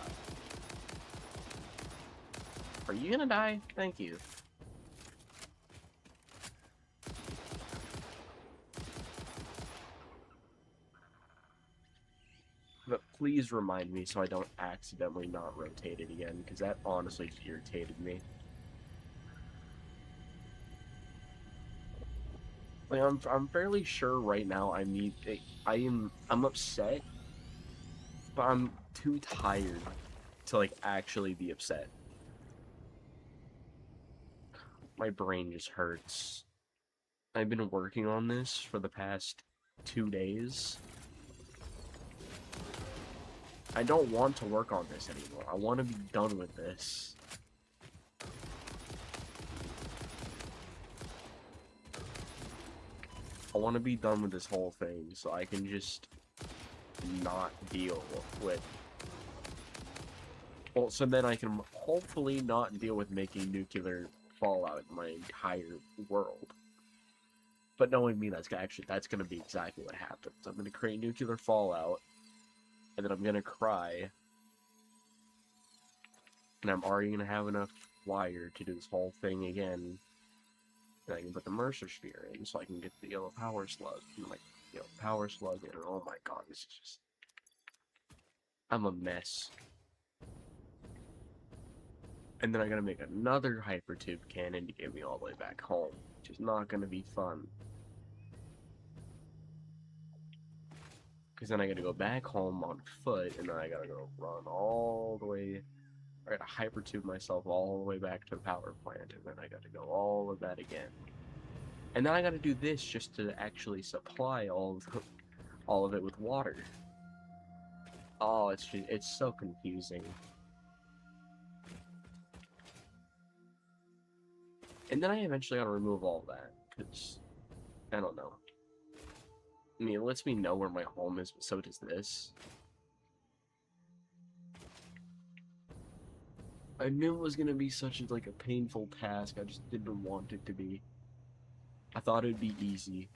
Are you gonna die? Thank you. But please remind me so I don't accidentally not rotate it again, because that honestly just irritated me. Like, I'm fairly sure right now I'm upset, but I'm too tired to like actually be upset. My brain just hurts. I've been working on this for the past 2 days. I don't want to work on this anymore. I want to be done with this. I want to be done with this whole thing so I can just not deal with... Well, so then I can hopefully not deal with making nuclear fallout in my entire world. But knowing me, that's gonna be exactly what happens. I'm gonna create nuclear fallout, and then I'm gonna cry, and I'm already gonna have enough wire to do this whole thing again. And I can put the Mercer Sphere in, so I can get the yellow power slug. And like, power slug, and oh my god, this is just... I'm a mess. And then I gotta make another hyper tube cannon to get me all the way back home, which is not gonna be fun. Because then I gotta go back home on foot, and then I gotta go run all the way... I gotta hyper tube myself all the way back to the power plant, and then I gotta go all of that again. And then I gotta do this just to actually supply all of it with water. Oh, it's so confusing. And then I eventually gotta remove all that, because, I don't know. I mean, it lets me know where my home is, but so does this. I knew it was gonna be such a painful task, I just didn't want it to be. I thought it'd be easy.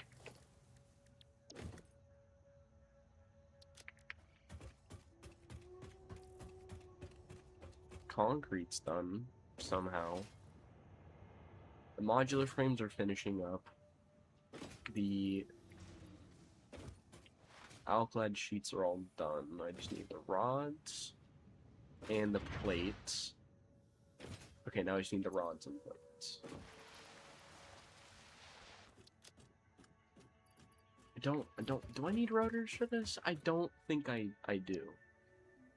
Concrete's done, somehow. The modular frames are finishing up. The alclad sheets are all done. I just need the rods and the plates. Okay, now I just need the rods and plates. Do I need rotors for this? I don't think I do.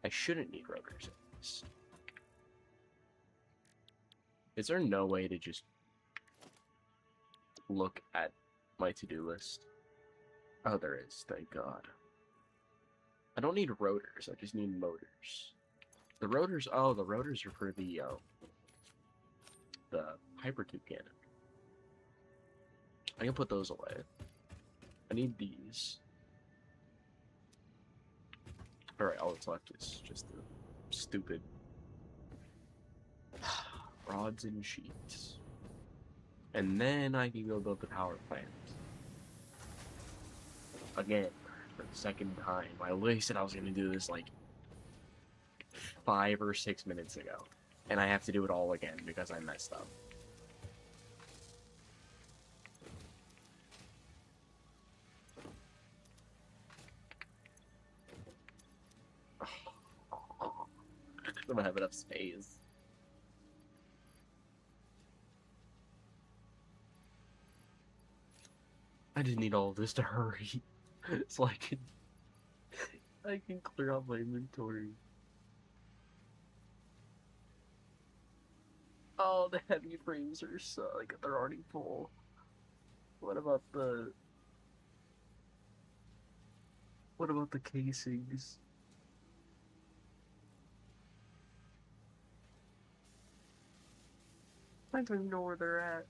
I shouldn't need rotors at least. Is there no way to just look at my to-do list? Oh, there is, thank God. I don't need rotors, I just need motors. The rotors, oh, the rotors are for the hypertube cannon. I can put those away. I need these. Alright, all that's left is just the stupid rods and sheets. And then I can go build the power plant. Again, for the second time. I literally said I was going to do this like 5 or 6 minutes ago. And I have to do it all again because I messed up. I don't have enough space. I just need all of this to hurry so I can clear out my inventory. Oh, the heavy frames are so like they're already full. What about the casings? I don't even know where they're at.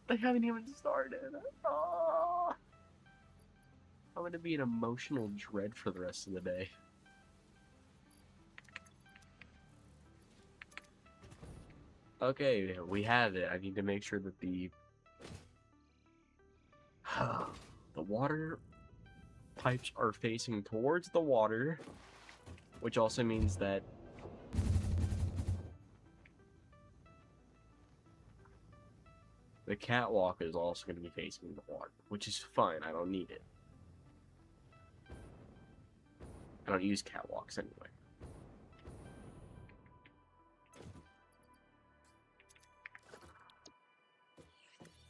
They haven't even started. Oh. I'm gonna be in emotional dread for the rest of the day. Okay, we have it. I need to make sure that the water pipes are facing towards the water, which also means that the catwalk is also going to be facing the water, which is fine. I don't need it. I don't use catwalks anyway.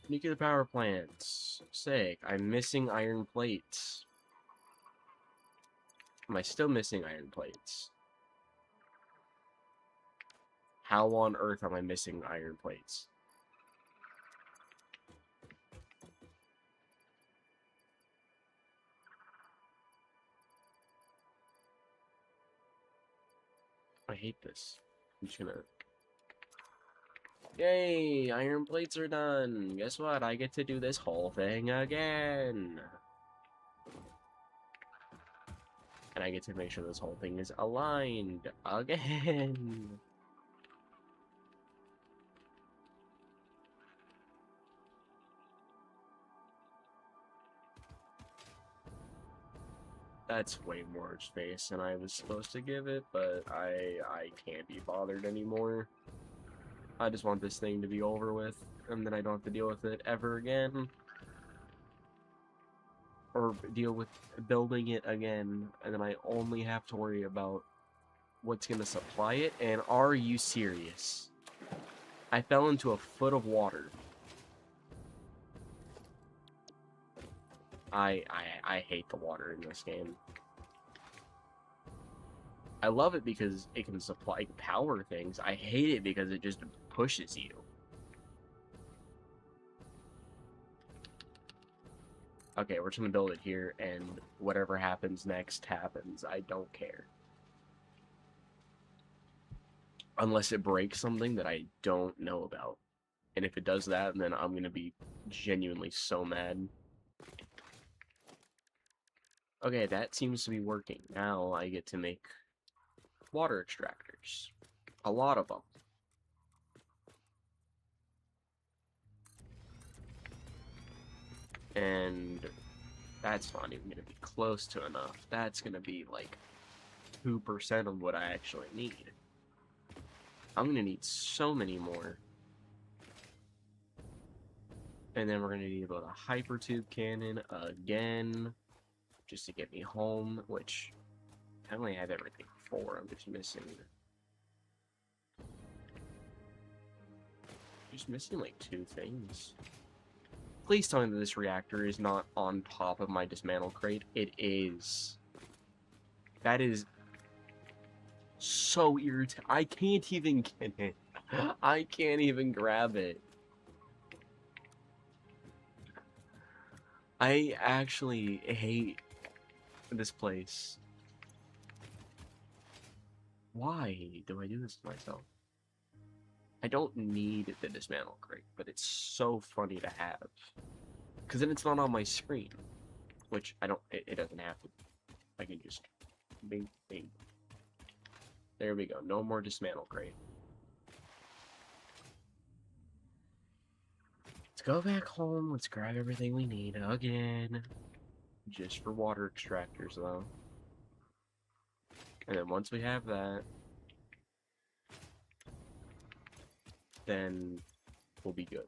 Nuclear power plants. Sick. I'm missing iron plates. Am I still missing iron plates? How on earth am I missing iron plates? I hate this. I'm just gonna... Yay! Iron plates are done! Guess what? I get to do this whole thing again! And I get to make sure this whole thing is aligned again! That's way more space than I was supposed to give it, but I can't be bothered anymore. I just want this thing to be over with, and then I don't have to deal with it ever again. Or deal with building it again, and then I only have to worry about what's gonna supply it, and are you serious? I fell into a foot of water. I hate the water in this game. I love it because it can supply power things. I hate it because it just pushes you. Okay, we're just gonna build it here, and whatever happens next happens. I don't care. Unless it breaks something that I don't know about. And if it does that, then I'm gonna be genuinely so mad. Okay, that seems to be working. Now I get to make water extractors. A lot of them. And that's not even going to be close to enough. That's going to be like 2% of what I actually need. I'm going to need so many more. And then we're going to need about a hypertube cannon again. Just to get me home, which I only have everything for. I'm just missing like 2 things. Please tell me that this reactor is not on top of my dismantle crate. It is. That is so irritating. I can't even get it. I can't even grab it. I actually hate this place. Why do I do this to myself? I don't need the dismantle crate, but it's so funny to have. Because then it's not on my screen. Which I don't, it doesn't have to. I can just, bing, bing. There we go, no more dismantle crate. Let's go back home, let's grab everything we need again. Just for water extractors though. And then once we have that, then we'll be good.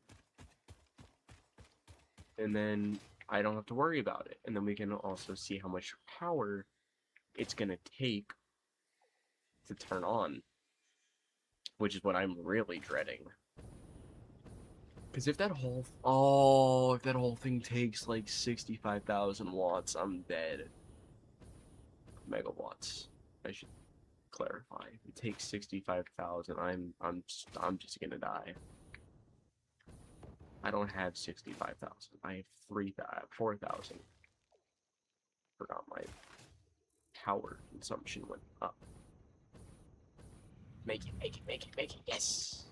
And then I don't have to worry about it. And then we can also see how much power it's gonna take to turn on, which is what I'm really dreading. Because if that whole thing takes like 65,000 watts, I'm dead. Megawatts, I should clarify. If it takes 65,000, I'm just gonna die. I don't have 65,000. I have 4,000. Forgot my power consumption went up. Make it, yes!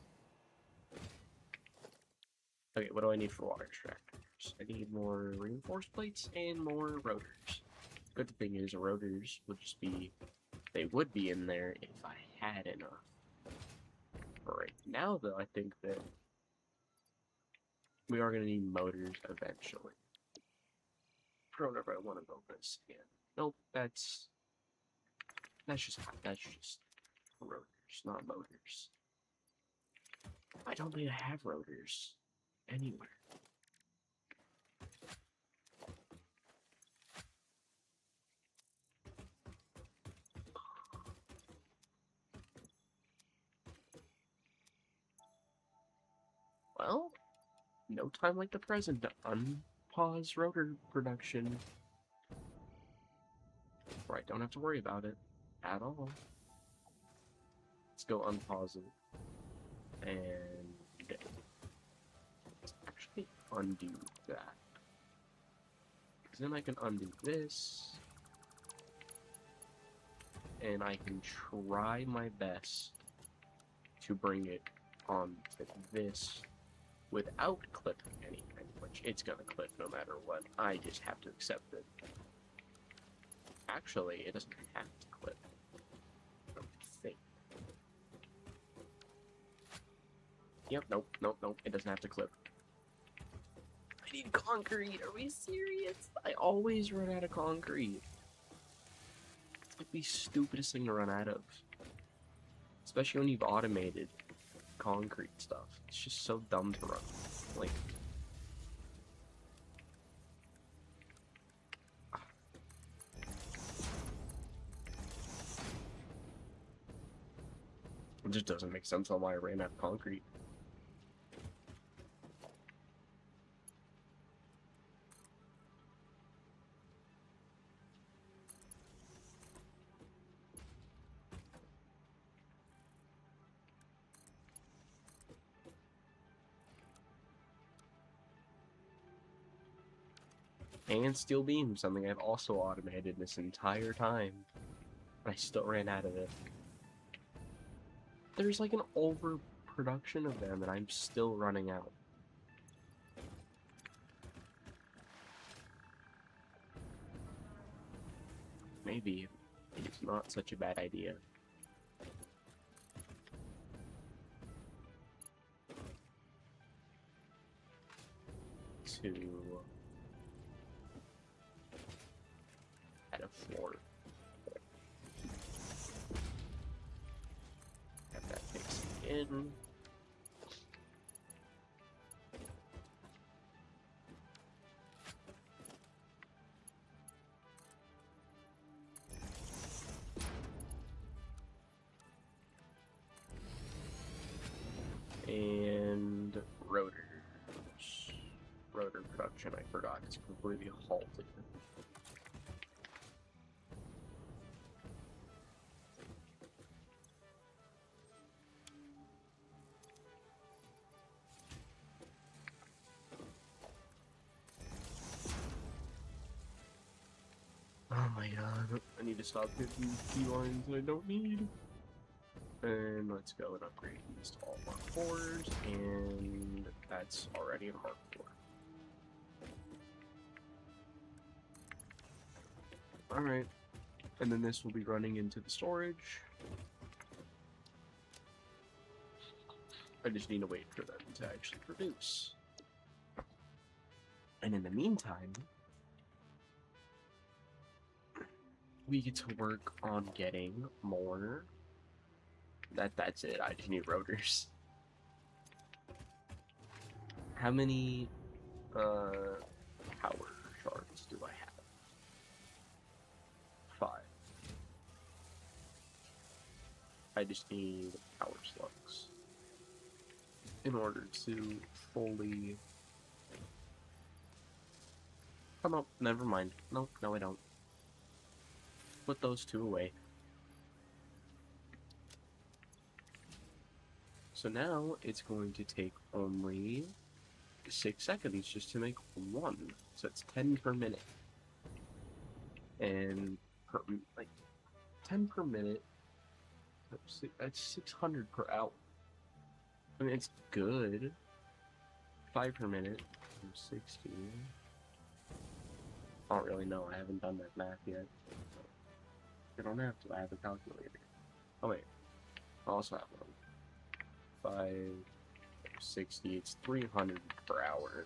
Okay, what do I need for water extractors? I need more reinforced plates and more rotors. Good thing is, rotors would just be, they would be in there if I had enough. Right now, though, I think that we are going to need motors eventually. I don't know if I want to build this again. Nope, that's just rotors, not motors. I don't think I have rotors anywhere. Well, no time like the present to unpause rotor production. Right, don't have to worry about it at all. Let's go unpause it. And actually undo that. Because then I can undo this. And I can try my best to bring it onto this without clipping anything, which it's gonna clip no matter what. I just have to accept it. Actually, it doesn't have to clip. I don't think. Yep, nope, it doesn't have to clip. I need concrete, are we serious? I always run out of concrete. It's like the stupidest thing to run out of. Especially when you've automated concrete stuff. It's just so dumb to run. Like, it just doesn't make sense on why I ran out of concrete. And steel beam, something I've also automated this entire time. I still ran out of it. There's like an overproduction of them and I'm still running out. Maybe it's not such a bad idea. To add a floor. Have that fixed in. And rotors. Rotor production, I forgot, is completely halted. my god, I need to stop hitting key lines I don't need. And let's go and upgrade these to all Mark 4s, and that's already a Mark 4. Alright, and then this will be running into the storage. I just need to wait for them to actually produce. And in the meantime, we get to work on getting more. That's it, I just need rotors. How many power shards do I have? 5. I just need power slugs in order to fully... Oh no, never mind. No, I don't. Put those 2 away. So now it's going to take only 6 seconds just to make 1. So it's 10 per minute. And per, like 10 per minute, that's 600 per hour. I mean, it's good. 5 per minute, 60. I don't really know. I haven't done that math yet. I don't have to. I have a calculator. Oh wait, I also have one. 560. It's 300 per hour.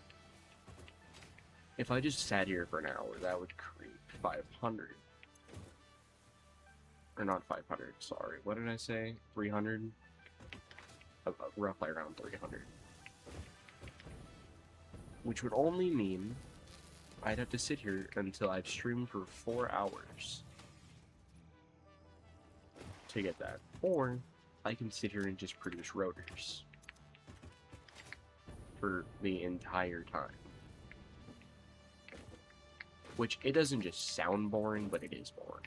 If I just sat here for an hour, that would create 500. Or not 500. Sorry. What did I say? 300. Roughly around 300. Which would only mean I'd have to sit here until I've streamed for 4 hours to get that. Or I can sit here and just produce rotors for the entire time. Which, it doesn't just sound boring, but it is boring.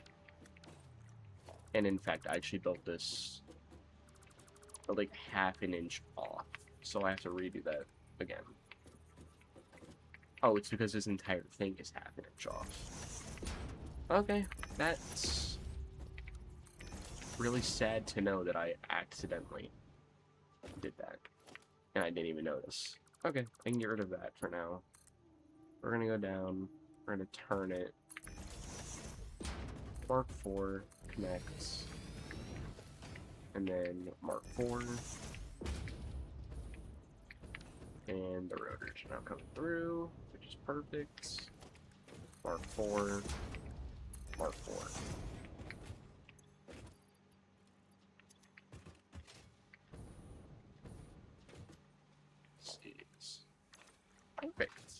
And in fact, I actually built this like half an inch off, so I have to redo that again. Oh, it's because this entire thing is half an inch off. Okay, that's really sad to know that I accidentally did that. And I didn't even notice. Okay, I can get rid of that for now. We're gonna go down, we're gonna turn it. Mark 4 connects. And then Mark 4. And the rotors are now coming through, which is perfect. Mark 4. Mark 4. Perfect.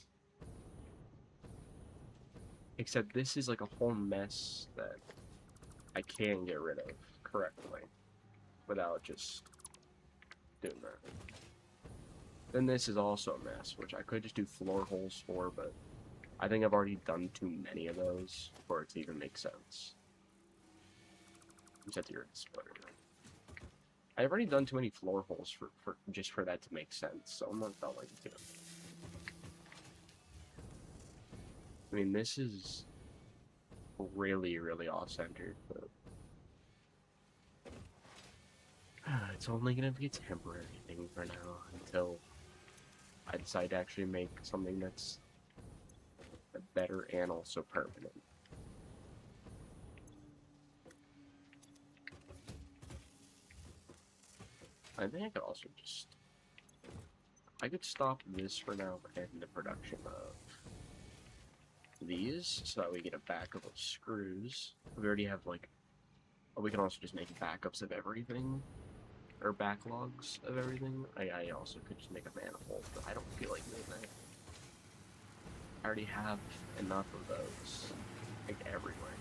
Except this is like a whole mess that I can get rid of correctly without just doing that. Then this is also a mess, which I could just do floor holes for, but I think I've already done too many of those for it to even make sense. Except you're a splitter. I've already done too many floor holes for just for that to make sense, so I'm not going to. I mean, this is really, really off-centered, but it's only going to be a temporary thing for now until I decide to actually make something that's better and also permanent. I think I could also just... I could stop this for now and the production of these, so that we get a backup of screws. We already have, like... We can also just make backups of everything. Or backlogs of everything. I also could just make a manifold, but I don't feel like doing that. I already have enough of those, like, everywhere,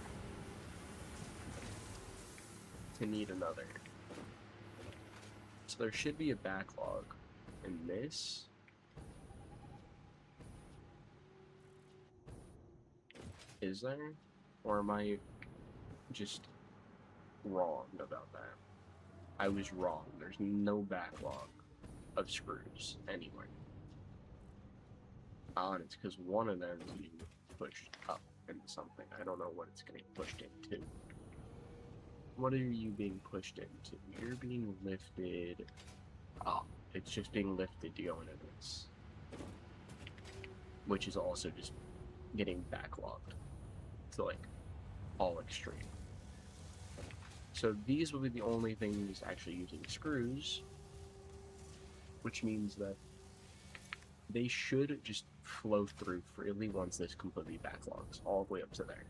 to need another. So there should be a backlog in this. Is there? Or am I just wrong about that? I was wrong. There's no backlog of screws anywhere. And it's because one of them is being pushed up. into something. I don't know what it's getting pushed into. What are you being pushed into? You're being lifted up. It's just being lifted to go into this. Which is also just getting backlogged. So, like, all extreme. So these will be the only things actually using screws, which means that they should just flow through freely once this completely backlogs, all the way up to there.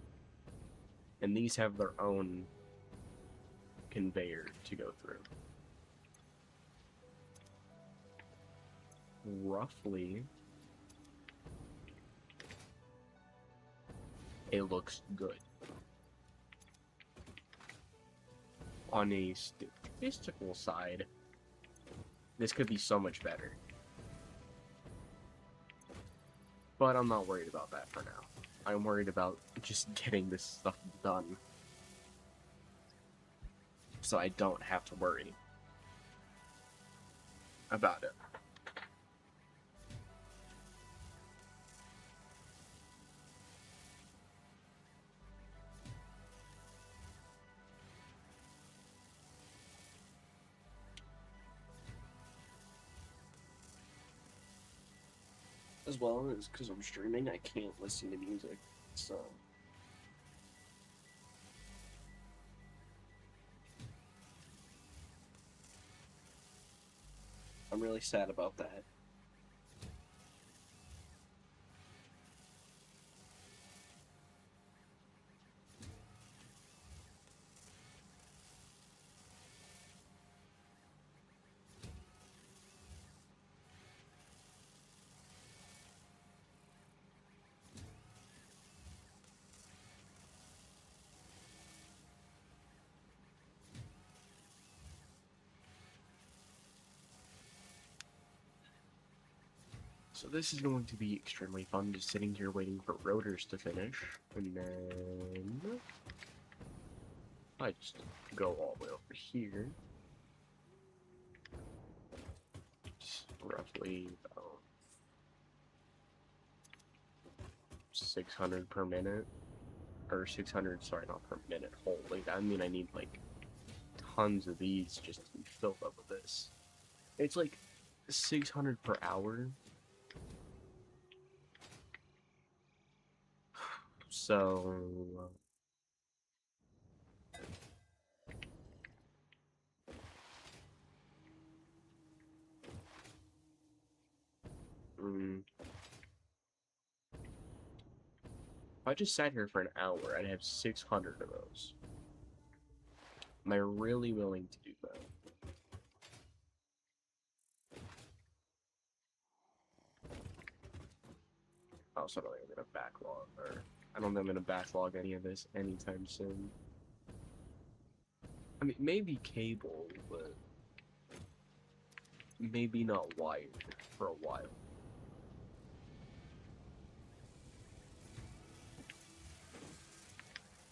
And these have their own conveyor to go through. Roughly, it looks good. On a statistical side, this could be so much better. But I'm not worried about that for now. I'm worried about just getting this stuff done, so I don't have to worry about it. As well as because I'm streaming, I can't listen to music, so I'm really sad about that. So this is going to be extremely fun, just sitting here waiting for rotors to finish, and then I just go all the way over here. Just roughly 600 per minute, or 600, sorry, not per minute, holy, I mean I need like tons of these just to be filled up with this. It's like 600 per hour. So if I just sat here for an hour, I'd have 600 of those. Am I really willing to do that? I also don't think I'm gonna backlog, or I don't think I'm gonna backlog any of this anytime soon. I mean, maybe cable, but maybe not wired for a while.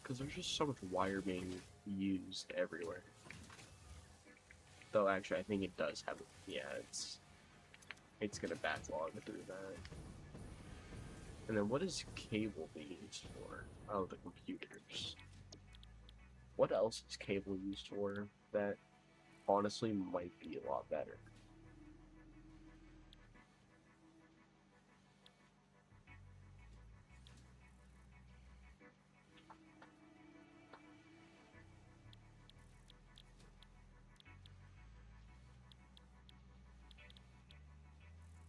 Because there's just so much wire being used everywhere. Though, actually, I think it does have, yeah, it's gonna backlog through that. And then what is cable being used for? Oh, the computers. What else is cable used for that honestly might be a lot better?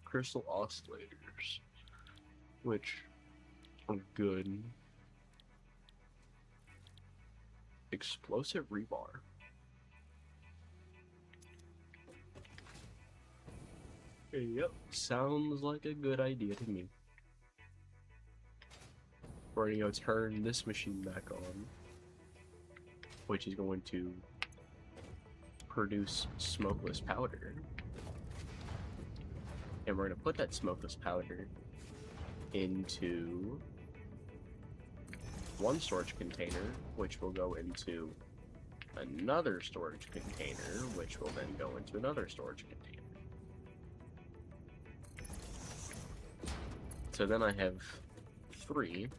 Crystal oscillators, which are good. Explosive rebar. Yep, sounds like a good idea to me. We're gonna go turn this machine back on, which is going to produce smokeless powder. And we're gonna put that smokeless powder into one storage container, which will go into another storage container, which will then go into another storage container. So then I have 3,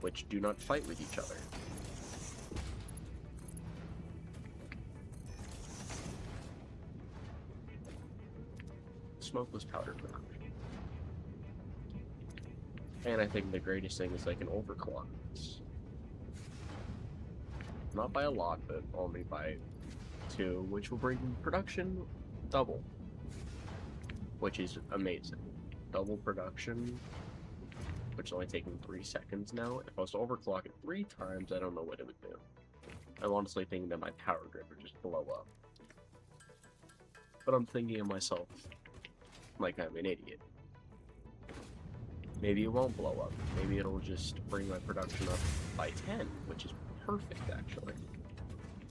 which do not fight with each other. Smokeless powder production. And I think the greatest thing is I can overclock this. Not by a lot, but only by 2, which will bring production double. Which is amazing. Double production, which is only taking 3 seconds now. If I was to overclock it 3 times, I don't know what it would do. I'm honestly thinking that my power grid would just blow up. But I'm thinking of myself like I'm an idiot. Maybe it won't blow up. Maybe it'll just bring my production up by 10, which is perfect, actually.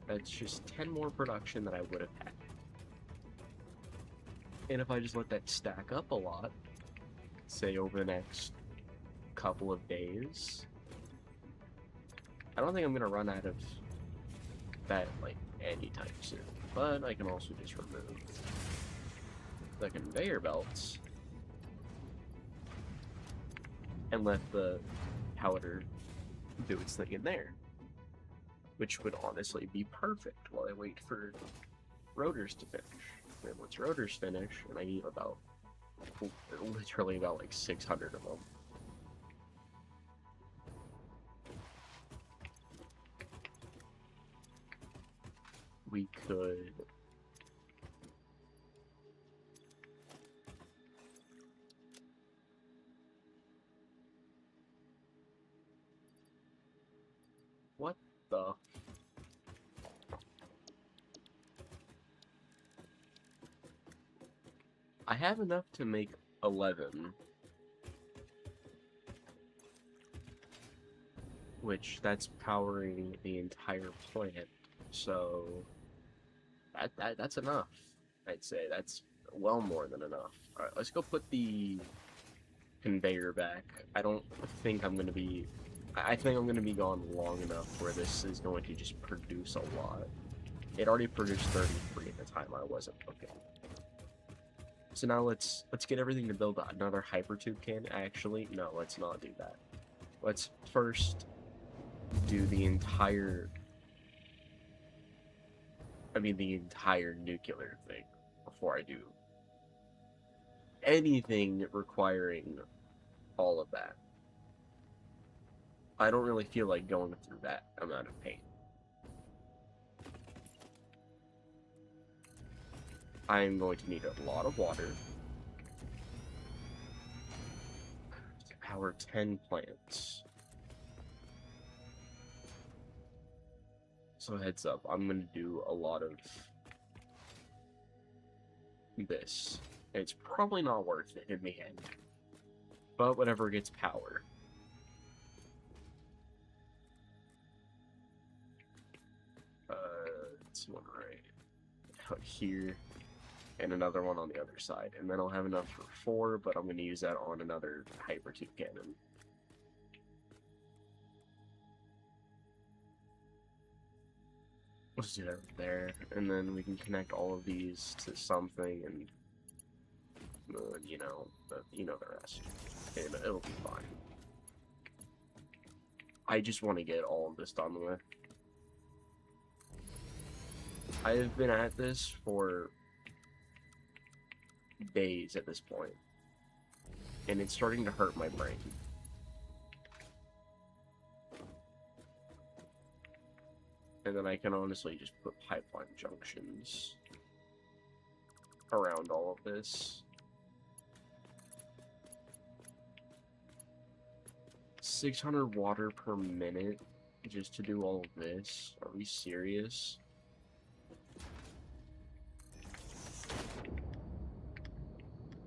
That's just 10 more production that I would have had. And if I just let that stack up a lot, say over the next couple of days, I don't think I'm going to run out of that, like, anytime soon. But I can also just remove the conveyor belts and let the powder do its thing in there, which would honestly be perfect while I wait for rotors to finish. And once rotors finish, and I need about, literally about like 600 of them. We could... What the... I have enough to make 11. Which, that's powering the entire plant. So... That's enough, I'd say. That's well more than enough. Alright, let's go put the conveyor back. I don't think I'm going to be... I think I'm going to be gone long enough where this is going to just produce a lot. It already produced 33 at the time I wasn't looking. So now let's get everything to build another hypertube can. Actually, no, let's not do that. Let's first do the entire... the entire nuclear thing before I do anything requiring all of that. I don't really feel like going through that amount of pain. I'm going to need a lot of water to power 10 plants. So heads up, I'm going to do a lot of this. It's probably not worth it in the end. But whatever gets power. It's one right out here. And another one on the other side. And then I'll have enough for 4, but I'm going to use that on another hypertube cannon. Let's do that right there, and then we can connect all of these to something, and you know the rest. It'll be fine. I just want to get all of this done with. I have been at this for days at this point, and it's starting to hurt my brain. And then I can honestly just put pipeline junctions around all of this. 600 water per minute just to do all of this? Are we serious?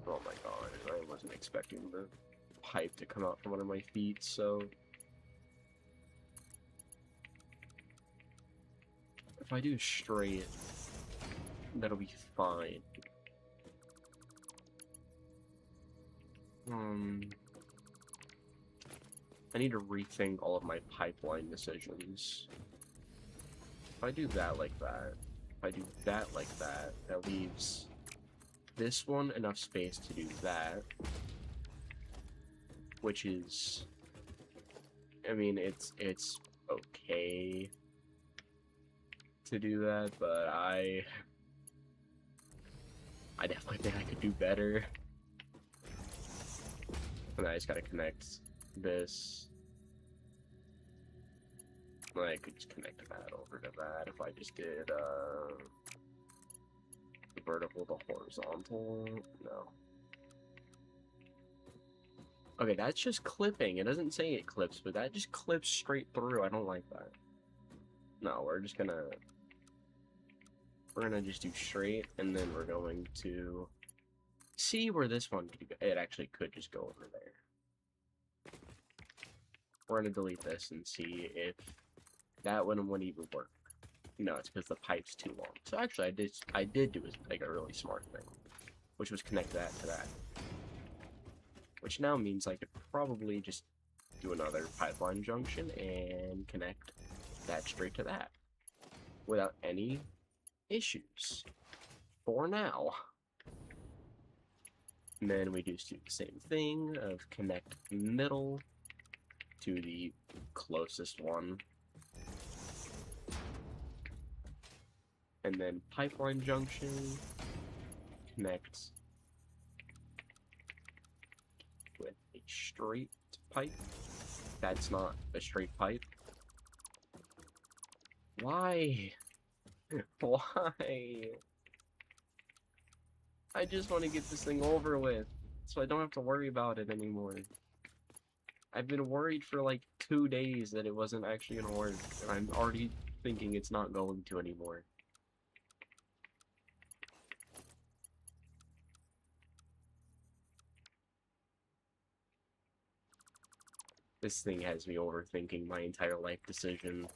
Oh my god, I wasn't expecting the pipe to come out from under my feet, so... If I do straight, that'll be fine. I need to rethink all of my pipeline decisions. If I do that like that, if I do that like that, that leaves this one enough space to do that, which is I mean, it's okay to do that, but I definitely think I could do better. And I just gotta connect this. I could just connect that over to that if I just did vertical to horizontal. No. Okay, that's just clipping. It doesn't say it clips, but that just clips straight through. I don't like that. No, we're gonna just do straight, and then we're going to see where this one could go. It actually could just go over there. We're gonna delete this and see if that one wouldn't even work. No, it's because the pipe's too long. So actually, I did do like a really smart thing, which was connect that to that. Which now means I could probably just do another pipeline junction and connect that straight to that without any issues for now. And then we just do the same thing of connect middle to the closest one. And then pipeline junction connect with a straight pipe. That's not a straight pipe. Why? Why? I just want to get this thing over with, so I don't have to worry about it anymore. I've been worried for like 2 days that it wasn't actually gonna work, and I'm already thinking it's not going to anymore. This thing has me overthinking my entire life decision.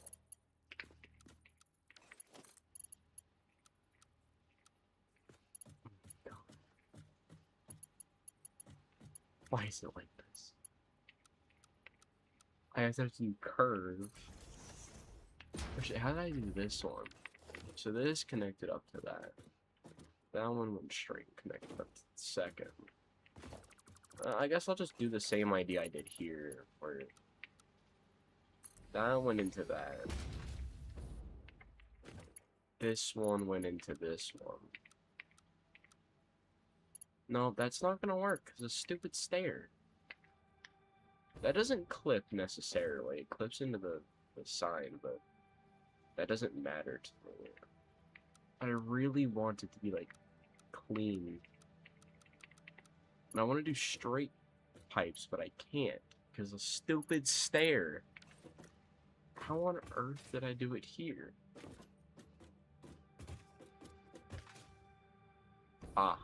Why is it like this? I have to do curve. Actually, how did I do this one? So this connected up to that. That one went straight, connected up to the second. I guess I'll just do the same idea I did here, where that went into that. This one went into this one. No, that's not gonna work, because a stupid stair. That doesn't clip necessarily. It clips into the sign, but that doesn't matter to me. I really want it to be, like, clean. And I want to do straight pipes, but I can't, because a stupid stair. How on earth did I do it here? Ah,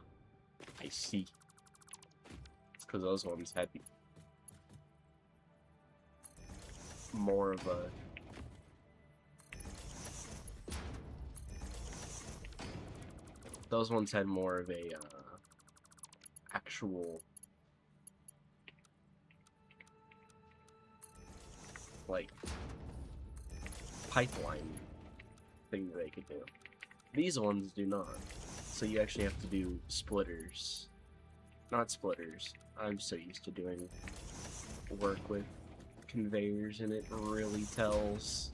I see. It's because those ones had more of a... Those ones had more of a, actual... like, pipeline thing that they could do. These ones do not. So you actually have to do splitters. Not splitters. I'm so used to doing work with conveyors, and it really tells.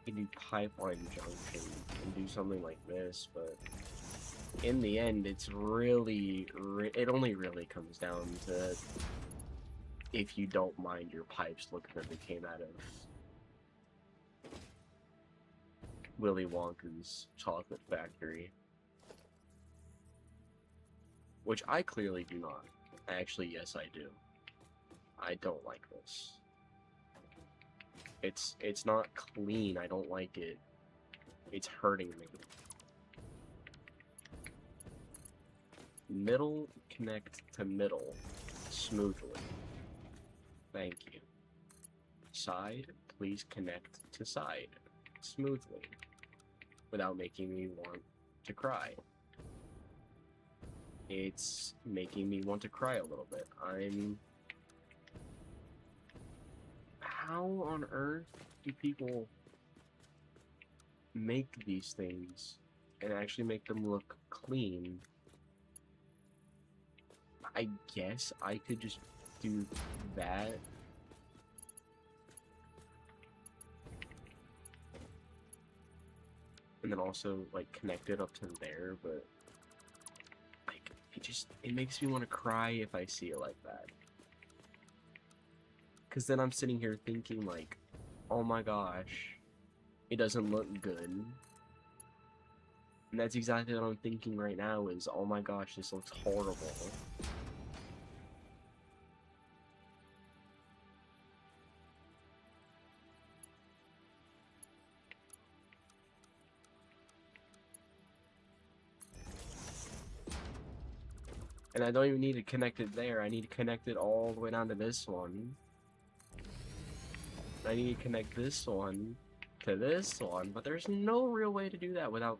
You can do pipeline junction and do something like this, but in the end, it's really, it only really comes down to if you don't mind your pipes looking like they came out of Willy Wonka's chocolate factory. Which I clearly do not. Actually, yes, I do. I don't like this. It's not clean. I don't like it. It's hurting me. Middle connect to middle smoothly. Thank you. Side, please connect to side smoothly without making me want to cry. It's making me want to cry a little bit. How on earth do people make these things and actually make them look clean? I guess I could just do that. And then also, like, connect it up to there, but, like, it makes me want to cry if I see it like that. Because then I'm sitting here thinking, like, oh my gosh, it doesn't look good. And that's exactly what I'm thinking right now is, oh my gosh, this looks horrible. And I don't even need to connect it there, I need to connect it all the way down to this one. I need to connect this one to this one, but there's no real way to do that without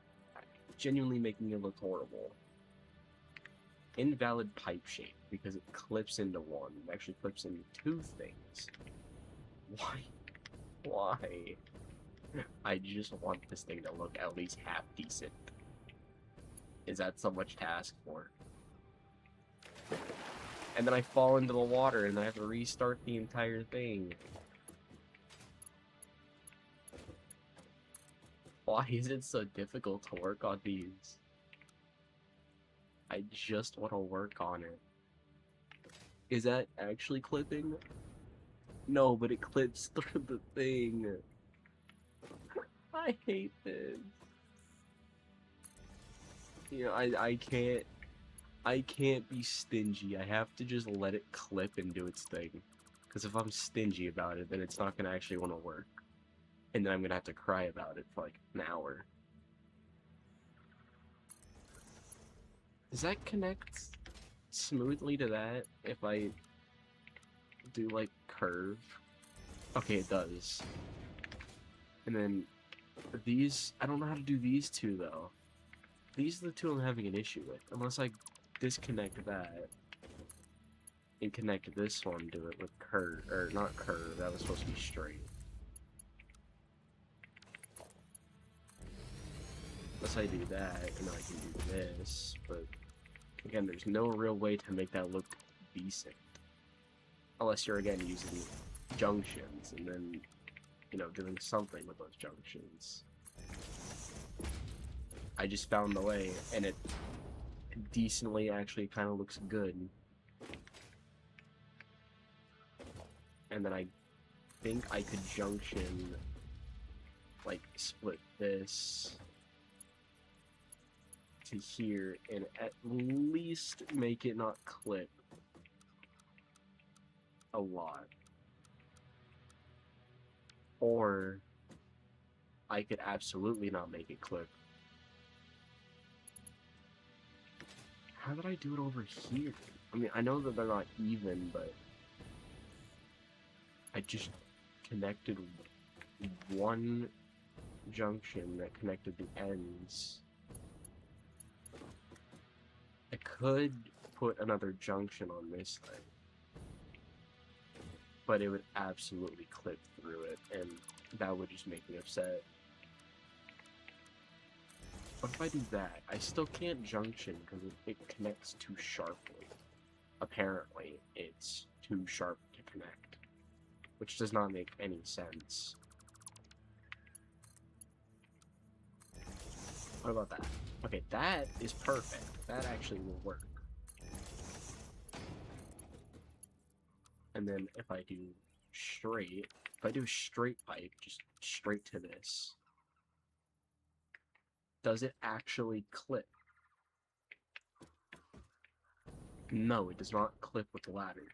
genuinely making it look horrible. Invalid pipe shape, because it clips into one. It actually clips into two things. Why? Why? I just want this thing to look at least half decent. Is that so much to ask for? And then I fall into the water and then I have to restart the entire thing. Why is it so difficult to work on these? I just want to work on it. Is that actually clipping? No, but it clips through the thing. I hate this. You know, I can't be stingy. I have to just let it clip and do its thing. Because if I'm stingy about it, then it's not going to actually want to work. And then I'm going to have to cry about it for like an hour. Does that connect smoothly to that if I do like curve? Okay, it does. And then these, I don't know how to do these two though. These are the two I'm having an issue with. Unless I disconnect that and connect this one to it with curve, or not curve, that was supposed to be straight. Unless I do that, and then I can do this, but again, there's no real way to make that look decent. Unless you're, again, using junctions, and then, you know, doing something with those junctions. I just found the way, and it decently actually kind of looks good. And then I think I could junction, like, split this to here, and at least make it not clip a lot. Or I could absolutely not make it clip. How did I do it over here? I mean, I know that they're not even, but I just connected one junction that connected the ends. I could put another junction on this thing, but it would absolutely clip through it, and that would just make me upset. What if I do that? I still can't junction because it connects too sharply. Apparently, it's too sharp to connect, which does not make any sense. What about that? Okay, that is perfect. That actually will work. And then if I do straight, if I do straight pipe, just straight to this, does it actually clip? No, it does not clip with the ladder.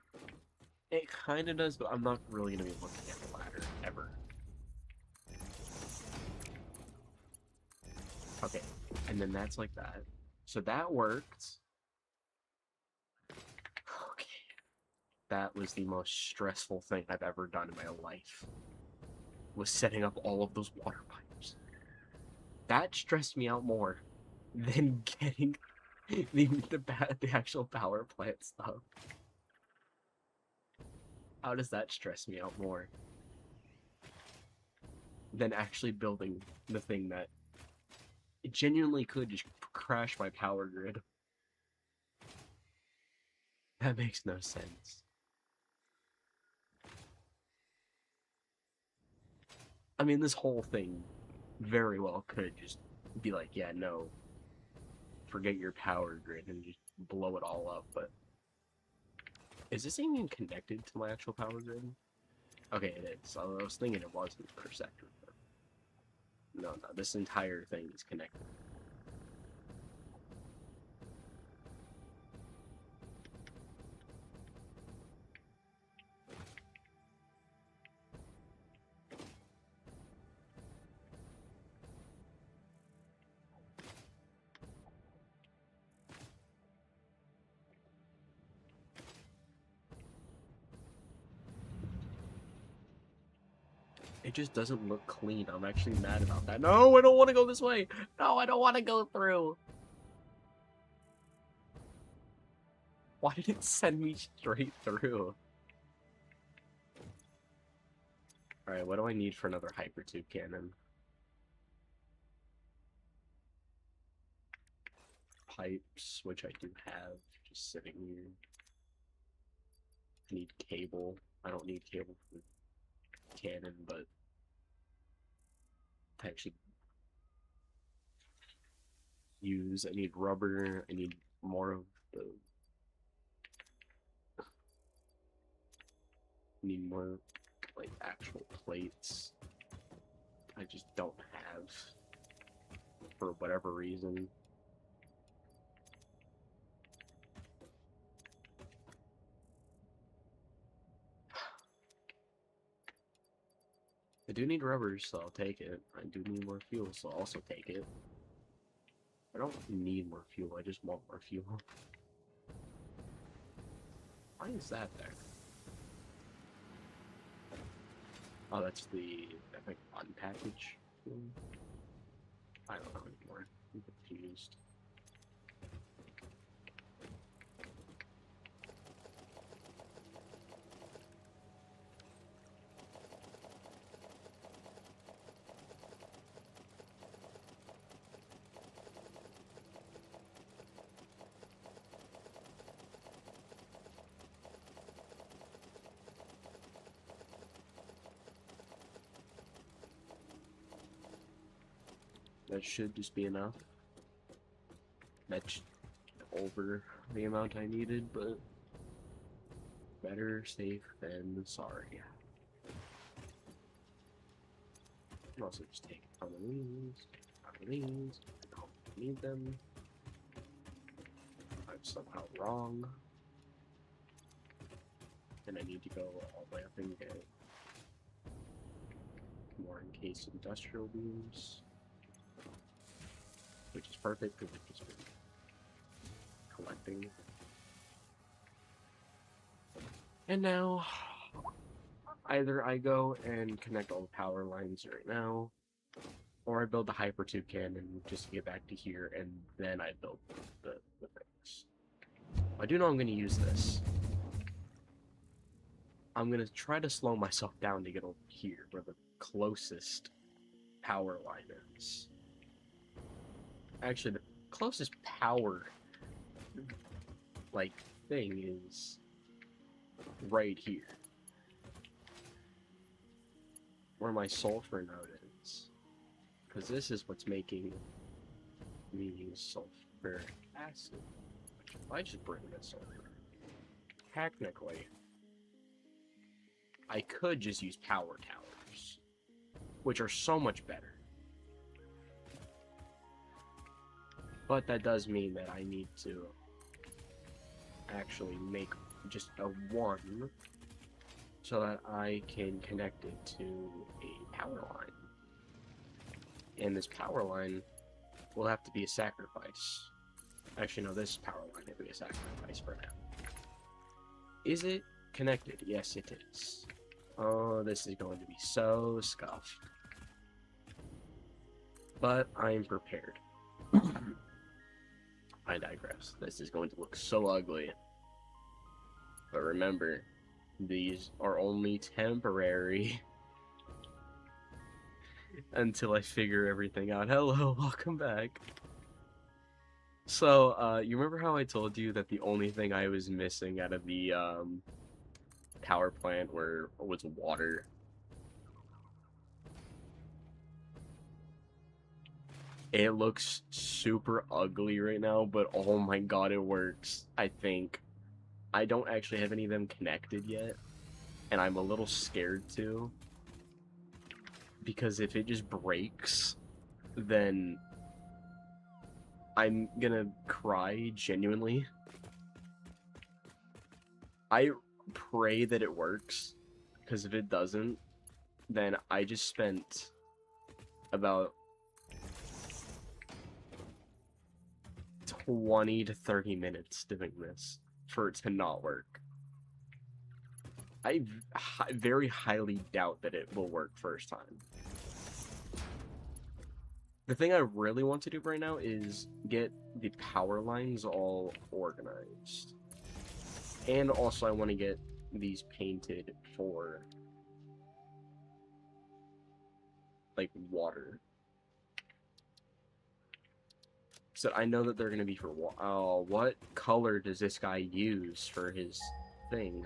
It kind of does, but I'm not really going to be looking at the ladder, ever. Okay, and then that's like that. So that worked. Okay. That was the most stressful thing I've ever done in my life. Was setting up all of those water pipes. That stressed me out more than getting the actual power plant stuff. How does that stress me out more than actually building the thing that it genuinely could just crash my power grid? That makes no sense. I mean, this whole thing very well could just be like, yeah, no, forget your power grid and just blow it all up, but is this even connected to my actual power grid? Okay, it is. I was thinking it wasn't per sector. No, no, this entire thing is connected. It just doesn't look clean. I'm actually mad about that. No, I don't want to go this way. No, I don't want to go through. Why did it send me straight through? Alright, what do I need for another hypertube cannon? Pipes, which I do have, just sitting here. I need cable. I don't need cable for the cannon, but to actually use, I need rubber. I need more of the... I need more, like, actual plates. I just don't have, for whatever reason. I do need rubber, so I'll take it. I do need more fuel, so I'll also take it. I don't need more fuel, I just want more fuel. Why is that there? Oh, that's the, I think, unpackage thing? I don't know anymore. I'm confused. That should just be enough. That's over the amount I needed, but better safe than sorry. I can also just take a ton of these, I don't need them. I'm somehow wrong. And I need to go all the way up and get more encased industrial beams. Which is perfect because we've just been collecting. And now, either I go and connect all the power lines right now, or I build the hypertube cannon just to get back to here, and then I build the things. I do know I'm going to use this. I'm going to try to slow myself down to get over here, where the closest power line is. Actually, the closest power, like, thing is right here. Where my sulfur node is. Because this is what's making me use sulfuric acid. I should bring this over. Technically, I could just use power towers, which are so much better. But that does mean that I need to actually make just a one so that I can connect it to a power line. And this power line will have to be a sacrifice. Actually, no, this power line will be a sacrifice for now. Is it connected? Yes, it is. Oh, this is going to be so scuffed. But I'm prepared. I digress. This is going to look so ugly. But remember, these are only temporary. Until I figure everything out. Hello, welcome back. So, you remember how I told you that the only thing I was missing out of the power plant was water? It looks super ugly right now, but oh my god, it works. I think I don't actually have any of them connected yet, and I'm a little scared too, because if it just breaks, then I'm gonna cry genuinely. I pray that it works, because if it doesn't, then I just spent about 20 to 30 minutes doing this for it to not work. I very highly doubt that it will work first time. The thing I really want to do right now is get the power lines all organized. And also I want to get these painted for like water. So I know that they're going to be for oh, what color does this guy use for his thing?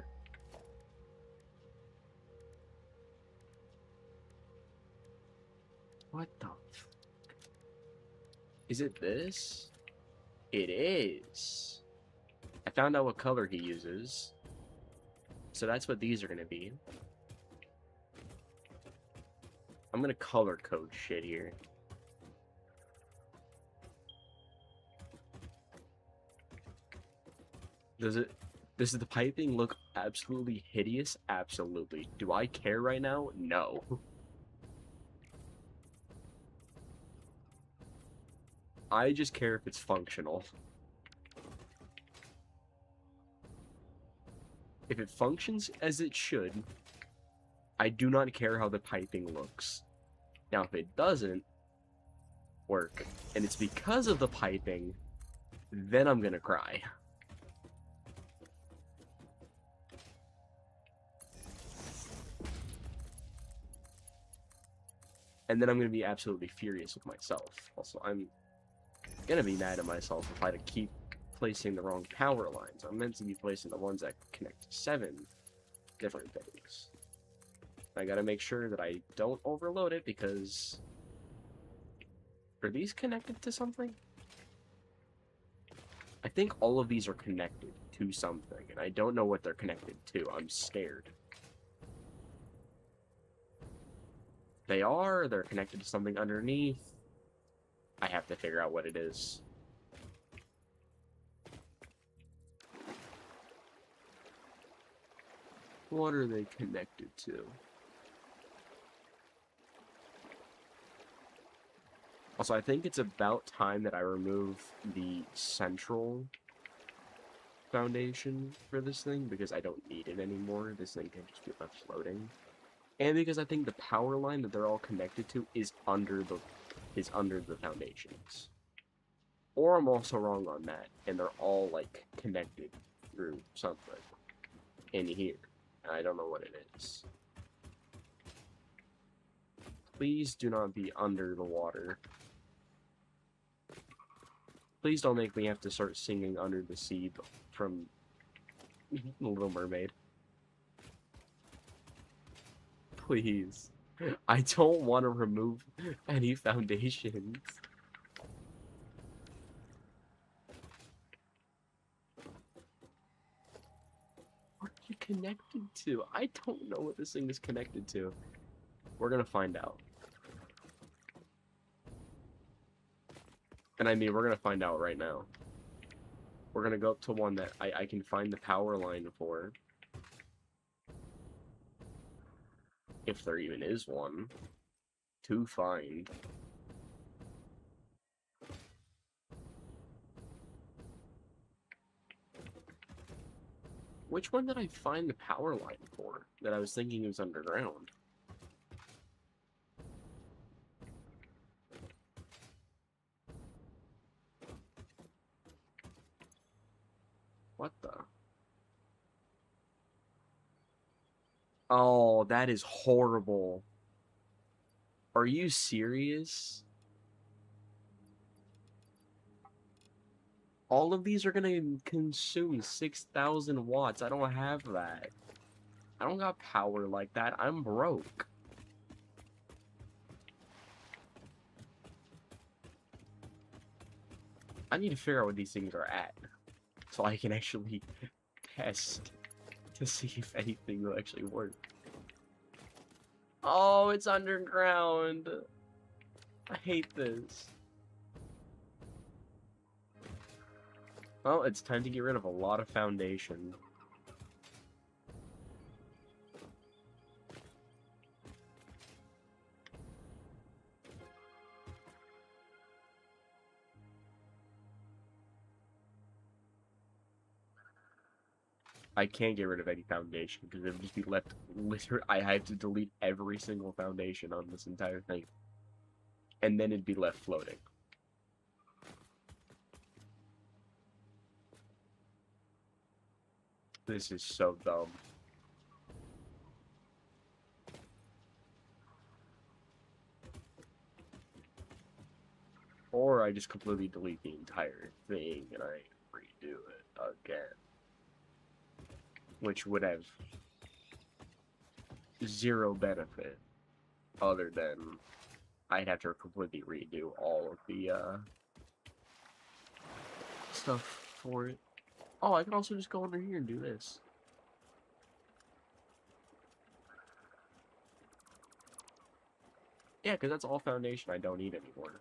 What the is it this? It is. I found out what color he uses. So that's what these are going to be. I'm going to color code shit here. Does the piping look absolutely hideous? Absolutely. Do I care right now? No. I just care if it's functional. If it functions as it should, I do not care how the piping looks. Now, if it doesn't work, and it's because of the piping, then I'm gonna cry. And then I'm gonna be absolutely furious with myself. Also, I'm gonna be mad at myself if I keep placing the wrong power lines. I'm meant to be placing the ones that connect to 7 different things. I gotta make sure that I don't overload it because... Are these connected to something? I think all of these are connected to something, and I don't know what they're connected to. I'm scared. They're connected to something underneath. I have to figure out what it is. What are they connected to? Also, I think it's about time that I remove the central foundation for this thing, because I don't need it anymore. This thing can just be left floating. And because I think the power line that they're all connected to is under the foundations. Or I'm also wrong on that, and they're all, like, connected through something in here. I don't know what it is. Please do not be under the water. Please don't make me have to start singing Under the Sea from The Little Mermaid. Please. I don't want to remove any foundations. What are you connected to? I don't know what this thing is connected to. We're gonna find out. And I mean, we're gonna find out right now. We're gonna go up to one that I can find the power line for. If there even is one to find. Which one did I find the power line for that I was thinking was underground? What the? Oh, that is horrible. Are you serious? All of these are gonna consume 6,000 watts. I don't have that. I don't got power like that. I'm broke. I need to figure out what these things are at, so I can actually test to see if anything will actually work. Oh, it's underground. I hate this. Well, it's time to get rid of a lot of foundation. I can't get rid of any foundation because it would just be left literally. I have to delete every single foundation on this entire thing, and then it'd be left floating. This is so dumb. Or I just completely delete the entire thing and I redo it again. Which would have zero benefit other than I'd have to completely redo all of the stuff for it. Oh, I can also just go under here and do this. Yeah, because that's all foundation I don't need anymore.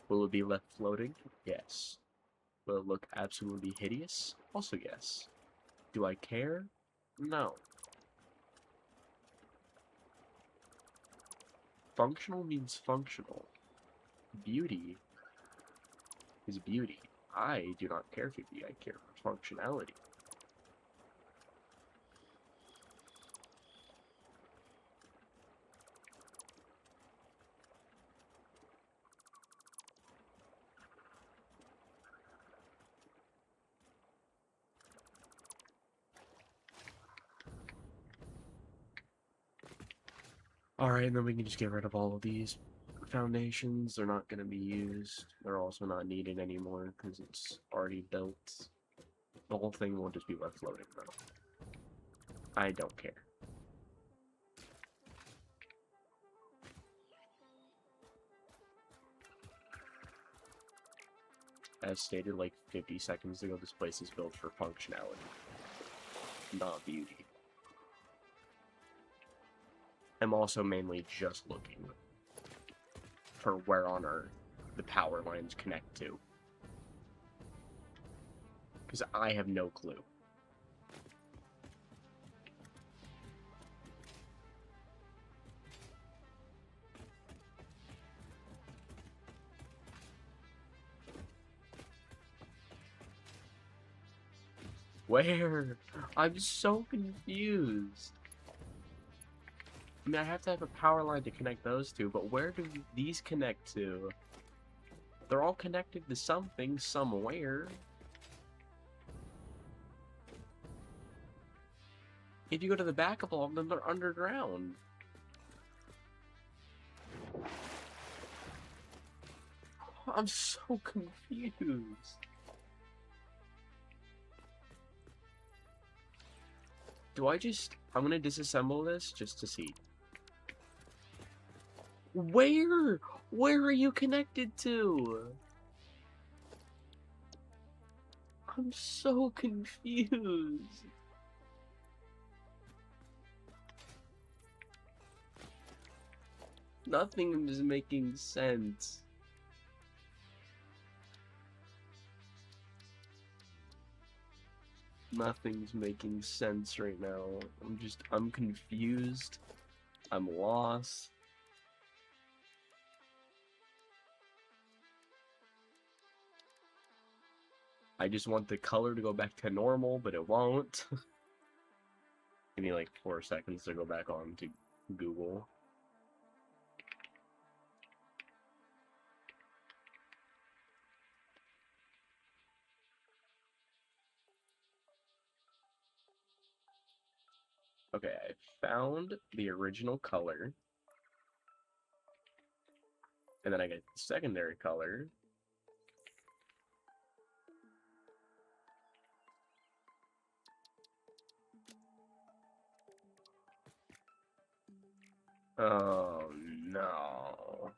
Will it be left floating? Yes. Will it look absolutely hideous? Also yes. Do I care? No. Functional means functional. Beauty is beauty. I do not care for beauty, I care for functionality. Alright, and then we can just get rid of all of these foundations. They're not going to be used. They're also not needed anymore because it's already built. The whole thing will just be left floating though. I don't care. As stated like 50 seconds ago, this place is built for functionality, not beauty. I'm also mainly just looking for where on Earth the power lines connect to. Because I have no clue. Where? I'm so confused. I mean, I have to have a power line to connect those two, but where do these connect to? They're all connected to something somewhere. If you go to the back of all of them, they're underground. I'm so confused. Do I just... I'm gonna disassemble this just to see. Where? Where are you connected to? I'm so confused. Nothing is making sense. Nothing's making sense right now. I'm confused. I'm lost. I just want the color to go back to normal, but it won't. Give me like 4 seconds to go back on to Google. Okay, I found the original color, and then I get the secondary color. Oh no.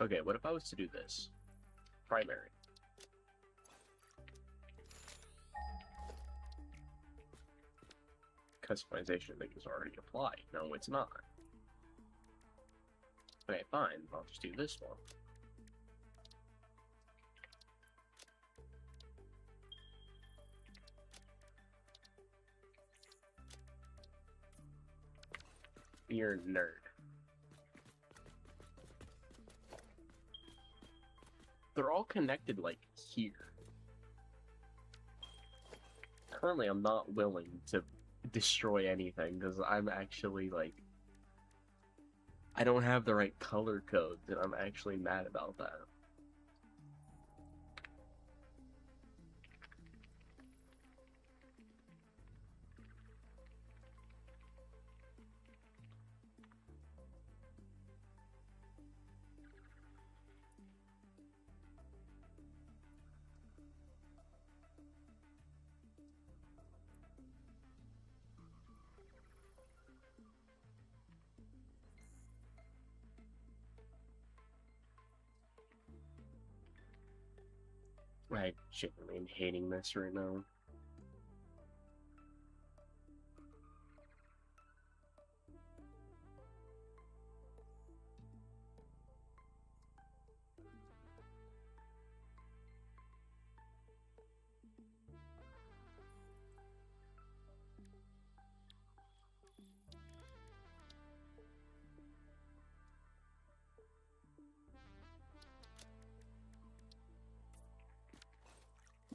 Okay, what if I was to do this? Primary. Customization thing is already applied. No, it's not. Okay, fine. I'll just do this one. You're a nerd. They're all connected, like, here. Currently, I'm not willing to destroy anything, because I'm actually, like... I don't have the right color codes, and I'm actually mad about that. I genuinely am hating this right now.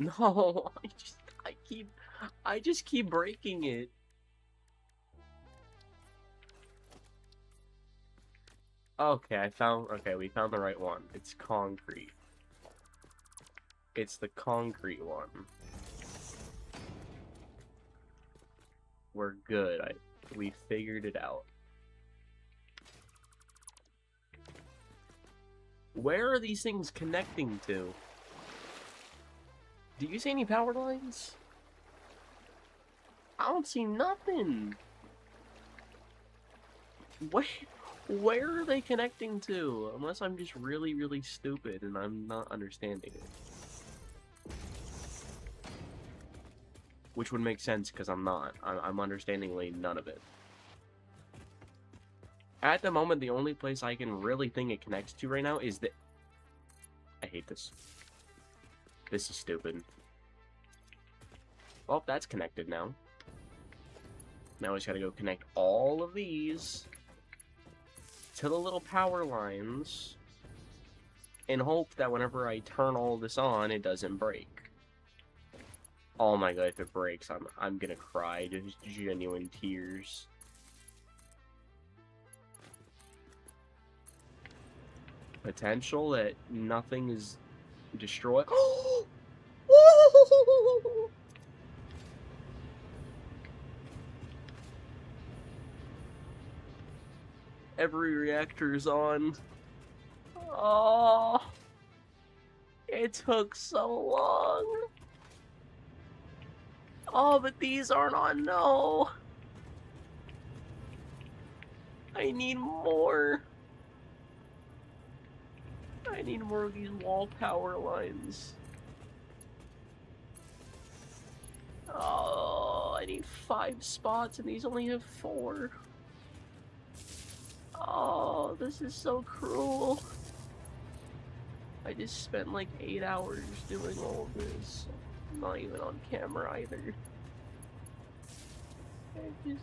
No, I just keep breaking it. Okay, we found the right one. It's concrete. It's the concrete one. We're good. We figured it out. Where are these things connecting to? Do you see any power lines? I don't see nothing. Where are they connecting to? Unless I'm just really, really stupid and I'm not understanding it. Which would make sense because I'm not. I'm understandingly none of it. At the moment, the only place I can really think it connects to right now is the... I hate this. This is stupid. Well, that's connected now. Now I just gotta go connect all of these to the little power lines and hope that whenever I turn all this on, it doesn't break. Oh my god, if it breaks, I'm gonna cry. Just genuine tears. Potential that nothing is destroyed. Every reactor is on. Oh, it took so long. Oh, but these aren't on. No. I need more. I need more of these wall power lines. Oh, I need 5 spots and these only have 4. Oh, this is so cruel. I just spent like 8 hours doing all of this. Not even on camera either.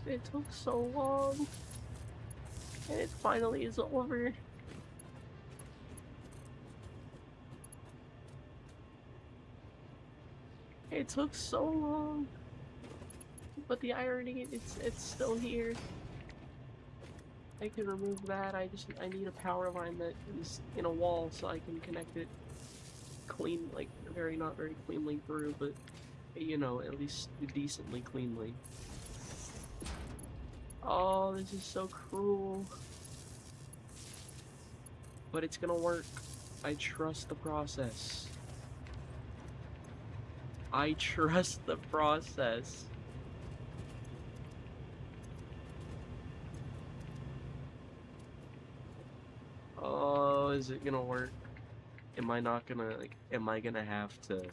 It took so long. And it finally is over. It took so long. But the irony, it's still here. I can remove that. I need a power line that is in a wall so I can connect it clean, like not very cleanly through, but you know, at least decently cleanly. Oh, this is so cruel. But it's gonna work. I trust the process. I trust the process. Oh, is it gonna work? Am I not gonna, like, am I gonna have to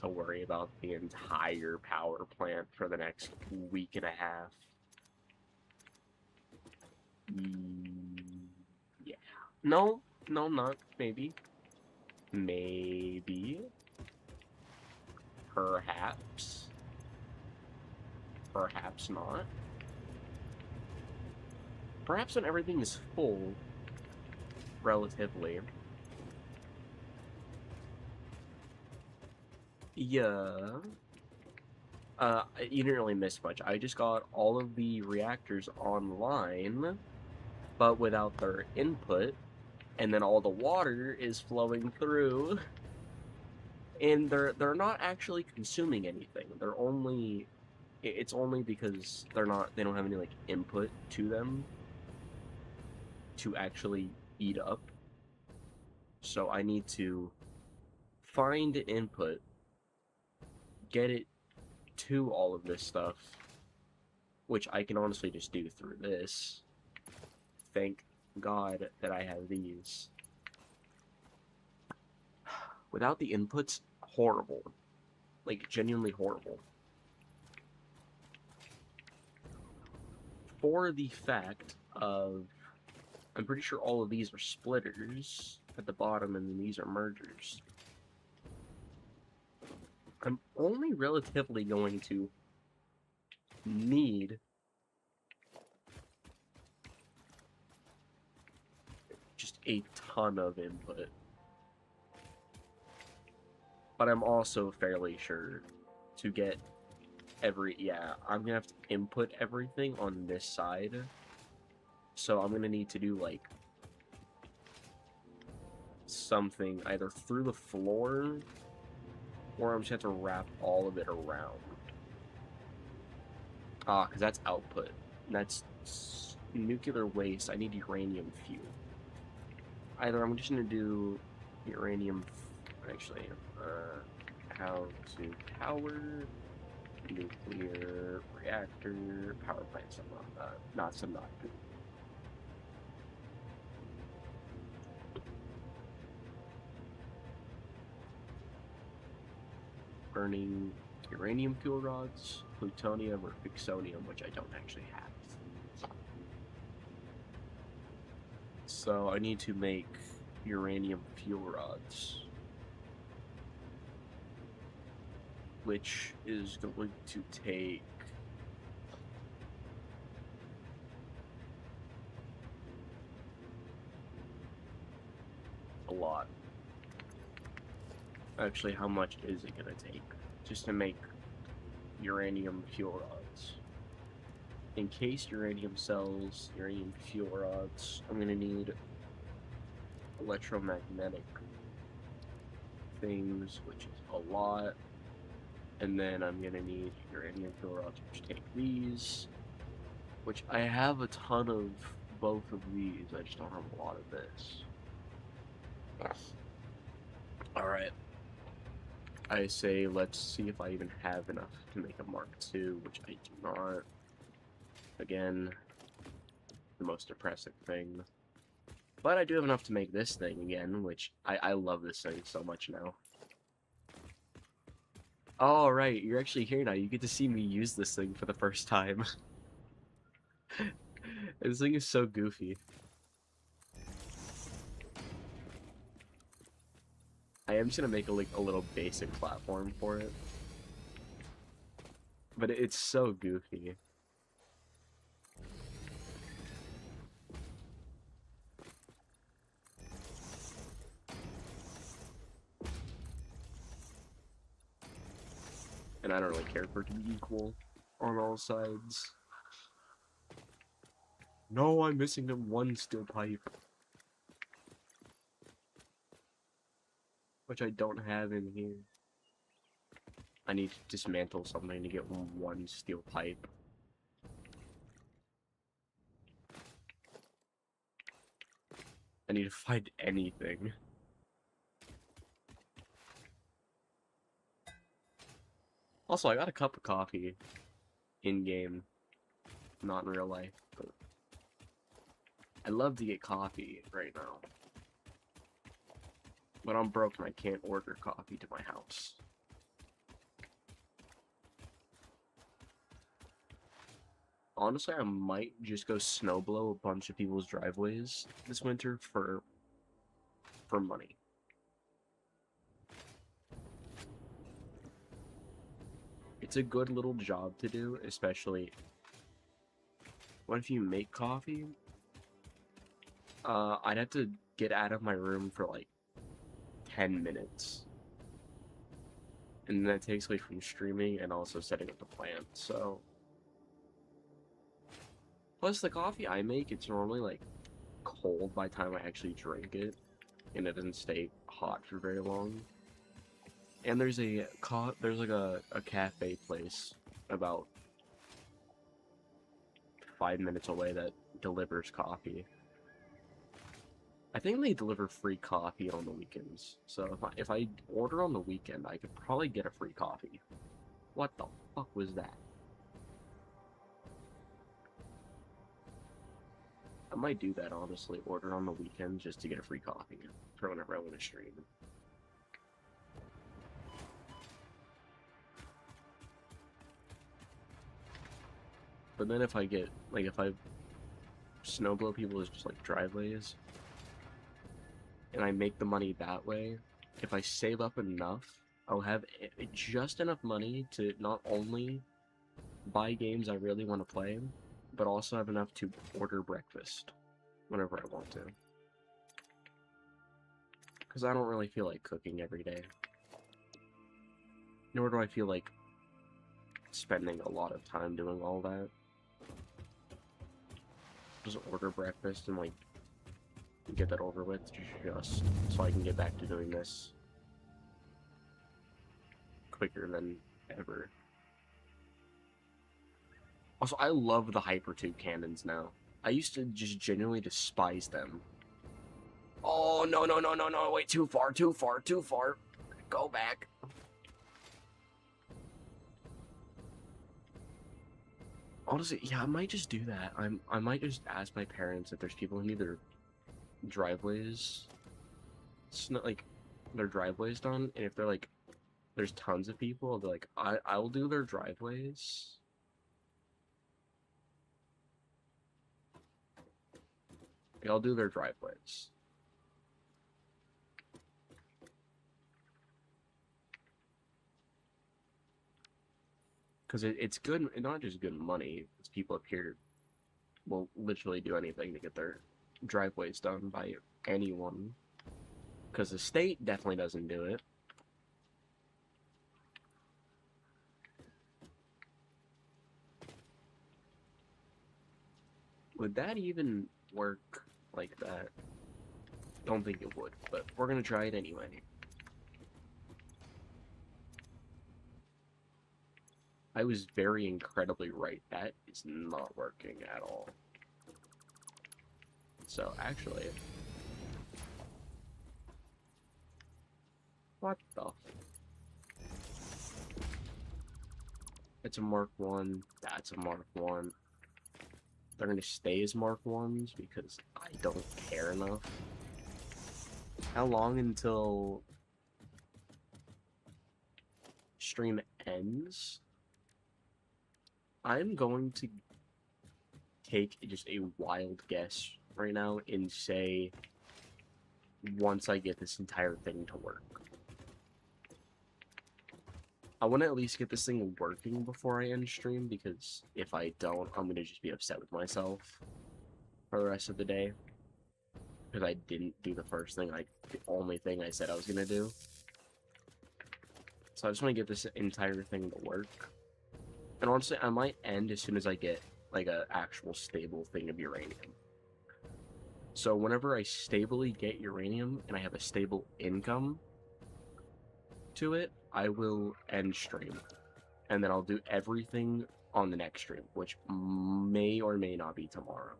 worry about the entire power plant for the next week and a half? Yeah. No, no, not. Maybe. Maybe. Perhaps. Perhaps not. Perhaps when everything is full, relatively. Yeah. You didn't really miss much. I just got all of the reactors online, but without their input, and then all the water is flowing through, and they're not actually consuming anything. They're only it's only because they don't have any like input to them to actually eat up. So I need to find input, get it to all of this stuff, which I can honestly just do through this. Thank God that I have these. Without the inputs, horrible. Like, genuinely horrible. For the fact of, I'm pretty sure all of these are splitters at the bottom, and then these are mergers. I'm only relatively going to need just a ton of input. But I'm also fairly sure to get yeah, I'm gonna have to input everything on this side. So I'm gonna need to do like something either through the floor, or I'm just have to wrap all of it around. Ah, because that's output. That's nuclear waste. I need uranium fuel. Either I'm just gonna do uranium. Actually, how to power nuclear reactor power plant. Some not some not. Burning uranium fuel rods, plutonium, or fixonium, which I don't actually have. So I need to make uranium fuel rods, which is going to take a lot. Actually, how much is it going to take just to make uranium fuel rods? In case uranium cells, uranium fuel rods, I'm going to need electromagnetic things, which is a lot. And then I'm going to need uranium fuel rods, which take these, which I have a ton of both of these. I just don't have a lot of this. Alright. I say let's see if I even have enough to make a Mark II, which I do not. Again, the most depressing thing. But I do have enough to make this thing again, which I love this thing so much now. Oh, right, you're actually here now. You get to see me use this thing for the first time. This thing is so goofy. I am just gonna make a little basic platform for it. But it's so goofy. And I don't really care for it to be equal on all sides. No, I'm missing the one steel pipe. Which I don't have in here. I need to dismantle something to get one steel pipe. I need to find anything. Also, I got a cup of coffee in-game. Not in real life, but I love to get coffee right now. But I'm broke and I can't order coffee to my house. Honestly, I might just go snowblow a bunch of people's driveways this winter for money. It's a good little job to do, especially what if you make coffee? I'd have to get out of my room for like 10 minutes. And that takes away from streaming and also setting up the plant, so. Plus, the coffee I make, it's normally like cold by the time I actually drink it, and it doesn't stay hot for very long. And there's like a cafe place about 5 minutes away that delivers coffee. I think they deliver free coffee on the weekends. So if I order on the weekend, I could probably get a free coffee. What the fuck was that? I might do that, honestly. Order on the weekend just to get a free coffee for whenever I want to stream. But then if I get, like, if I snowblow people's just, like, driveways, and I make the money that way, if I save up enough, I'll have just enough money to not only buy games I really want to play, but also have enough to order breakfast whenever I want to. Because I don't really feel like cooking every day. Nor do I feel like spending a lot of time doing all that. Just order breakfast and, like, get that over with, just so I can get back to doing this quicker than ever. Also, I love the hypertube cannons now. I used to just genuinely despise them. Oh, no, no, no, no, no, wait, too far, too far, too far. Go back. Honestly, yeah, I might just do that. I might just ask my parents if there's people who need their driveways, like, their driveways done, and if they're like, there's tons of people, I'll be like, I'll do their driveways. I'll do their driveways. Because it's good, not just good money, it's people up here will literally do anything to get their driveways done by anyone. Because the state definitely doesn't do it. Would that even work like that? Don't think it would, but we're gonna try it anyway. I was very incredibly right. That is not working at all. So, actually... What the... It's a Mark 1. That's a Mark 1. They're gonna stay as Mark 1s because I don't care enough. How long until stream ends? I'm going to take just a wild guess right now and say once I get this entire thing to work. I want to at least get this thing working before I end stream, because if I don't, I'm going to just be upset with myself for the rest of the day. Because I didn't do the first thing, like, the only thing I said I was going to do. So I just want to get this entire thing to work. And honestly, I might end as soon as I get like a actual stable thing of uranium. So whenever I stably get uranium and I have a stable income to it, I will end stream. And then I'll do everything on the next stream, which may or may not be tomorrow,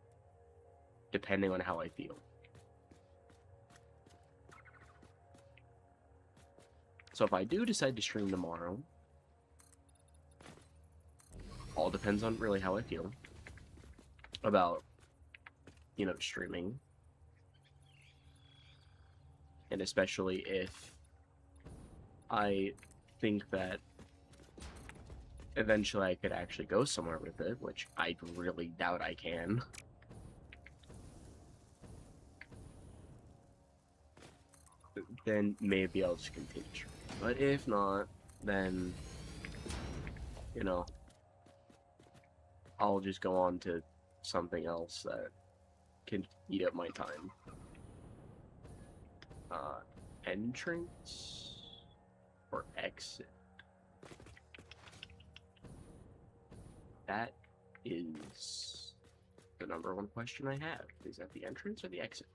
depending on how I feel. So if I do decide to stream tomorrow, all depends on really how I feel about, you know, streaming. And especially if I think that eventually I could actually go somewhere with it, which I really doubt I can. Then maybe I'll just continue. But if not, then, you know, I'll just go on to something else that can eat up my time. Entrance or exit? That is the number one question I have. Is that the entrance or the exit?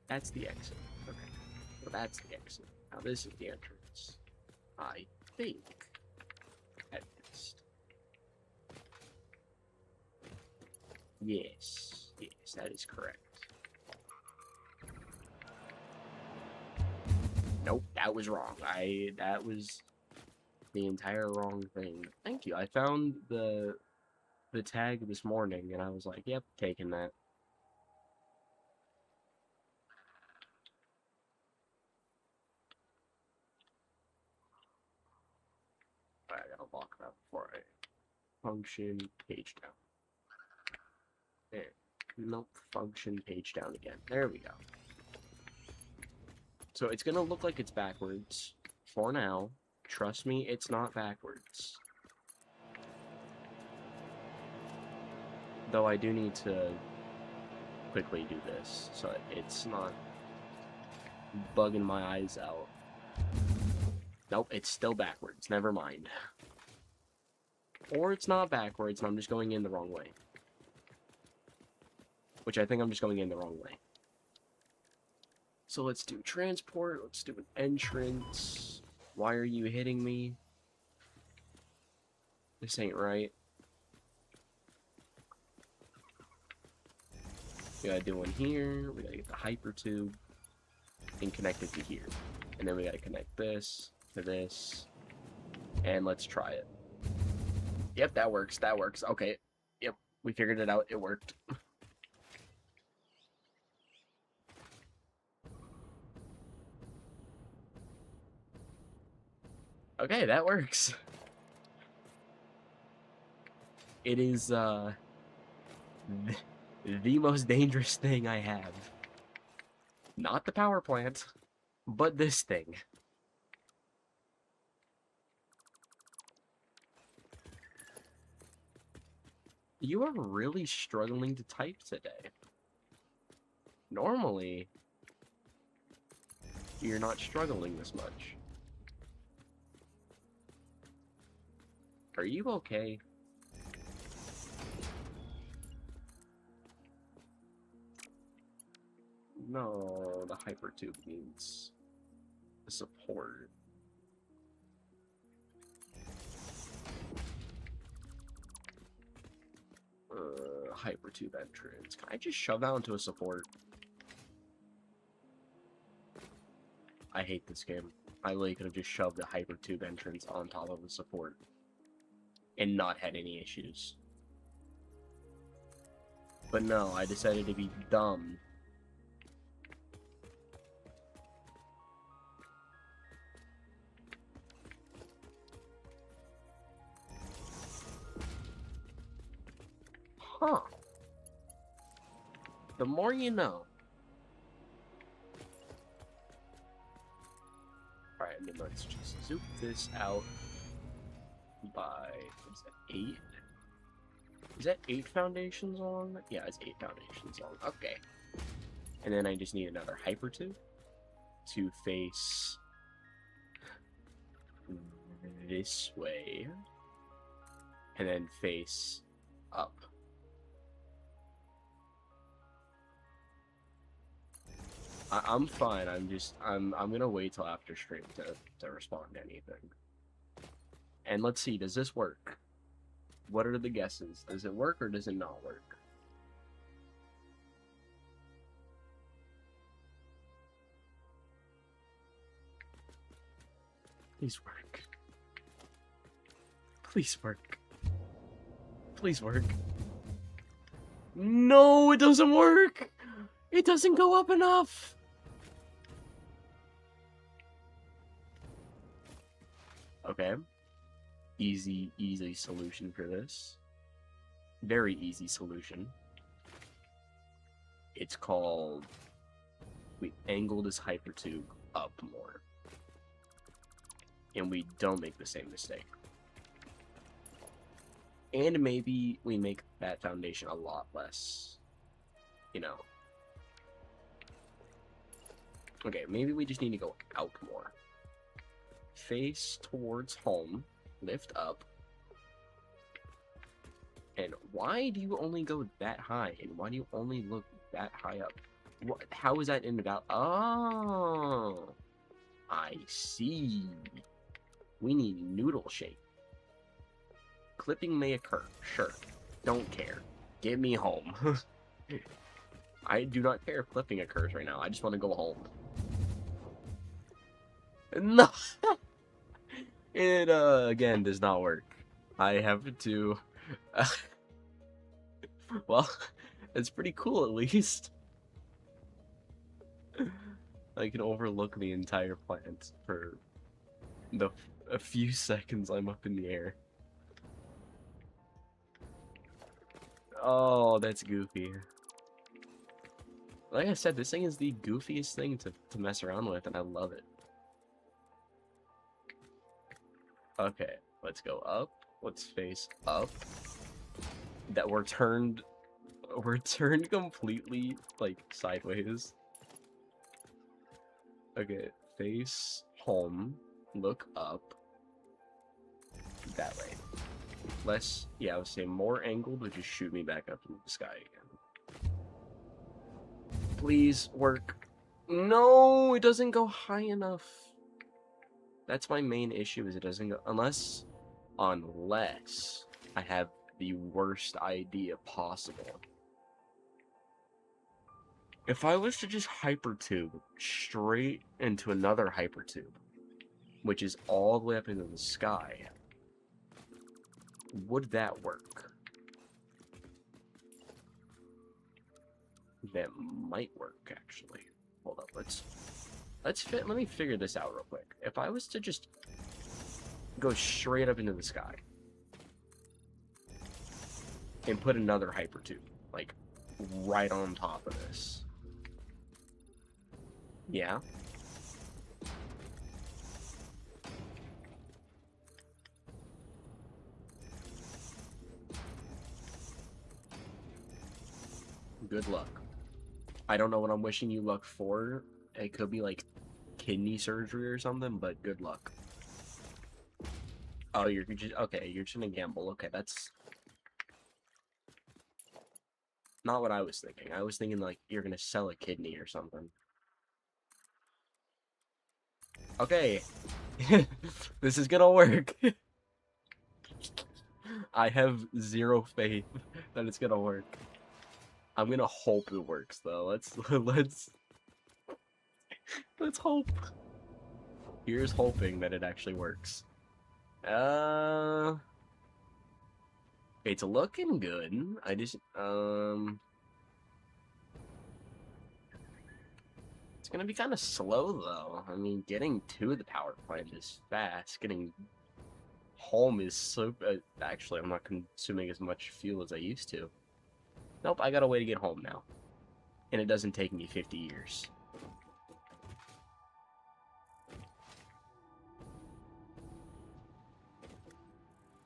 That's the exit. Okay. Well, that's the exit. Now this is the entrance. I think. At least. Yes. Yes, that is correct. Nope, that was wrong. That was the entire wrong thing. Thank you. I found the tag this morning and I was like, yep, taking that. I gotta lock that before I function page down. And nope, function page down again. There we go. So it's gonna look like it's backwards for now. Trust me, it's not backwards. Though I do need to quickly do this so it's not bugging my eyes out. Nope, it's still backwards. Never mind. Or it's not backwards and I'm just going in the wrong way. Which I think I'm just going in the wrong way. So let's do transport. Let's do an entrance. Why are you hitting me? This ain't right. We gotta do one here. We gotta get the hyper tube and connect it to here. And then we gotta connect this to this. And let's try it. Yep, that works. That works. Okay. Yep, we figured it out. It worked. Okay, that works. It is, the most dangerous thing I have. Not the power plant, but this thing. You are really struggling to type today. Normally, you're not struggling this much. Are you okay? No, the hypertube needs support. Hypertube entrance. Can I just shove that into a support? I hate this game. I literally could have just shoved the hypertube entrance on top of the support and not had any issues. But no, I decided to be dumb. Huh. The more you know. Alright, I mean, let's just zoom this out by, what is that, 8? Is that 8 foundations long? Yeah, it's 8 foundations long. Okay. And then I just need another hypertube to face this way. and then face up. I'm fine. I'm gonna wait till after stream to respond to anything. And let's see, does this work? What are the guesses? Does it work or does it not work? Please work. Please work. Please work. No, it doesn't work! It doesn't go up enough! Okay. Easy solution for this. Very easy solution. It's called... We angle this hypertube up more. And we don't make the same mistake. And maybe we make that foundation a lot less, you know. Okay, maybe we just need to go out more. Face towards home, lift up. And why do you only go that high? And why do you only look that high up? What? How is that in about? Oh, I see. We need noodle shape. Clipping may occur. Sure. Don't care. Get me home. I do not care if clipping occurs right now. I just want to go home. No! It, again, does not work. I have to... well, it's pretty cool, at least. I can overlook the entire plant for a few seconds I'm up in the air. Oh, that's goofy. Like I said, this thing is the goofiest thing to mess around with, and I love it. Okay, let's go up. Let's face up. That we're turned completely, like, sideways. Okay, face home. Look up. That way. Less, yeah, I was saying more angled would just shoot me back up into the sky again. Please work. No, it doesn't go high enough. That's my main issue, is it doesn't go, unless I have the worst idea possible. If I was to just hypertube straight into another hypertube, which is all the way up into the sky, would that work? That might work, actually. Hold up, let me figure this out real quick. If I was to just go straight up into the sky and put another hypertube, like, right on top of this. Yeah. Good luck. I don't know what I'm wishing you luck for. It could be like kidney surgery or something, but good luck. Oh, you're just okay, you're just gonna gamble. Okay, that's not what I was thinking. I was thinking like you're gonna sell a kidney or something. Okay. This is gonna work. I have zero faith that it's gonna work. I'm gonna hope it works though. Let's hope. Here's hoping that it actually works. It's looking good. I just it's gonna be kind of slow though. I mean, getting to the power plant is fast. Getting home is so. Actually, I'm not consuming as much fuel as I used to. Nope, I got a way to get home now, and it doesn't take me 50 years.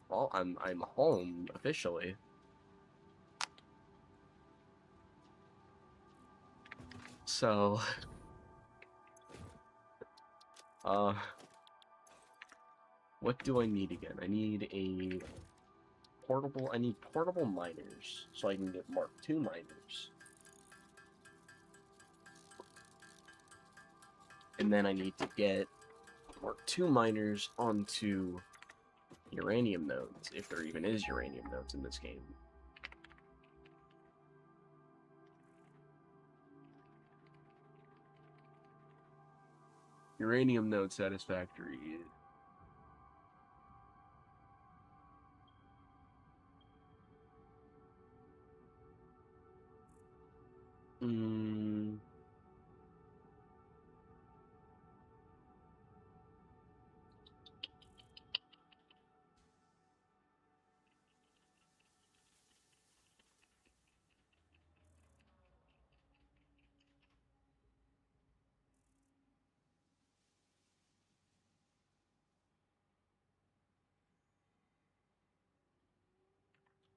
Well, I'm home officially. So, what do I need again? I need a I need portable miners, so I can get Mark II miners. And then I need to get Mark II miners onto uranium nodes, if there even is uranium nodes in this game. Uranium node Satisfactory.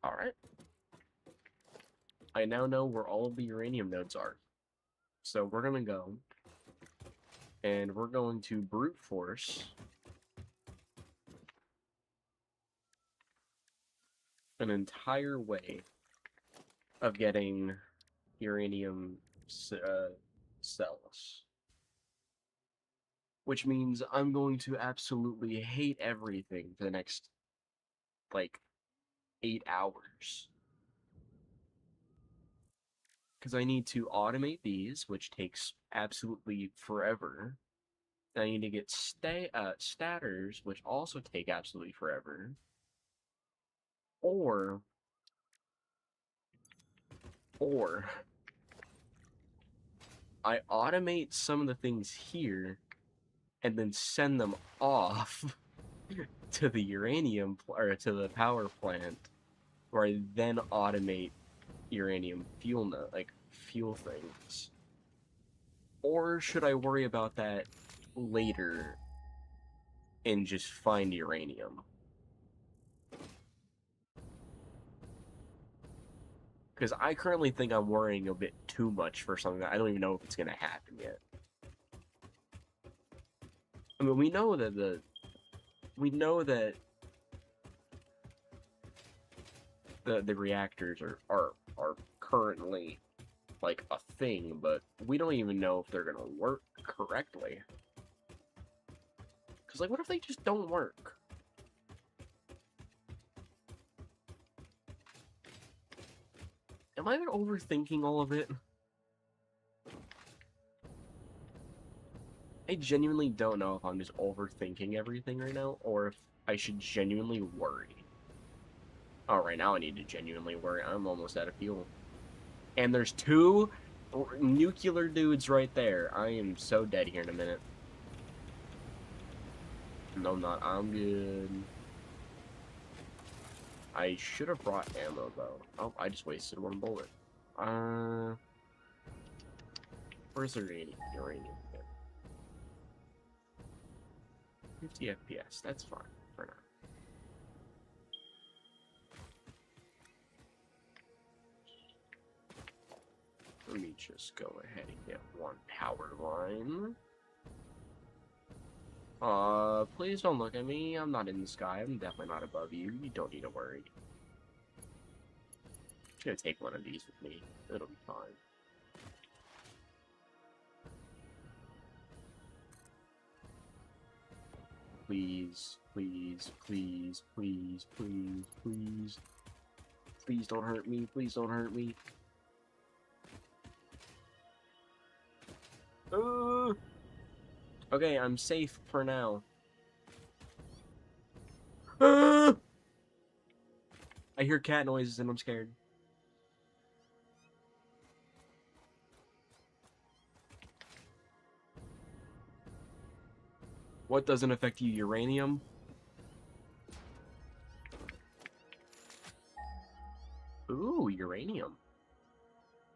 Alright. I now know where all of the uranium nodes are. So we're gonna go, and we're going to brute force an entire way of getting uranium cells. Which means I'm going to absolutely hate everything for the next, like, 8 hours. Because I need to automate these, which takes absolutely forever. I need to get statters, which also take absolutely forever. Or I automate some of the things here and then send them off to the uranium or to the power plant, where I then automate uranium fuel fuel things. Or should I worry about that later and just find uranium? Because I currently think I'm worrying a bit too much for something that I don't even know if it's going to happen yet. I mean, we know that the reactors are currently like a thing, but we don't even know if they're gonna work correctly. Because, like, what if they just don't work? Am I overthinking all of it? I genuinely don't know if I'm just overthinking everything right now, or if I should genuinely worry. Oh, right now I need to genuinely worry. I'm almost out of fuel. And there's 2 nuclear dudes right there. I am so dead here in a minute. No, I'm not. I'm good. I should have brought ammo, though. Oh, I just wasted 1 bullet. Where's the uranium? 50 FPS. That's fine for now. Let me just go ahead and get 1 power line. Please don't look at me. I'm not in the sky. I'm definitely not above you. You don't need to worry. I'm just gonna take 1 of these with me. It'll be fine. Please, please, please, please, please, please. Please don't hurt me. Please don't hurt me. Okay, I'm safe for now. I hear cat noises and I'm scared. What doesn't affect you? Uranium? Ooh, uranium.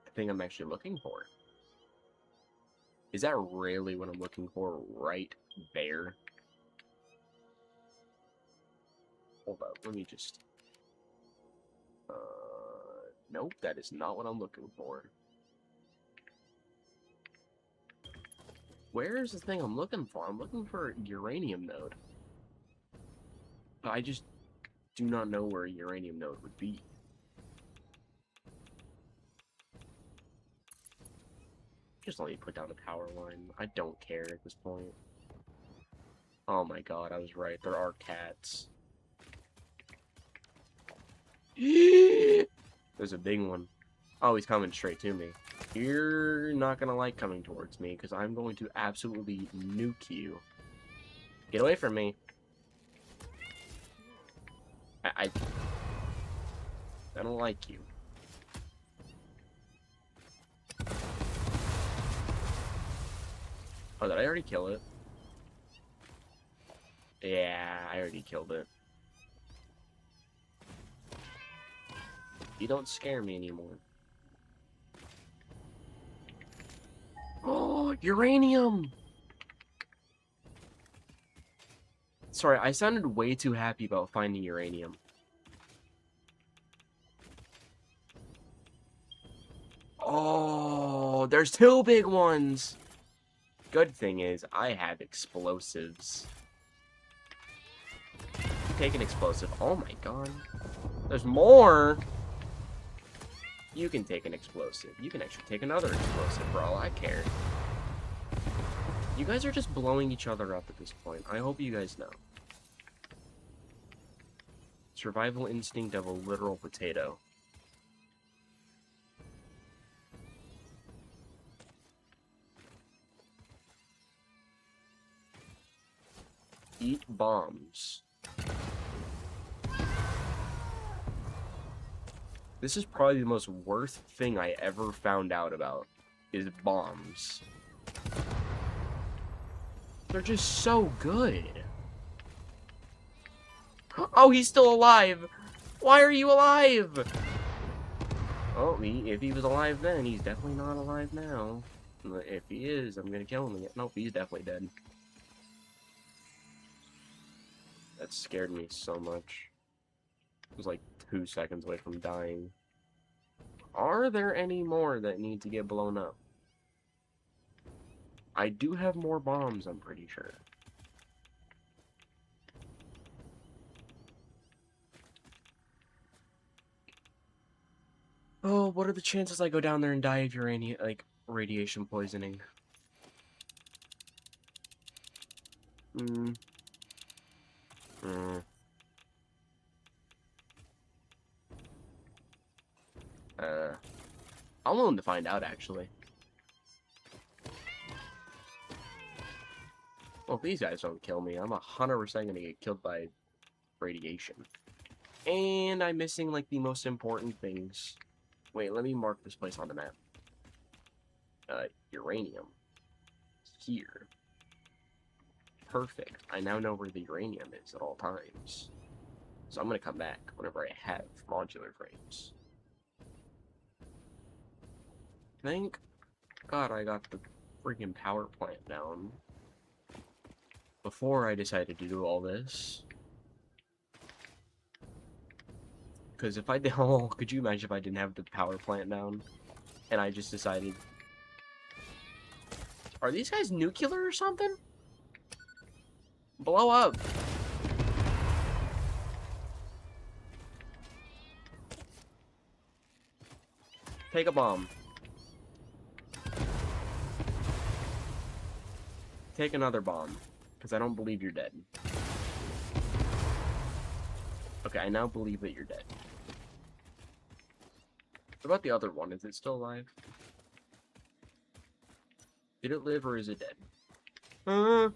The thing I'm actually looking for. Is that really what I'm looking for right there? Hold up, let me just... nope, that is not what I'm looking for. Where is the thing I'm looking for? I'm looking for a uranium node. I just do not know where a uranium node would be. Just let me put down the power line. I don't care at this point. Oh my god, I was right. There are cats. There's a big one. Oh, he's coming straight to me. You're not gonna like coming towards me, because I'm going to absolutely nuke you. Get away from me. I don't like you. Oh, did I already kill it? Yeah, I already killed it. You don't scare me anymore. Oh, uranium! Sorry, I sounded way too happy about finding uranium. Oh, there's two big ones! Good thing is, I have explosives. Take an explosive. Oh my god. There's more! You can take an explosive. You can actually take another explosive for all I care. You guys are just blowing each other up at this point. I hope you guys know. Survival instinct of a literal potato. Eat bombs. This is probably the most worst thing I ever found out about, is bombs. They're just so good. Oh, he's still alive! Why are you alive? Oh, if he was alive then, he's definitely not alive now. If he is, I'm gonna kill him again. Nope, he's definitely dead. That scared me so much. It was like 2 seconds away from dying. Are there any more that need to get blown up? I do have more bombs, I'm pretty sure. Oh, what are the chances I go down there and die of uranium, like, radiation poisoning? I'm willing to find out, actually. Well, if these guys don't kill me, I'm 100% gonna get killed by radiation. And I'm missing, like, the most important things. Wait, let me mark this place on the map. Uranium. Here. Perfect. I now know where the uranium is at all times. So I'm gonna come back whenever I have modular frames. Thank God I got the freaking power plant down before I decided to do all this. Because if I did, oh, could you imagine if I didn't have the power plant down and I just decided, are these guys nuclear or something? Blow up. Take a bomb. Take another bomb, because I don't believe you're dead. Okay, I now believe that you're dead. What about the other one? Is it still alive? Did it live or is it dead? I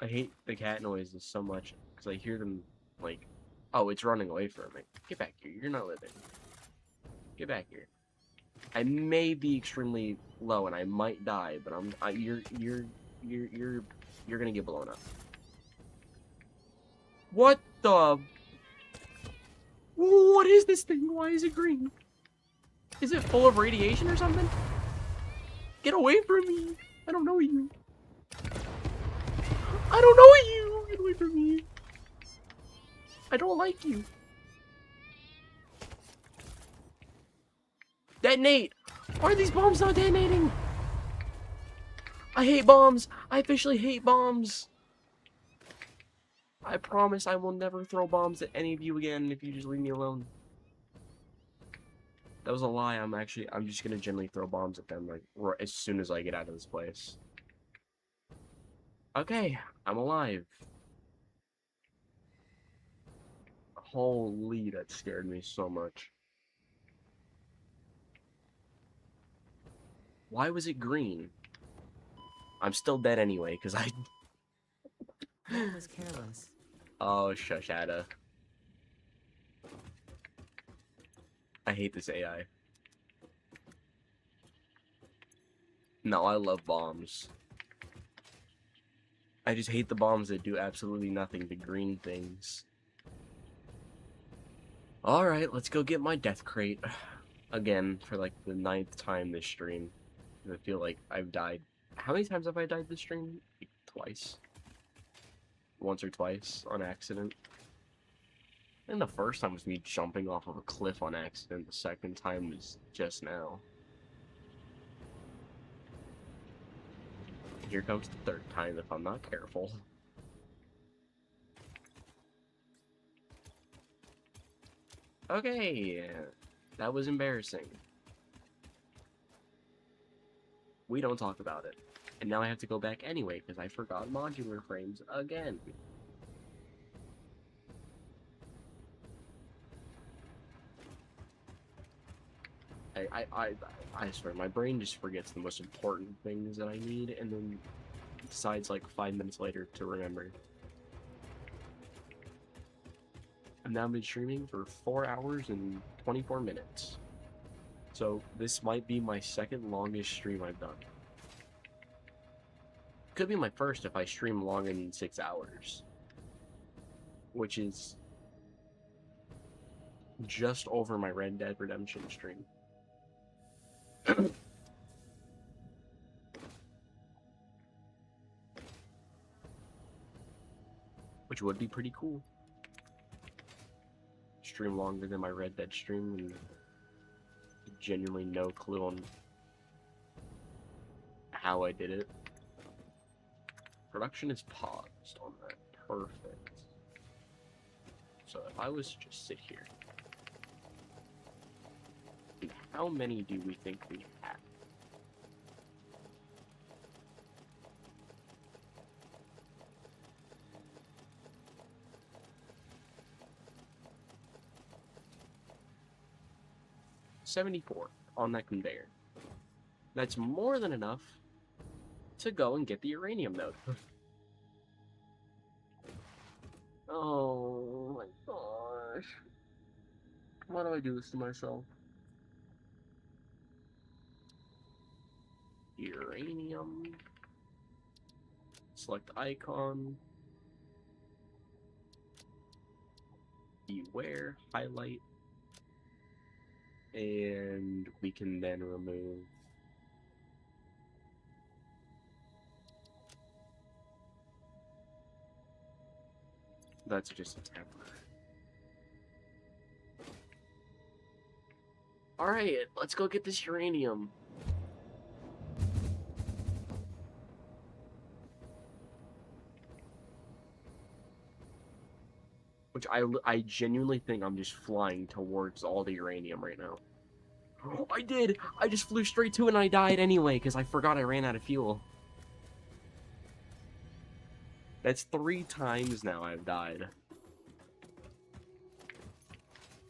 hate the cat noises so much, because I hear them, like, oh, it's running away from me. Get back here, you're not living. Get back here. I may be extremely low and I might die, but you're gonna get blown up. What the? What is this thing? Why is it green? Is it full of radiation or something? Get away from me! I don't know you. I don't know you! Get away from me! I don't like you. Detonate! Why are these bombs not detonating? I hate bombs! I officially hate bombs! I promise I will never throw bombs at any of you again if you just leave me alone. That was a lie. I'm just gonna generally throw bombs at them, like, as soon as I get out of this place. Okay, I'm alive. Holy, that scared me so much. Why was it green? I'm still dead anyway, because I... That was careless. Oh, shushada. I hate this AI. No, I love bombs. I just hate the bombs that do absolutely nothing, the green things. Alright, let's go get my death crate. Again, for like the 9th time this stream. I feel like I've died. How many times have I died this stream? Like, twice. Once or twice on accident. And the first time was me jumping off of a cliff on accident. The second time was just now. Here comes the third time if I'm not careful. Okay, that was embarrassing. We don't talk about it. And now I have to go back anyway because I forgot modular frames again. I swear, my brain just forgets the most important things that I need and then decides like 5 minutes later to remember. I've now been streaming for 4 hours and 24 minutes. So this might be my second longest stream I've done. Could be my first if I stream longer than 6 hours. Which is just over my Red Dead Redemption stream. Which would be pretty cool. Stream longer than my Red Dead stream and genuinely no clue on how I did it. Production is paused on that. Perfect. So if I was to just sit here, how many do we think we have? $74 on that conveyor. That's more than enough to go and get the uranium node. Oh my gosh. Why do I do this to myself? Uranium. Select icon. Beware. Highlight. And we can then remove that's just a temporary. Alright, let's go get this uranium. Which I genuinely think I'm just flying towards all the uranium right now. Oh, I did! I just flew straight to it and I died anyway because I forgot I ran out of fuel. That's 3 times now I've died.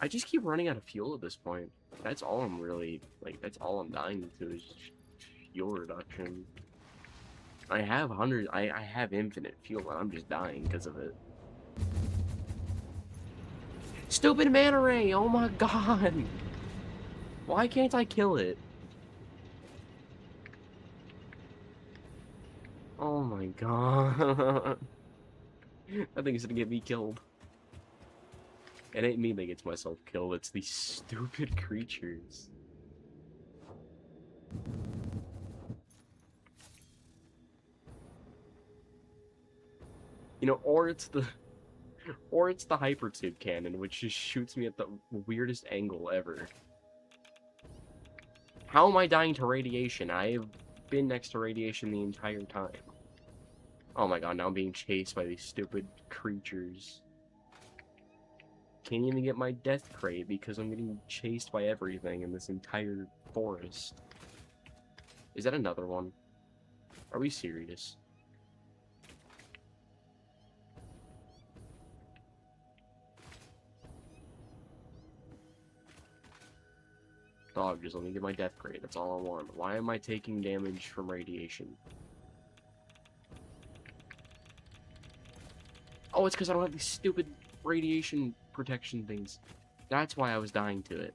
I just keep running out of fuel at this point. That's all I'm really, like, that's all I'm dying to is fuel reduction. I have I have infinite fuel, but I'm just dying because of it. Stupid manta ray! Oh my god! Why can't I kill it? Oh my god. I think it's gonna get me killed. It ain't me that gets myself killed, it's these stupid creatures. You know, or it's the hypertube cannon, which just shoots me at the weirdest angle ever. How am I dying to radiation? I have been next to radiation the entire time. Oh my god, now I'm being chased by these stupid creatures. Can't even get my death crate because I'm getting chased by everything in this entire forest. Is that another one? Are we serious? Dog, just let me get my death crate. That's all I want. Why am I taking damage from radiation? Oh, it's because I don't have these stupid radiation protection things. That's why I was dying to it.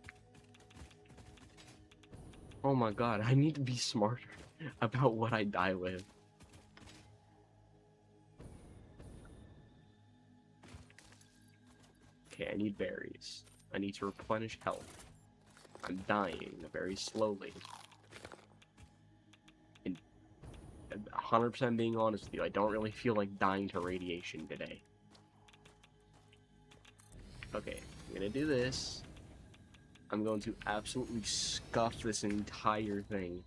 Oh my god, I need to be smarter about what I die with. Okay, I need berries. I need to replenish health. I'm dying very slowly. And 100% being honest with you, I don't really feel like dying to radiation today. Okay, I'm gonna do this. I'm going to absolutely scuff this entire thing.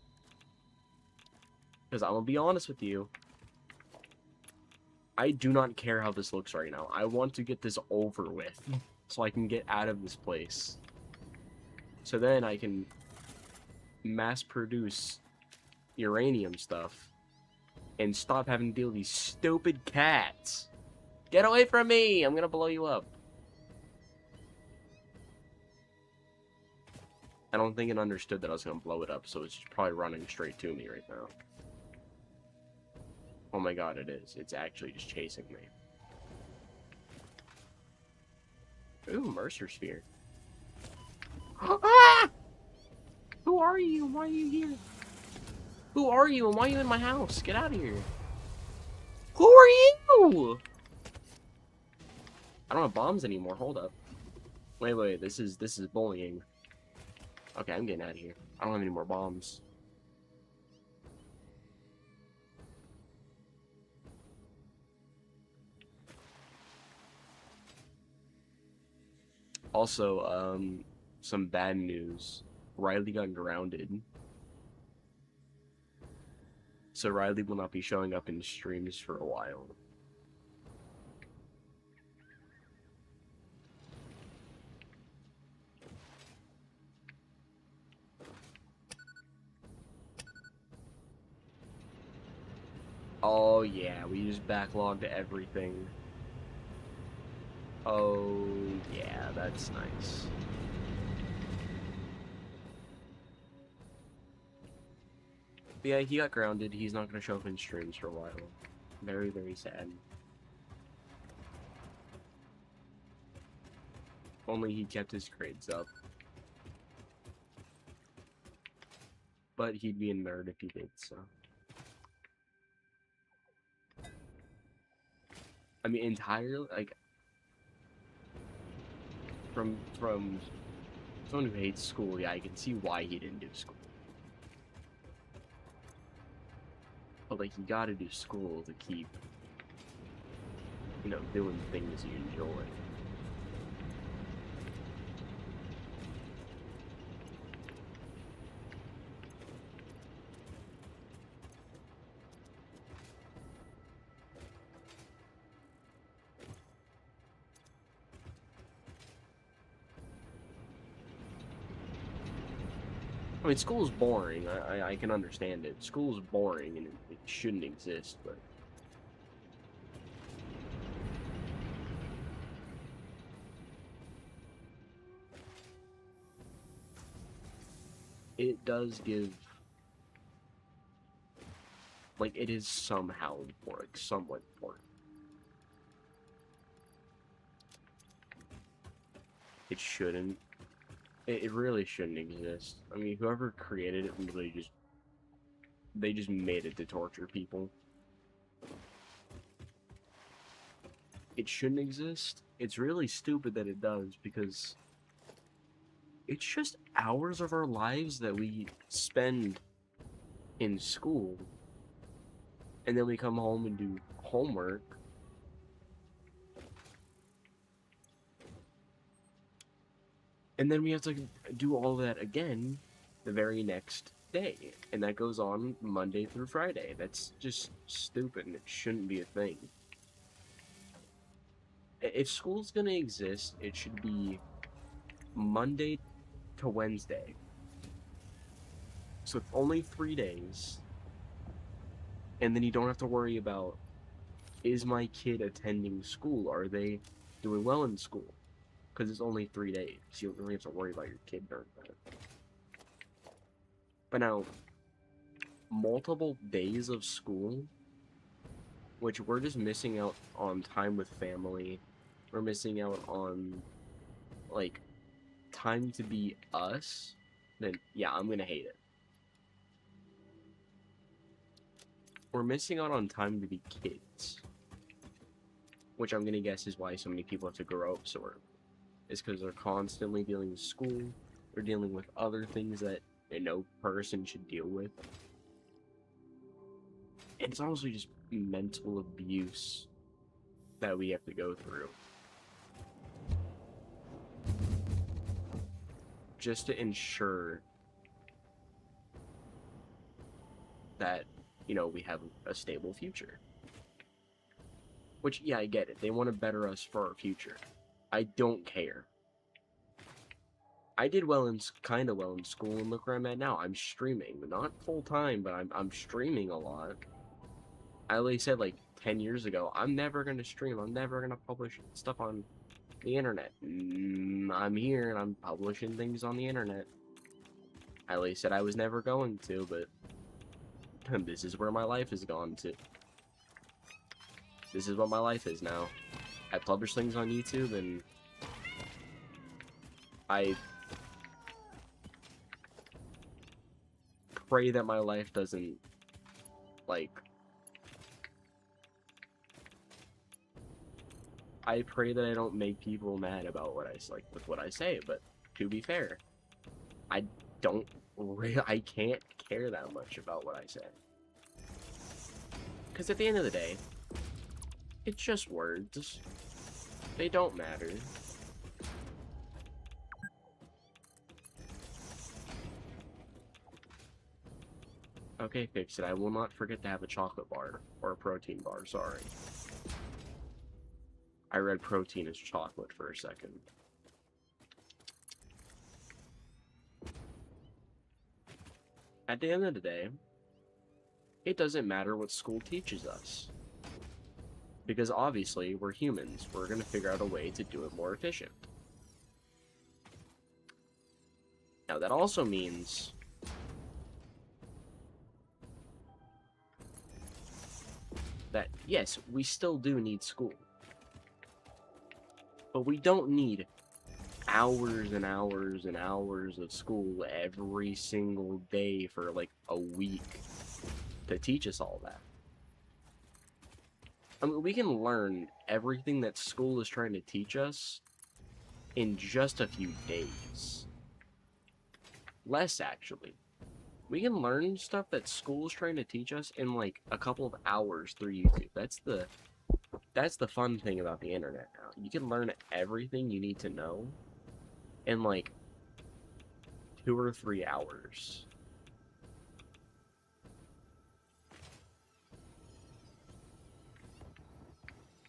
Because I'm gonna be honest with you, I do not care how this looks right now. I want to get this over with so I can get out of this place. So then I can mass produce uranium stuff and stop having to deal with these stupid cats. Get away from me! I'm gonna blow you up. I don't think it understood that I was gonna blow it up, so it's probably running straight to me right now. Oh my god, it is. It's actually just chasing me. Ooh, Mercer Sphere. Ah! Who are you? Why are you here? Who are you and why are you in my house? Get out of here. Who are you? I don't have bombs anymore. Hold up. Wait, this is bullying. Okay, I'm getting out of here. I don't have any more bombs. Also, some bad news. Riley got grounded. So Riley will not be showing up in streams for a while. Oh yeah, we just backlogged everything. Oh yeah, that's nice. But yeah, he got grounded. He's not going to show up in streams for a while. Very, very sad. Only he kept his grades up. But he'd be a nerd if he did, so. I mean, entirely, like, from someone who hates school, yeah, I can see why he didn't do school. But, like, you gotta do school to keep, you know, doing things you enjoy. I mean, school's boring. I can understand it. School's boring and it shouldn't exist, but it does give, like, it is somehow important, somewhat important. It shouldn't. It really shouldn't exist. I mean, whoever created it really they just made it to torture people. It shouldn't exist. It's really stupid that it does, because it's just hours of our lives that we spend in school, and then we come home and do homework. And then we have to do all that again the very next day, and that goes on Monday through Friday. That's just stupid, and it shouldn't be a thing. If school's gonna exist, it should be Monday to Wednesday. So it's only 3 days, and then you don't have to worry about, is my kid attending school? Are they doing well in school? Because it's only 3 days. You don't really have to worry about your kid during that. But now, multiple days of school, which we're just missing out on time with family. We're missing out on, like, time to be us. Then, yeah, I'm gonna hate it. We're missing out on time to be kids. Which I'm gonna guess is why so many people have to grow up so early. It's because they're constantly dealing with school. They're dealing with other things that no person should deal with. And it's honestly just mental abuse that we have to go through. Just to ensure that, we have a stable future. Which, yeah, I get it. They want to better us for our future. I don't care. I did kind of well in school, and look where I'm at now. I'm streaming, not full time, but I'm streaming a lot. I always said, like, 10 years ago, I'm never gonna stream. I'm never gonna publish stuff on the internet. I'm here, and I'm publishing things on the internet. I always said I was never going to, but this is where my life has gone to. This is what my life is now. I publish things on YouTube, and I pray that my life doesn't, like, I pray that I don't make people mad about what with what I say, but to be fair, I can't care that much about what I say. Because at the end of the day, it's just words. They don't matter. Okay, fix it. I will not forget to have a chocolate bar. Or a protein bar, sorry. I read protein as chocolate for a second. At the end of the day, it doesn't matter what school teaches us. Because obviously, we're humans. We're going to figure out a way to do it more efficient. Now, that also means that, yes, we still do need school. But we don't need hours and hours and hours of school every single day for, like, a week to teach us all that. I mean, we can learn everything that school is trying to teach us in just a few days. Less, actually. We can learn stuff that school is trying to teach us in, like, a couple of hours through YouTube. That's the fun thing about the internet now. You can learn everything you need to know in, like, 2 or 3 hours.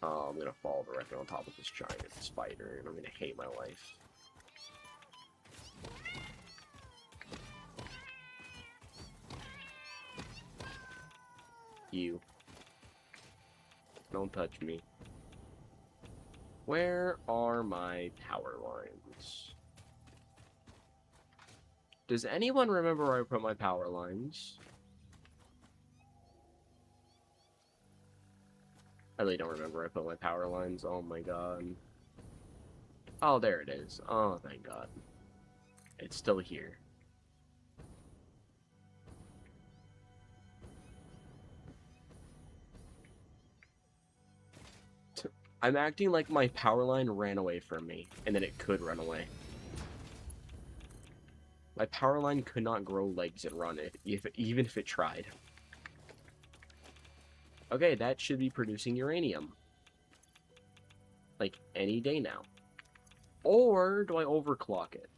Oh, I'm gonna fall directly on top of this giant spider, and I'm gonna hate my life. You. Don't touch me. Where are my power lines? Does anyone remember where I put my power lines? I really don't remember where I put my power lines. Oh my god. Oh, there it is. Oh, thank god. It's still here. I'm acting like my power line ran away from me, and that it could run away. My power line could not grow legs and run even if it tried. Okay, that should be producing uranium. Like, any day now. Or do I overclock it?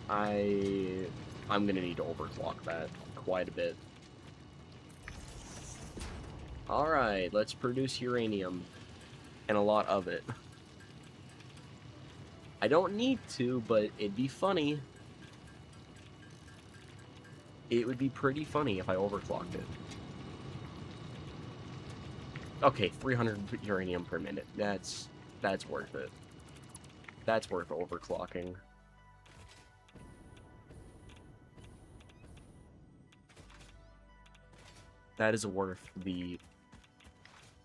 I'm gonna need to overclock that quite a bit. Alright, let's produce uranium. And a lot of it. I don't need to, but it'd be funny. It would be pretty funny if I overclocked it. Okay, 300 uranium per minute. That's worth it. That's worth overclocking. That is worth the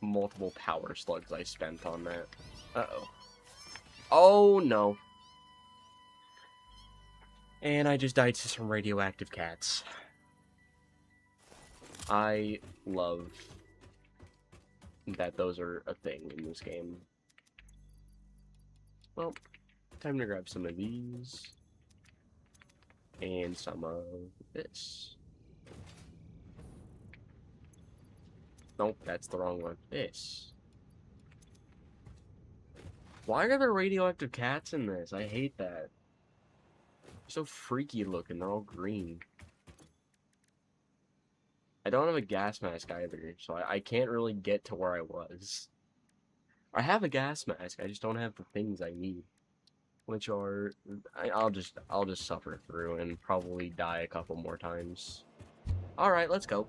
multiple power slugs I spent on that. Uh-oh. Oh, no. And I just died to some radioactive cats. I love that those are a thing in this game. Well, time to grab some of these. And some of this. Nope, that's the wrong one. This. Why are there radioactive cats in this? I hate that. They're so freaky looking. They're all green. I don't have a gas mask either, so I can't really get to where I was. I have a gas mask, I just don't have the things I need. Which are... I'll just suffer through and probably die a couple more times. Alright, let's go.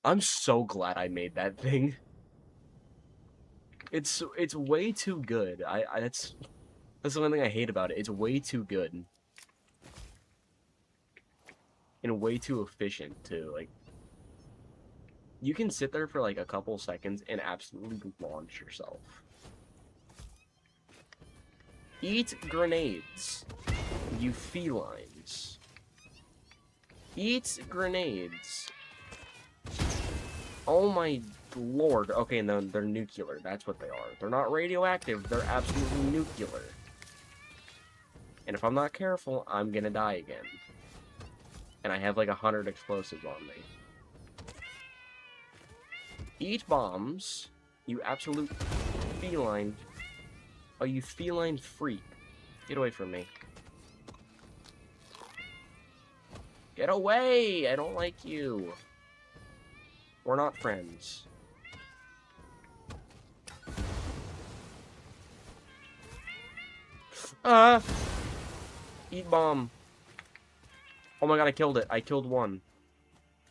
I'm so glad I made that thing. It's way too good. That's the one thing I hate about it. It's way too good. And way too efficient too. Like, you can sit there for like a couple seconds and absolutely launch yourself. Eat grenades, you felines. Eat grenades. Oh my lord. Okay, and then they're nuclear. That's what they are. They're not radioactive. They're absolutely nuclear. And if I'm not careful, I'm gonna die again. And I have like 100 explosives on me. Eat bombs, you absolute feline. Oh, you feline freak. Get away from me. Get away! I don't like you. We're not friends. Eat bomb. Oh my god, I killed it. I killed one.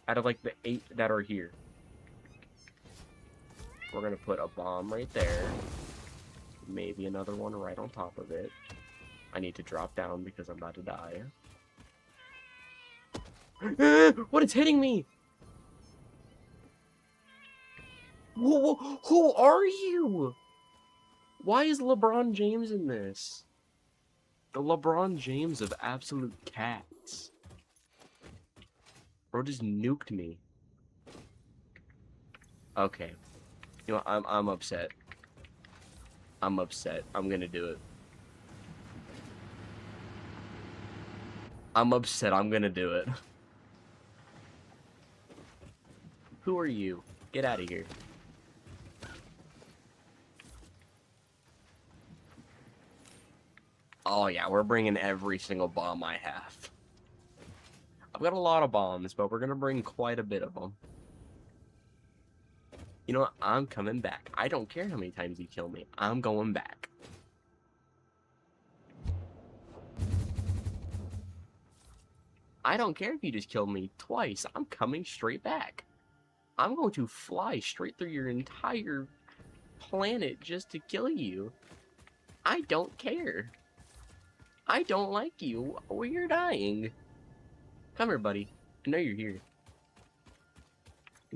Out of like the 8 that are here. We're gonna put a bomb right there. Maybe another one right on top of it. I need to drop down because I'm about to die. What is hitting me? Who are you? Why is LeBron James in this? The LeBron James of absolute cats. Bro just nuked me. Okay. You know, I'm upset. I'm upset. I'm gonna do it. I'm upset. I'm gonna do it. Who are you? Get out of here. Oh yeah, we're bringing every single bomb I have. I've got a lot of bombs, but we're gonna bring quite a bit of them. You know what? I'm coming back. I don't care how many times you kill me. I'm going back. I don't care if you just killed me twice. I'm coming straight back. I'm going to fly straight through your entire planet just to kill you. I don't care. I don't like you. Oh, you're dying. Come here, buddy. I know you're here.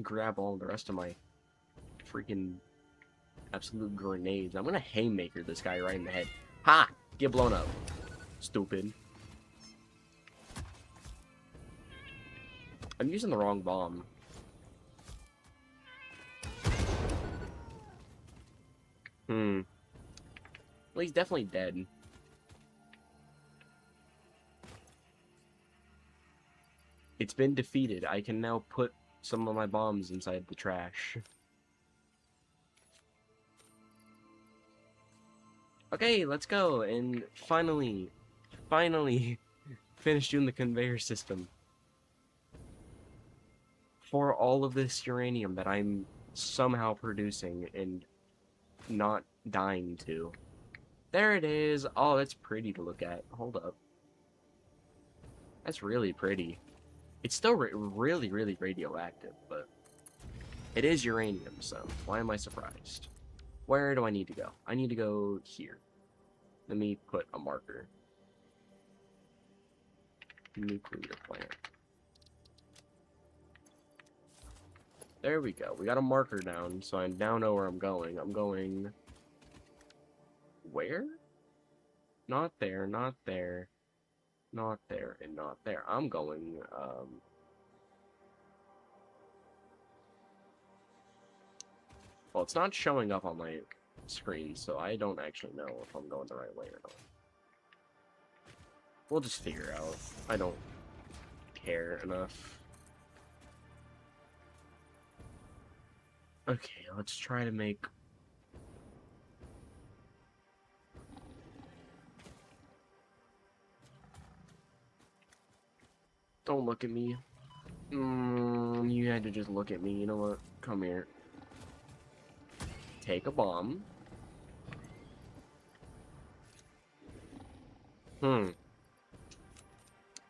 Grab all the rest of my freaking absolute grenades. I'm gonna haymaker this guy right in the head. Ha! Get blown up. Stupid. I'm using the wrong bomb. Well, he's definitely dead. It's been defeated. I can now put some of my bombs inside the trash. Okay, let's go. And finally finish doing the conveyor system for all of this uranium that I'm somehow producing and not dying to. There it is. Oh, that's pretty to look at. Hold up. That's really pretty. It's still really, really radioactive, but it is uranium, so why am I surprised? Where do I need to go? I need to go here. Let me put a marker. Nuclear plant. There we go. We got a marker down, so I now know where I'm going. I'm going... Where? Not there, not there. Not there, and not there. I'm going, well, it's not showing up on my screen, so I don't actually know if I'm going the right way or not. We'll just figure out. I don't care enough. Okay, let's try to make... Don't look at me. You had to just look at me. You know what? Come here. Take a bomb. I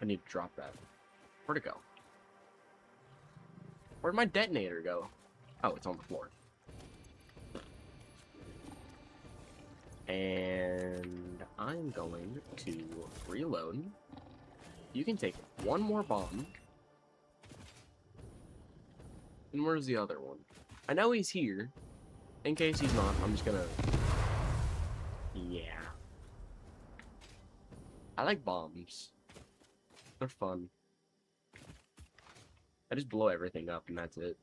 need to drop that. Where'd it go? Where'd my detonator go? Oh, it's on the floor. And I'm going to reload. You can take one more bomb. And where's the other one? I know he's here. In case he's not, I'm just gonna... Yeah. I like bombs. They're fun. I just blow everything up and that's it.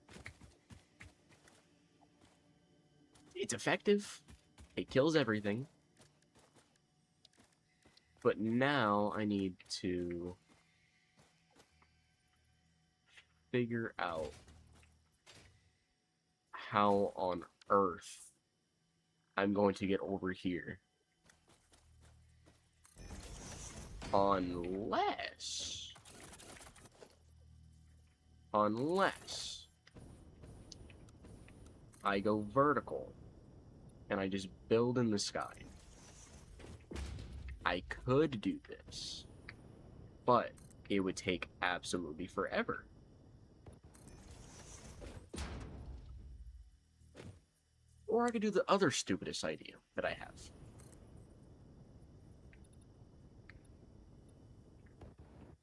It's effective. It kills everything. But now I need to figure out how on earth I'm going to get over here. Unless I go vertical and I just build in the sky. I could do this, but it would take absolutely forever. Or I could do the other stupidest idea that I have.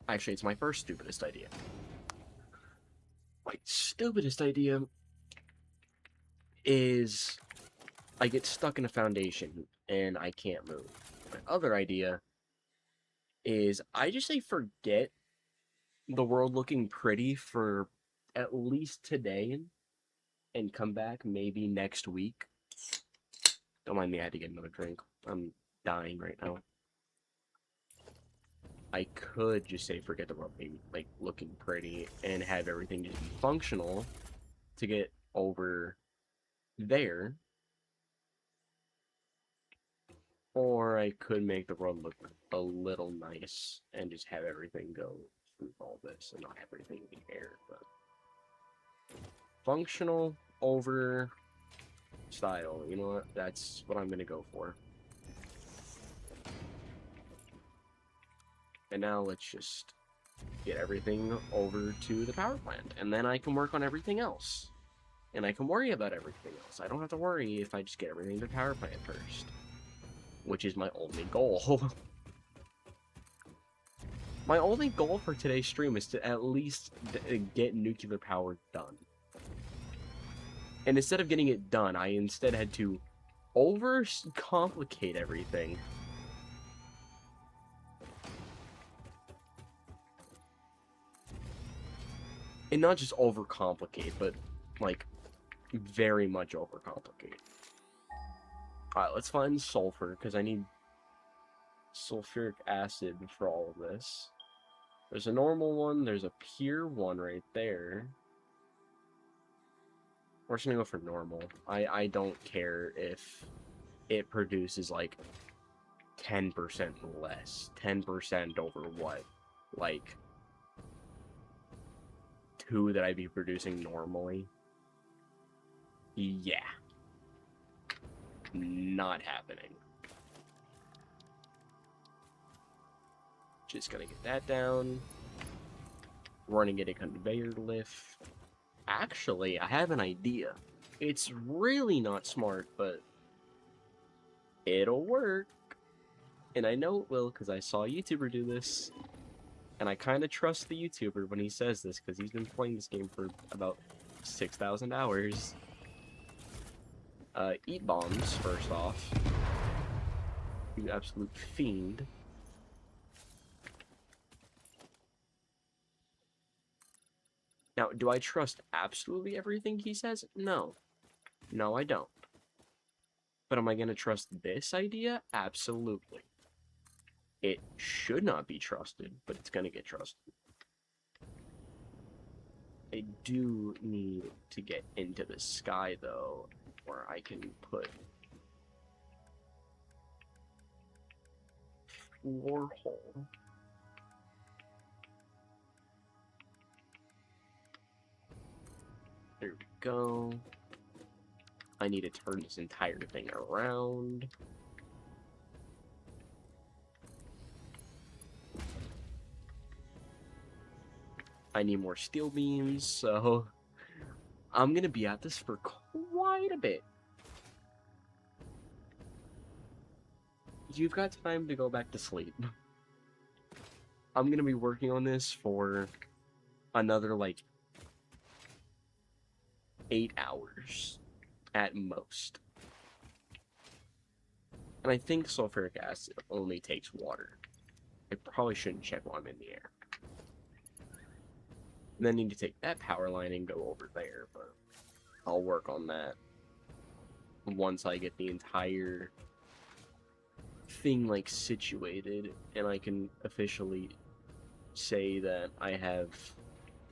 Actually, it's my first stupidest idea. My stupidest idea is I get stuck in a foundation and I can't move. My other idea is I just say forget the world looking pretty for at least today and come back maybe next week. Don't mind me, I had to get another drink. I'm dying right now. I could just say forget the world being like looking pretty and have everything just be functional to get over there. Or I could make the world look a little nice and just have everything go through all this and not have everything in the air. But functional over style, you know what? That's what I'm gonna go for. And now let's just get everything over to the power plant, and then I can work on everything else. And I can worry about everything else. I don't have to worry if I just get everything to the power plant first. Which is my only goal. My only goal for today's stream is to at least get nuclear power done. And instead of getting it done, I instead had to overcomplicate everything. And not just overcomplicate, but, like, very much overcomplicate. Alright, let's find sulfur, because I need sulfuric acid for all of this. There's a normal one, there's a pure one right there. We're just gonna go for normal. I don't care if it produces like 10% less. 10% over what? Like 2 that I'd be producing normally. Yeah. Not happening. Just gonna get that down. Running it a conveyor lift. Actually, I have an idea. It's really not smart, but it'll work. And I know it will because I saw a YouTuber do this. And I kind of trust the YouTuber when he says this because he's been playing this game for about 6,000 hours. Eat bombs, first off. You absolute fiend. Now, do I trust absolutely everything he says? No. No, I don't. But am I going to trust this idea? Absolutely. It should not be trusted, but it's going to get trusted. I do need to get into the sky, though, where I can put floor hole. There we go. I need to turn this entire thing around. I need more steel beams, so I'm gonna be at this for quite a bit. You've got time to go back to sleep. I'm gonna be working on this for another, like, 8 hours at most. And I think sulfuric acid only takes water. I probably shouldn't check while I'm in the air. And then I need to take that power line and go over there, but I'll work on that once I get the entire thing, like, situated, and I can officially say that I have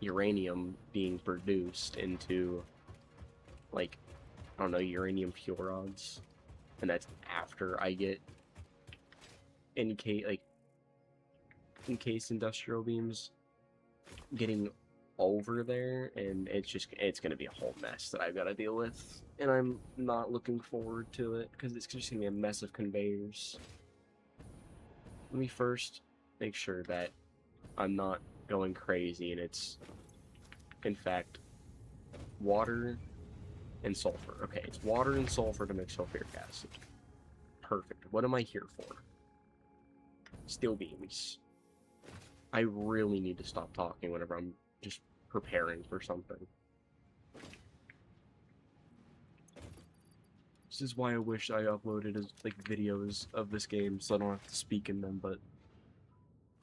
uranium being produced into, like, I don't know, uranium fuel rods, and that's after I get encased industrial beams getting over there, and it's gonna be a whole mess that I've got to deal with, and I'm not looking forward to it because it's just gonna be a mess of conveyors. Let me first make sure that I'm not going crazy and it's in fact water and sulfur. Okay, it's water and sulfur to make sulfuric acid. Perfect. What am I here for? Steel beams. I really need to stop talking whenever I'm just preparing for something. This is why I wish I uploaded like videos of this game so I don't have to speak in them, but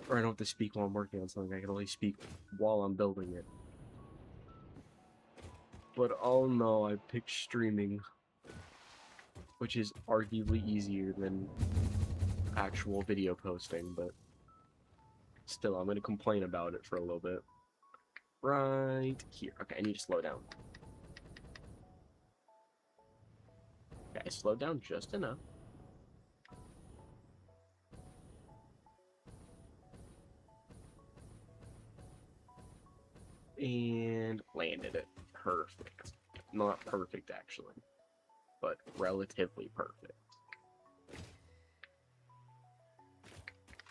or I don't have to speak while I'm working on something. I can only speak while I'm building it. But oh no, I picked streaming, which is arguably easier than actual video posting, but still, I'm gonna complain about it for a little bit. Right here. Okay, I need to slow down. Okay, I slowed down just enough. And landed it. Perfect. Not perfect, actually, but relatively perfect.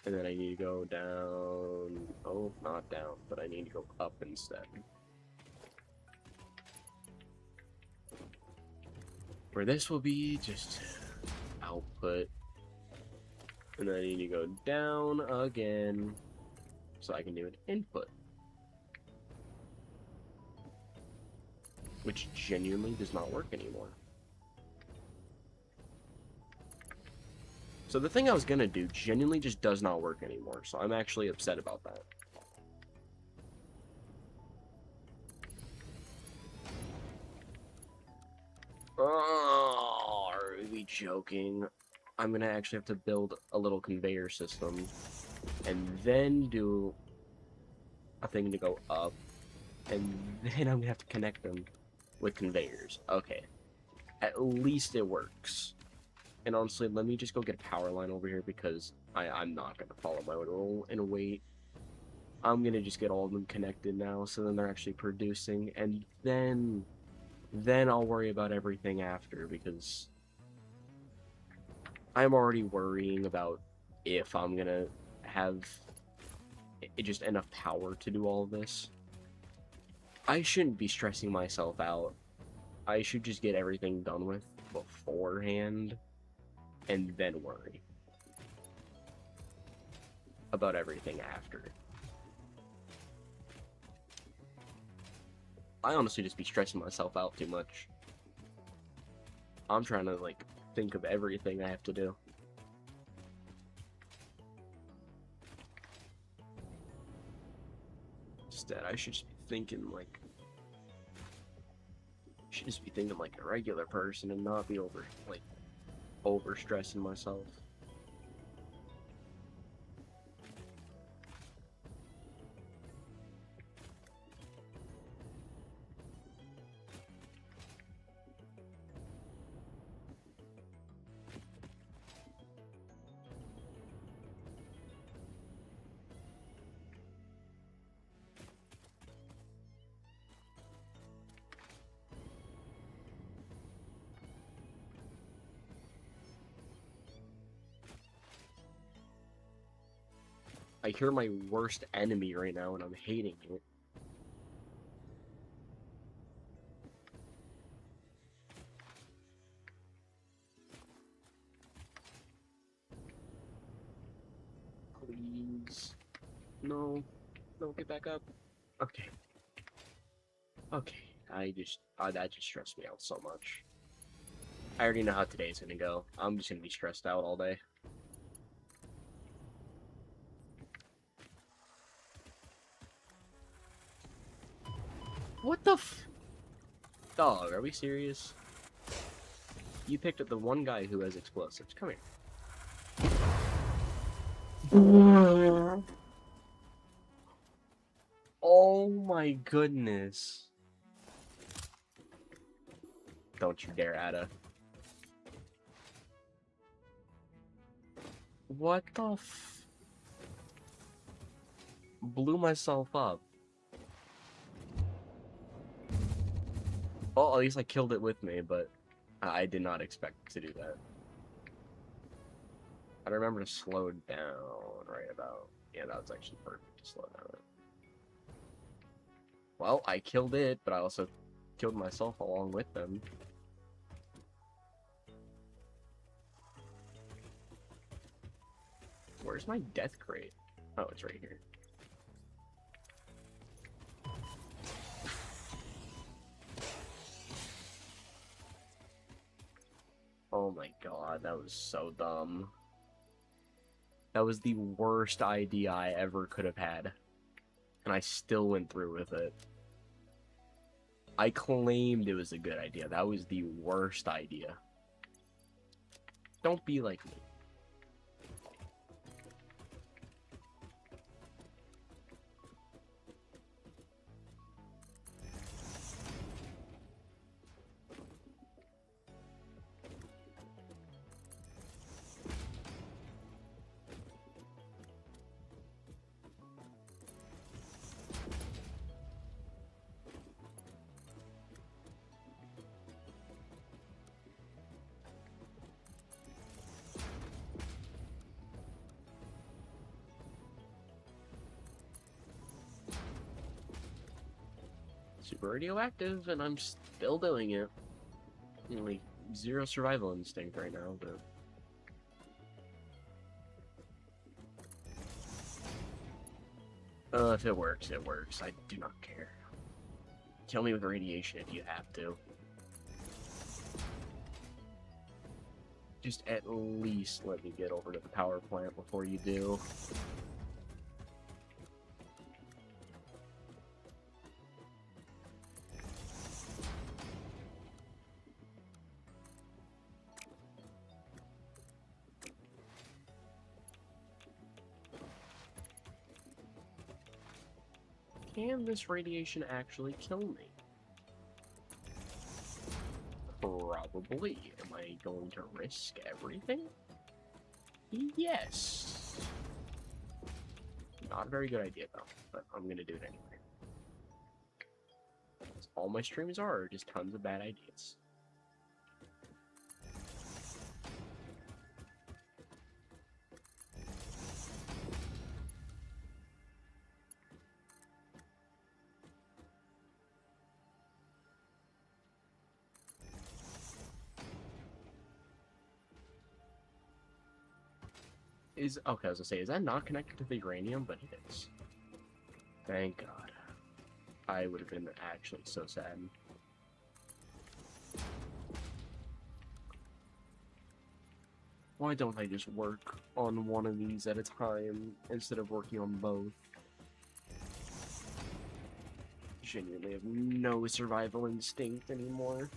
And then I need to go down. Oh, not down, but I need to go up instead. Where this will be just output. And then I need to go down again so I can do an input. Which genuinely does not work anymore. So the thing I was gonna do genuinely just does not work anymore, so I'm actually upset about that. Oh, are we joking? I'm gonna actually have to build a little conveyor system and then do a thing to go up, and then I'm gonna have to connect them with conveyors. Okay, at least it works. And honestly, let me just go get a power line over here because I'm not going to follow my own rule and wait. I'm going to just get all of them connected now so then they're actually producing. And then I'll worry about everything after because I'm already worrying about if I'm going to have just enough power to do all of this. I shouldn't be stressing myself out. I should just get everything done with beforehand and then worry about everything after. I honestly just be stressing myself out too much. I'm trying to, like, think of everything I have to do. Instead, I should just be thinking like a regular person and not be over stressing myself. I hear my worst enemy right now and I'm hating it. Please. No. No, get back up. Okay. Okay. That just stressed me out so much. I already know how today's gonna go. I'm just gonna be stressed out all day. What the f- Dog, are we serious? You picked up the one guy who has explosives. Come here. Oh my goodness. Don't you dare, Ada. What the f... Blew myself up. Well, at least I killed it with me, but I did not expect to do that. I remember to slow down right about... Yeah, that was actually perfect to slow down. Well, I killed it, but I also killed myself along with them. Where's my death crate? Oh, it's right here. Oh my god, that was so dumb. That was the worst idea I ever could have had. And I still went through with it. I claimed it was a good idea. That was the worst idea. Don't be like me. Super radioactive, and I'm still doing it. Like, zero survival instinct right now, but... if it works, it works. I do not care. Kill me with radiation if you have to. Just at least let me get over to the power plant before you do. Can this radiation actually kill me? Probably. Probably. Am I going to risk everything? Yes. Not a very good idea, though, but I'm gonna do it anyway. All my streams are just tons of bad ideas. Okay, I was gonna say, is that not connected to the uranium? But it is. Thank God. I would have been actually so sad. Why don't I just work on one of these at a time instead of working on both? Genuinely have no survival instinct anymore.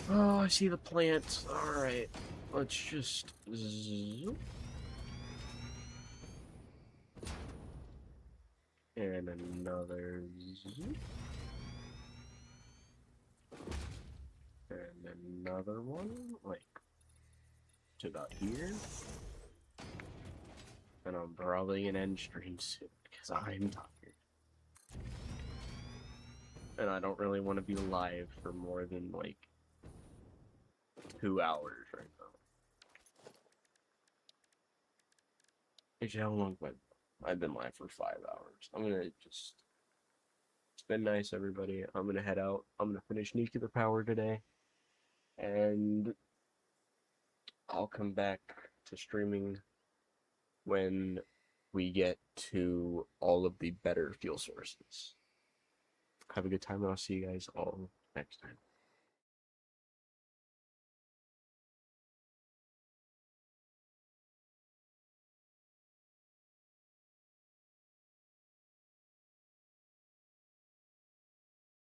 Oh, I see the plant. Alright. Let's just zoom. And another zoom. And another one, like, to about here. And I'm probably gonna end stream soon, because I'm tired. And I don't really want to be live for more than, like, 2 hours right now. Actually, how long have I've been live for 5 hours. I'm gonna just... It's been nice, everybody. I'm gonna head out. I'm gonna finish Nuclear Power today. And I'll come back to streaming when we get to all of the better fuel sources. Have a good time, and I'll see you guys all next time.